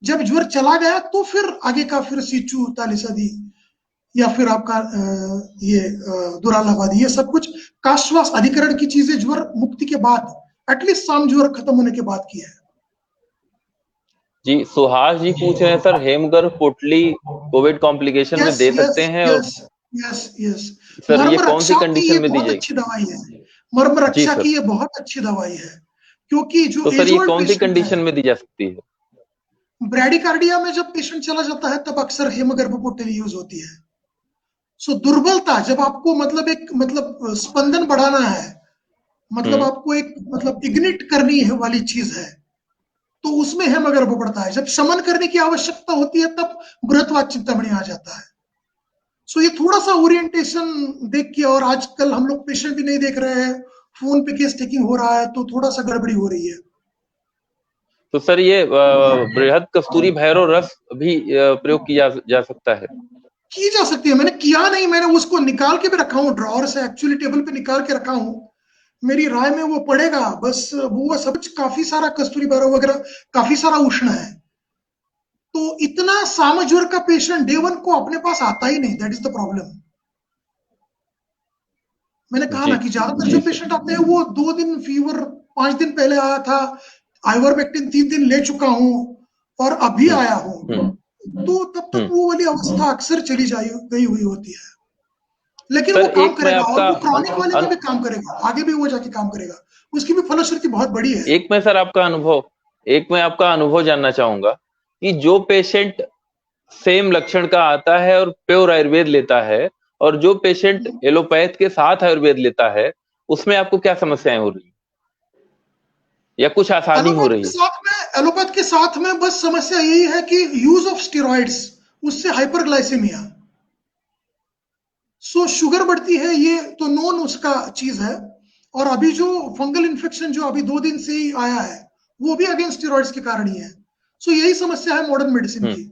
जब ज्वर चला गया तो फिर आगे का फिर सीचू, तालिसादी, या फिर आपका ये दुरालाबादी, ये सब कुछ काश्वास अधिकरण की चीजें ज्वर मुक्ति के बाद, एटलीस्ट साम ज्वर खत्म होने के बाद की है। जी सुहास जी पूछ रहे हैं सर हेमगर्भ पोटली कोविड कॉम्प्लिकेशन में दे सकते हैं? और यस यस यस, सर ये मर्म कौन सी रक्षा की कंडीशन ये में दी बहुत जाएगी? अच्छी दवाई है। मर्म जी रक्षा सर। की ये बहुत अच्छी दवाई है, क्योंकि जो तो सर एज ये ओल्ड कौन सी पेशेंट कंडीशन है, में दी जा सकती है? ब्रैडिकार्डिया में जब पेशेंट चला जाता है तब अक्सर हेमगर्भ पोटली यूज होती है। सो दुर्बलता, जब आपको मतलब एक मतलब स्पंदन बढ़ाना है, मतलब आपको एक मतलब इग्निट करनी है वाली चीज है, तो उसमें हेम अगर वो बढ़ता है। जब शमन करने की आवश्यकता होती है तब बृहत्वाद चिंतामणि आ जाता है। सो ये थोड़ा सा ओरिएंटेशन देख के, और आजकल हम लोग पेशेंट भी नहीं देख रहे हैं, फोन पे केस टेकिंग हो रहा है, तो थोड़ा सा गड़बड़ी हो रही है। तो सर ये बृहद कस्तूरी भैरव रस भी प्रयोग किया जा सकता है? की जा सकती है, मैंने किया नहीं, मैंने उसको निकाल के भी रखा हूँ ड्रॉअर से, एक्चुअली टेबल पे निकाल के रखा हूँ। मेरी राय में वो पड़ेगा, बस वो सब काफी सारा कस्तूरी भैरव वगैरह काफी सारा उष्ण है, तो इतना सामज्वर का पेशेंट डे 1 को अपने पास आता ही नहीं, दैट इज द प्रॉब्लम। मैंने कहा जी ना कि ज्यादातर जी जो सर। पेशेंट आते हैं वो 2 दिन फीवर, 5 दिन पहले आया था, आइवरमेक्टिन 3 दिन ले चुका हूं और अभी हम्म आया हूं, हम्म तो तब तक हम्म वो वाली अवस्था अक्सर चली जाई गई हुई होती है। लेकिन वो सर काम एक मैं करेगा, और आपका वो क्रॉनिक वाले में भी काम करेगा, आगे भी वो जाके काम करेगा, उसकी भी फलश्रुति बहुत बड़ी है। एक मैं सर आपका अनुभव एक मैं आपका अनुभव जानना चाहूंगा कि जो पेशेंट सेम लक्षण का आता है और प्योर आयुर्वेद लेता है, और जो पेशेंट एलोपैथ के साथ आयुर्वेद लेता है, उसमें आपको क्या समस्याएं हो रही या कुछ आसानी हो रही है? एलोपैथ के साथ में बस समस्या यही है कि यूज ऑफ स्टेरॉइड्स, उससे हाइपरग्लाइसेमिया, सो शुगर बढ़ती है, ये तो नॉन उसका चीज है। और अभी जो फंगल इन्फेक्शन जो अभी 2 दिन से ही आया है, वो भी अगेंस्ट स्टेरॉइड्स के कारण ही है। सो यही समस्या है मॉडर्न मेडिसिन की।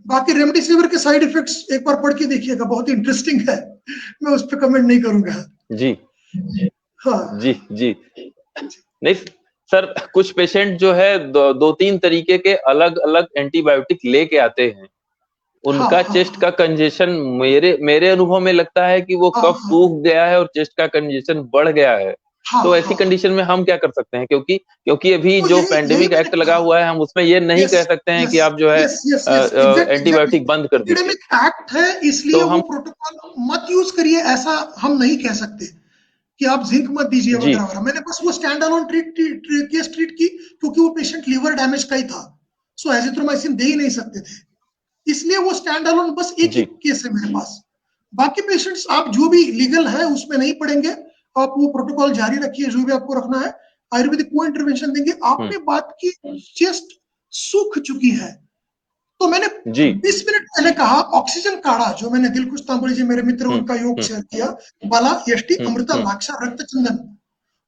बाकी रेमडेसिविर के साइड इफेक्ट्स एक बार पढ़ के देखिएगा, बहुत इंटरेस्टिंग है, मैं उस पर कमेंट नहीं करूंगा। जी हाँ जी जी। नहीं सर, कुछ पेशेंट जो है दो तीन तरीके के अलग अलग एंटीबायोटिक लेके आते हैं, हाँ उनका हाँ चेस्ट का कंजेशन मेरे मेरे अनुभव में लगता है कि वो हाँ कफ हाँ सूख गया है और चेस्ट का कंजेशन बढ़ गया है। हाँ तो ऐसी हाँ। कंडीशन में हम क्या कर सकते हैं? क्योंकि क्योंकि अभी तो जो यही यही पैंडेमिक मैंने एक्ट लगा कहा। हुआ है, हम उसमें ये नहीं यस कह सकते हैं यस कि आप जो है yes yes yes, exactly. Antibiotic बंद कर दीजिए। एपिडेमिक एक्ट है, इसलिए तो वो हम प्रोटोकॉल मत यूज करिए, ऐसा हम नहीं कह सकते कि आप जिंक मत दीजिए जी वगैरह वगैरह। मैंने बस वो स्टैंड अलोन केस ट्रीट की, क्योंकि वो पेशेंट लीवर डैमेज का ही था, सो एजिथ्रोमाइसिन दे ही नहीं सकते थे, इसलिए वो स्टैंड अलोन बस एक ही जी केस है मेरे पास। बाकी पेशेंट्स आप जो भी लीगल है उसमें नहीं पड़ेंगे, आप वो प्रोटोकॉल जारी रखिए जो भी आपको रखना है, आयुर्वेदिक को इंटरवेंशन देंगे। हम्म आपने बात की चेस्ट सूख चुकी है, तो मैंने जी 20 मिनट पहले कहा ऑक्सीजन काढ़ा, जो मैंने दिलकुश तांबोली जी मेरे मित्र हम्म उनका योग हम्म शेयर किया, बाला यष्टि हम्म अमृता हम्म लाक्षा रक्त चंदन।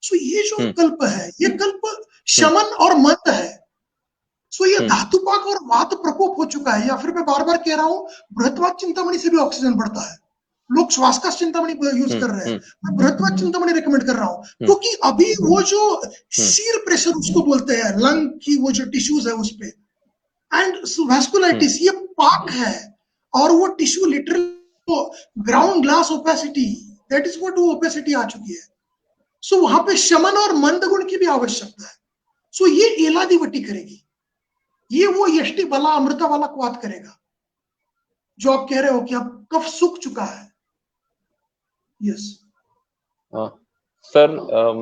सो ये जो हम्म कल्प है, ये कल्प हम्म शमन और मंद है। सो ये हम्म धातुपाक और वात प्रकोप हो चुका है, या फिर मैं बार बार कह रहा हूं, बृहत्वात चिंतामणि से भी ऑक्सीजन बढ़ता है। लोग श्वासकाश चिंतामणि यूज कर रहे हैं, हम्म मैं बृहत्वात चिंतामणि रिकमेंड कर रहा हूं, हम्म क्योंकि अभी वो जो हम्म शीर प्रेशर उसको बोलते हैं, लंग की वो जो टिश्यूज है उस पे, एंड हम्म वैस्कुलाइटिस, ये पाक है, और वो tissue literally ground glass opacity, that is what वो ओपेसिटी आ चुकी है। सो वहां पे शमन और मंद गुण की भी आवश्यकता है। सो ये एलादिवटी करेगी, ये वो यष्टि बला अमृता वाला क्वाद करेगा, जो आप कह रहे हो कि अब कफ सूख चुका है। यस। हाँ सर,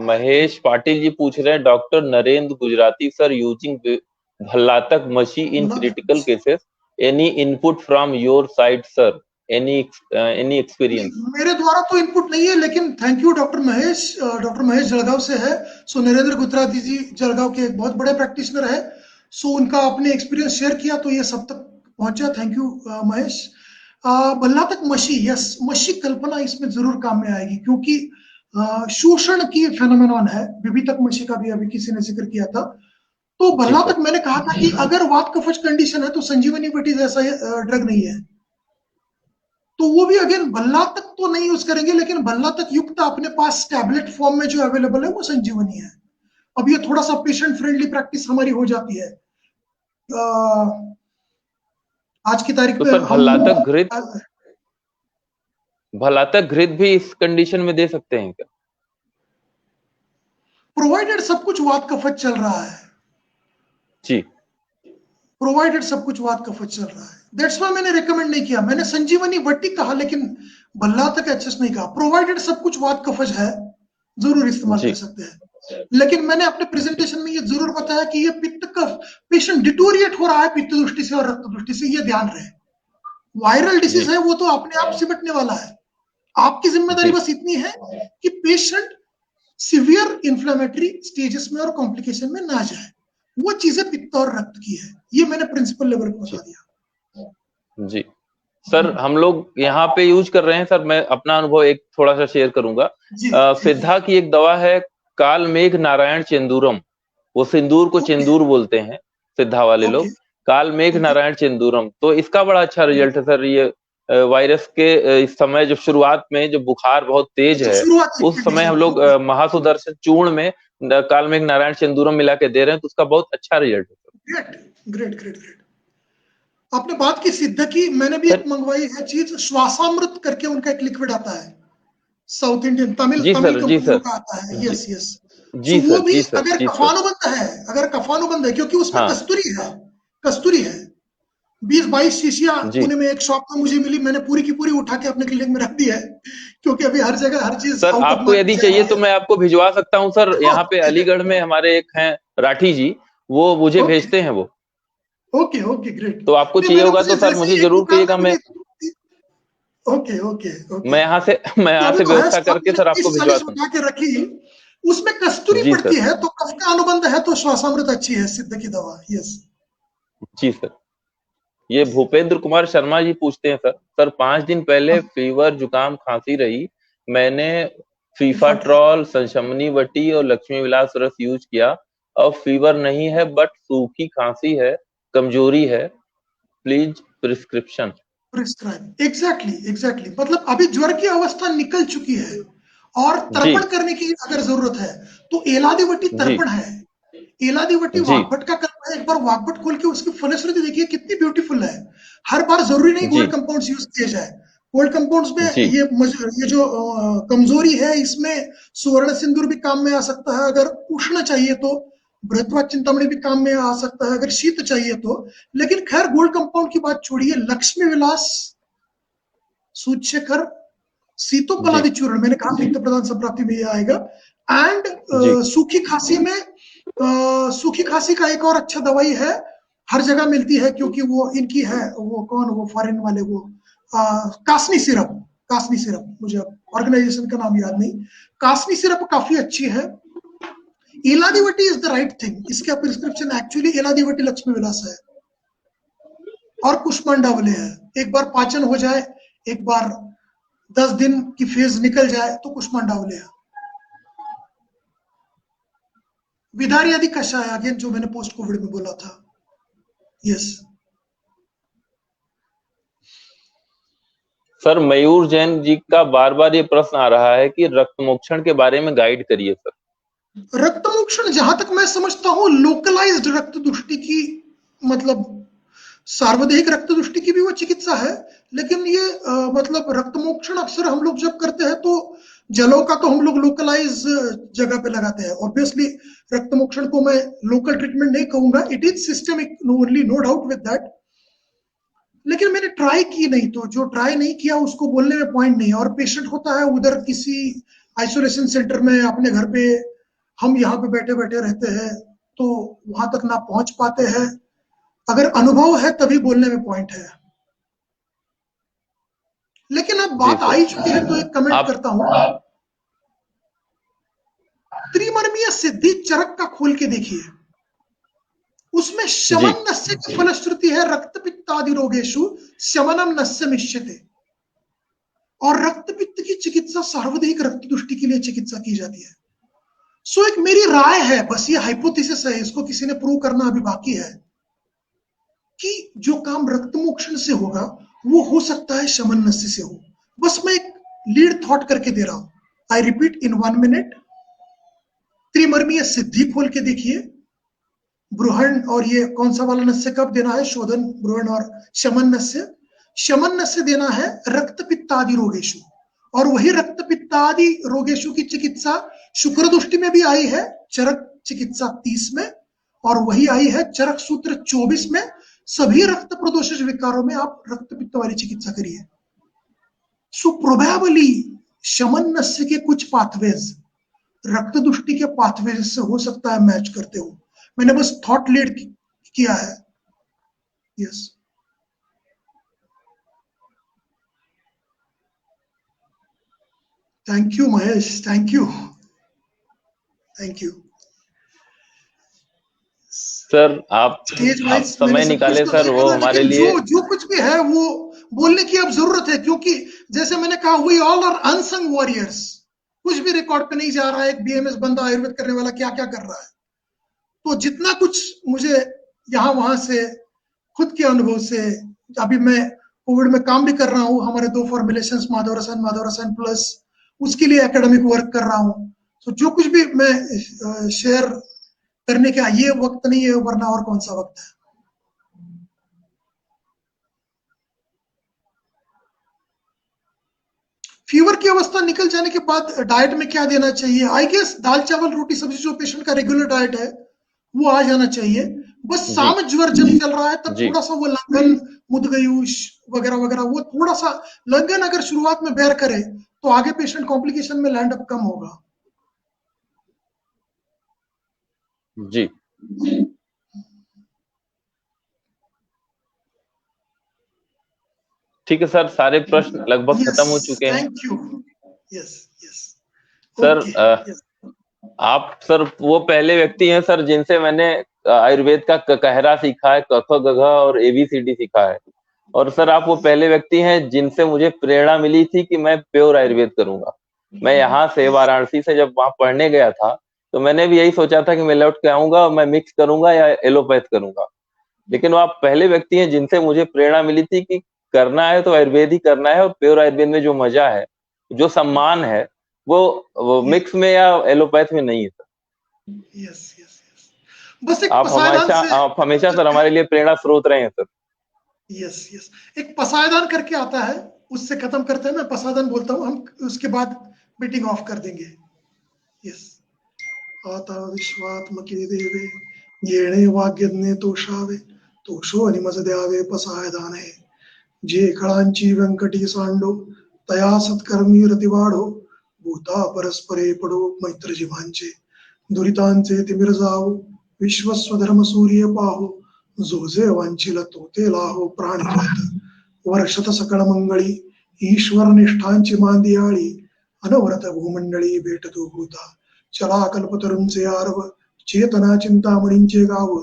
महेश पाटिल जी पूछ रहे हैं, doctor Narendra Gujarati sir, using भल्लातक मशी in critical cases, any input from your side sir, any experience? मेरे द्वारा तो इनपुट नहीं है, लेकिन thank you doctor Mahesh. Doctor Mahesh Jalgaon से है, सो नरेंद्र गुजराती जी जलगांव के एक बहुत बड़े प्रैक्टिशनर है, सो उनका अपने एक्सपीरियंस शेयर किया तो ये सब तक पहुंचा, थैंक यू महेश। बल्ला तक मशी, यस, मशी कल्पना इसमें जरूर काम में आएगी, क्योंकि शोषण की फेनोमेनॉन है, विभि तक मशी का भी अभी किसी ने जिक्र किया था। तो जी भल्ला सर। तक मैंने कहा था कि अगर वात कफज कंडीशन है तो संजीवनी बटीज ऐसा ड्रग नहीं है, तो वो भी अगेन भल्ला तक तो नहीं यूज करेंगे, लेकिन भल्ला तक युक्त अपने पास टैबलेट फॉर्म में जो अवेलेबल है वो संजीवनी है। अब ये थोड़ा सा पेशेंट फ्रेंडली प्रैक्टिस हमारी हो जाती है। आज की तारीख तो में सर हम भल्लातक घृत भी इस कंडीशन में दे सकते हैं क्या? प्रोवाइडेड सब कुछ वात कफज चल रहा है, जी प्रोवाइडेड सब कुछ वात कफज चल रहा है, दैट्स व्हाई मैंने रिकमेंड नहीं किया, मैंने संजीवनी वट्टी कहा लेकिन भल्ला तक एचएस नहीं कहा। प्रोवाइडेड सब कुछ वात कफज है, जरूर इस्तेमाल जी कर सकते हैं, लेकिन मैंने अपने प्रेजेंटेशन में ये जरूर बताया कि ये पित्त कफ पेशेंट डिटोरिएट हो रहा है पित्त दृष्टि से और रक्त दृष्टि से, ये ध्यान रहे, वायरल जी डिसीज है वो तो अपने आप सिमटने वाला है। आपकी जिम्मेदारी जी बस इतनी है कि पेशेंट सीवियर इन्फ्लेमेटरी स्टेजेस में और कॉम्प्लिकेशन में ना जाए। वो चीजें पित्त और रक्त की है, ये मैंने प्रिंसिपल लेवल पे बता जी दिया। जी सर, हम लोग यहाँ पे यूज कर रहे हैं सर, मैं अपना अनुभव एक थोड़ा सा शेयर करूंगा। जी जी जी। सिद्धा की एक दवा है, कालमेघ नारायण चेंदूरम। वो सिंदूर को ओके चेंदूर बोलते हैं सिद्धा वाले ओके लोग। कालमेघ ओके। नारायण चेंदूरम, तो इसका बड़ा अच्छा रिजल्ट है सर। ये वायरस के इस समय जब शुरुआत में जब बुखार बहुत तेज जब है, शुरुआती उस समय कंडीशन हम में, लोग ओके। महासुदर्शन चूर्ण में कालमेघ नारायण चेंदूरम मिला के दे रहे हैं, तो उसका बहुत अच्छा रिजल्ट है ग्रेट ग्रेट ग्रेट ग्रेट। आपने बात की सिद्ध की, मैंने भी एक सर। मंगवाई है चीज, श्वासामृत करके उनका एक लिक्विड आता है, साउथ इंडियन तमिल जी तमिल सर, जी कंपनियों सर, का आता है। जी यस यस। सो जी वो सर, भी जी सर, अगर जी सर। कफानुबंद है, अगर कफानुबंद है, क्योंकि उसमें हाँ कस्तूरी है, कस्तूरी है। 20-22 शीशियां जी पुणे में एक शॉप में मुझे मिली, मैंने पूरी की पूरी उठा के अपने क्लिनिक में रख दी है, क्योंकि अभी हर जगह हर चीज सर, आउट ऑफ आपको मार्केट यदि जा चाहिए रही तो मैं आपको भिजवा सकता हूँ सर। है। यहाँ पे अलीगढ़ में हमारे एक हैं राठी जी, वो मुझे ओके भेजते हैं वो। Okay okay great. तो आपको नहीं चाहिए मैंने, होगा मुझे तो सर जैसे मुझे ही एक जरूर दुकान में कहिएगा। मैं मिली। Okay okay okay. मैं यहाँ से मैं तो यहाँ अभी से तो है व्यवस्था स्टॉक करके में, सर आपको भिजवा 30-40 दूँ। उठा के रखी, उसमें कस्तूरी जी पड़ती सर, है, तो कफ का अनुबंध है तो श्वासामृत अच्छी है, सिद्ध की दवा। यस जी सर। ये भूपेंद्र कुमार शर्मा जी पूछते हैं सर। सर, 5 दिन पहले फीवर, जुकाम, खांसी रही। मैंने इन्फाट्रा। फीफाट्रॉल, संशमनी वटी और लक्ष्मी विलास रस यूज किया। अब फीवर नहीं है, बट सूखी खांसी है, कमजोरी है। Please prescription. Prescribe, exactly exactly. मतलब अभी ज्वर की अवस्था निकल चुकी है और जी तर्पण करने की अगर जरूरत है तो एलादिवटी जी तर्पण है। एलादिवटी जी वाग्भट का कर्म है। एक बार वाग्भट खोल के उसकी फलश्रुति देखिए कितनी ब्यूटीफुल है। हर बार जरूरी नहीं जी गोल्ड कंपाउंड्स यूज किए जाए। गोल्ड कंपाउंड्स में जी ये जो कमजोरी है, इसमें सुवर्ण सिंदूर भी काम में आ सकता है। अगर उष्ण चाहिए तो बृहत्वा चिंतामणि भी काम में आ सकता है, अगर शीत चाहिए तो। लेकिन खैर गोल्ड कंपाउंड की बात छोड़िए, लक्ष्मी विलास, सूच्यकर, जी सीतोपलादि चूर्ण, मैंने कहा पित्त प्रदान संप्राप्ति में ये आएगा। एंड जी सूखी खांसी में, सूखी खांसी का एक और अच्छा दवाई है, हर जगह मिलती है क्योंकि वो इनकी है, वो कौन, वो फॉरेन वाले, वो कासनी सिरप। कासनी सिरप, मुझे ऑर्गेनाइजेशन का नाम याद नहीं। कासनी सिरप काफी अच्छी है। एलादिवटी इज द राइट थिंग। इसका प्रिस्क्रिप्शन एक्चुअली एलादिवटी लक्ष्मी विलास है और कुष्मांडावले है। एक बार पाचन हो जाए, एक बार 10 दिन की फेज निकल जाए तो कुष्मांडावले है। विदारी आदि कषाय, अगेन जो मैंने पोस्ट कोविड में बोला था। यस सर, मयूर जैन जी का बार बार ये प्रश्न आ रहा है कि रक्त मोक्षण के बारे में गाइड करिए सर। रक्त मोक्षण जहां तक मैं समझता हूं लोकलाइज्ड रक्त दुष्टि की, मतलब सार्वदेहिक रक्त दुष्टि की भी वो चिकित्सा है। लेकिन ये मतलब रक्त मोक्षण अक्सर हम लोग जब करते हैं तो जलों का तो हम लोग लोकलाइज जगह पे लगाते हैं। ऑब्वियसली रक्त मोक्षण को मैं लोकल ट्रीटमेंट नहीं कहूंगा, it is systemic only, no doubt with that. लेकिन मैंने ट्राई की नहीं, तो जो ट्राई नहीं किया उसको बोलने में पॉइंट नहीं है। और पेशेंट होता है उधर किसी आइसोलेशन सेंटर में, अपने घर पे, हम यहाँ पे बैठे बैठे रहते हैं, तो वहां तक ना पहुंच पाते हैं। अगर अनुभव है तभी बोलने में पॉइंट है। लेकिन अब जी बात आ सर। ही चुकी है तो एक कमेंट आप करता हूं। त्रिमर्मीय सिद्धि चरक का खोल के देखिए, उसमें जी शमन नस्य की फलश्रुति है, रक्त पित्तादि रोगेशु शमनम नस्य मिश्यते। और रक्त पित्त की चिकित्सा सार्वदेहिक रक्त दुष्टि के लिए चिकित्सा की जाती है। सो एक मेरी राय है, बस ये हाइपोथेसिस है, इसको किसी ने प्रूव करना अभी बाकी है, कि जो काम रक्त मोक्षण से होगा वो हो सकता है शमन नस्य से हो। बस मैं एक लीड थॉट करके दे रहा हूं। I repeat in 1 minute. त्रिमर्मीय सिद्धि खोल के देखिए, ब्रूहण, और ये कौन सा वाला नस्य कब देना है, शोधन, ब्रूहण और शमन नस्य। शमन नस्य देना है रक्त पित्तादि रोगेशु, और वही रक्त पित्तादि रोगेशु की चिकित्सा शुक्र दुष्टि में भी आई है, चरक चिकित्सा 30 में, और वही आई है चरक सूत्र 24 में। सभी रक्त प्रदोषज विकारों में आप रक्त पित्त वाली चिकित्सा करिए। सो प्रोबेबली शमन नस्य के कुछ पाथवेज रक्त दुष्टि के पाथवेज से हो सकता है मैच करते हो। मैंने बस थॉट लीड किया है। Yes thank you Mahesh, thank you. Sir आप स्टेज वाइज समय मैंने सब कुछ निकाले तो सर, नहीं वो बोला, हमारे लेकिन लिए। जो कुछ भी है वो बोलने की अब जरूरत है, क्योंकि जैसे मैंने कहा, we all are unsung warriors. कुछ भी रिकॉर्ड पे नहीं जा रहा है, एक बीएमएस बंदा आयुर्वेद करने वाला क्या क्या कर रहा है। तो जितना कुछ मुझे यहाँ वहां से खुद के अनुभव से, अभी मैं कोविड में काम भी कर रहा हूँ, हमारे 2 फॉर्मुलेशंस माधवरसायन प्लस, उसके लिए एकेडमिक वर्क कर रहा हूँ। तो जो कुछ भी मैं शेयर करने का ये वक्त नहीं है, वरना और कौन सा वक्त है। फीवर की अवस्था निकल जाने के बाद डाइट में क्या देना चाहिए? आई गेस दाल चावल रोटी सब्जी जो पेशेंट का रेगुलर डाइट है वो आ जाना चाहिए। बस जी साम ज्वर जब चल रहा है तब जी थोड़ा सा वो लंघन, मुदगयूश वगैरह वगैरह, वो थोड़ा सा लंघन अगर शुरुआत में बेर करे तो आगे पेशेंट कॉम्प्लिकेशन में लैंड अप कम होगा। जी। ठीक है सर, सारे प्रश्न लगभग यस, खत्म हो चुके हैं। Thank you. Yes yes, sir okay. Yes, आप सर वो पहले व्यक्ति हैं सर जिनसे मैंने आयुर्वेद का कहरा सीखा है, क ख ग घ और ABCD सीखा है। और सर आप वो पहले व्यक्ति हैं जिनसे मुझे प्रेरणा मिली थी कि मैं प्योर आयुर्वेद करूंगा। मैं यहाँ से वाराणसी से जब वहां पढ़ने गया था तो मैंने भी यही सोचा था कि मैं लौट के आऊंगा और मैं मिक्स करूंगा या एलोपैथ करूंगा। लेकिन वो आप पहले व्यक्ति हैं जिनसे मुझे प्रेरणा मिली थी कि करना है तो आयुर्वेद ही करना है, और प्योर आयुर्वेद में जो मजा है, जो सम्मान है, वो मिक्स में या एलोपैथ में नहीं है सर। यस यस यस, बस एक पसायदान से। आप हमेशा सर हमारे लिए प्रेरणा स्रोत रहे हैं सर। यस यस, एक पसायदान करके आता है, उससे खत्म करते हैं। मैं पसायदान बोलता हूँ, हम उसके बाद मीटिंग ऑफ कर देंगे। यस, आता विश्वात्मके देवे येणे वाग्यज्ञे तोषावे तोषो अनिमज द्यावे पसायदाने जे कळांची व्यंकटी सांडो तया सत्कर्मी रतिवाढो भूता परस्परे पडो मैत्र जीवांचे दुरितांचे तिमिर जावो विश्वस्वधर्म सूर्य पाहो जो जे वांछिल तो ते लाहो प्राणिनाथ वर्षत सकळ मंगळी ईश्वर निष्ठांची मांदियाळी अनवरत भूमंडळी भेटतो भूता चला कल्पतरूंचे आरव चेतना चिंतामणींचे गाव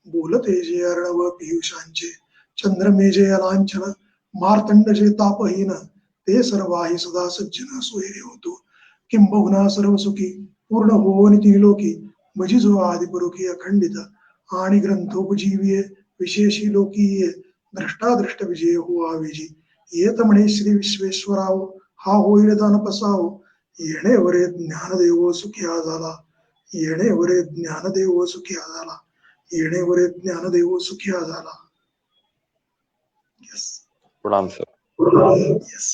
बोलते जे अर्णव पियुषांचे चंद्रमेजे लांछन मार्तंड जे तापहीन ते सर्वाही सदा सज्जन सोयरे होतो किंबहुना सर्व सुखी पूर्ण होवनी त्रिलोकी भजी जो आदिपुरुखी अखंडित आणि ग्रंथोपजीवीये विशेषी लोकीये दृष्टादृष्ट विजय हो आवेजी येत म्हणे श्री विश्वेश्वराव हा होईल दान पसाव येणेवरे ज्ञानदेव सुखिया झाला येणेवरे ज्ञानदेव सुखिया झाला येणेवरे ज्ञानदेव सुखिया झाला। यस, प्रणाम सर। यस।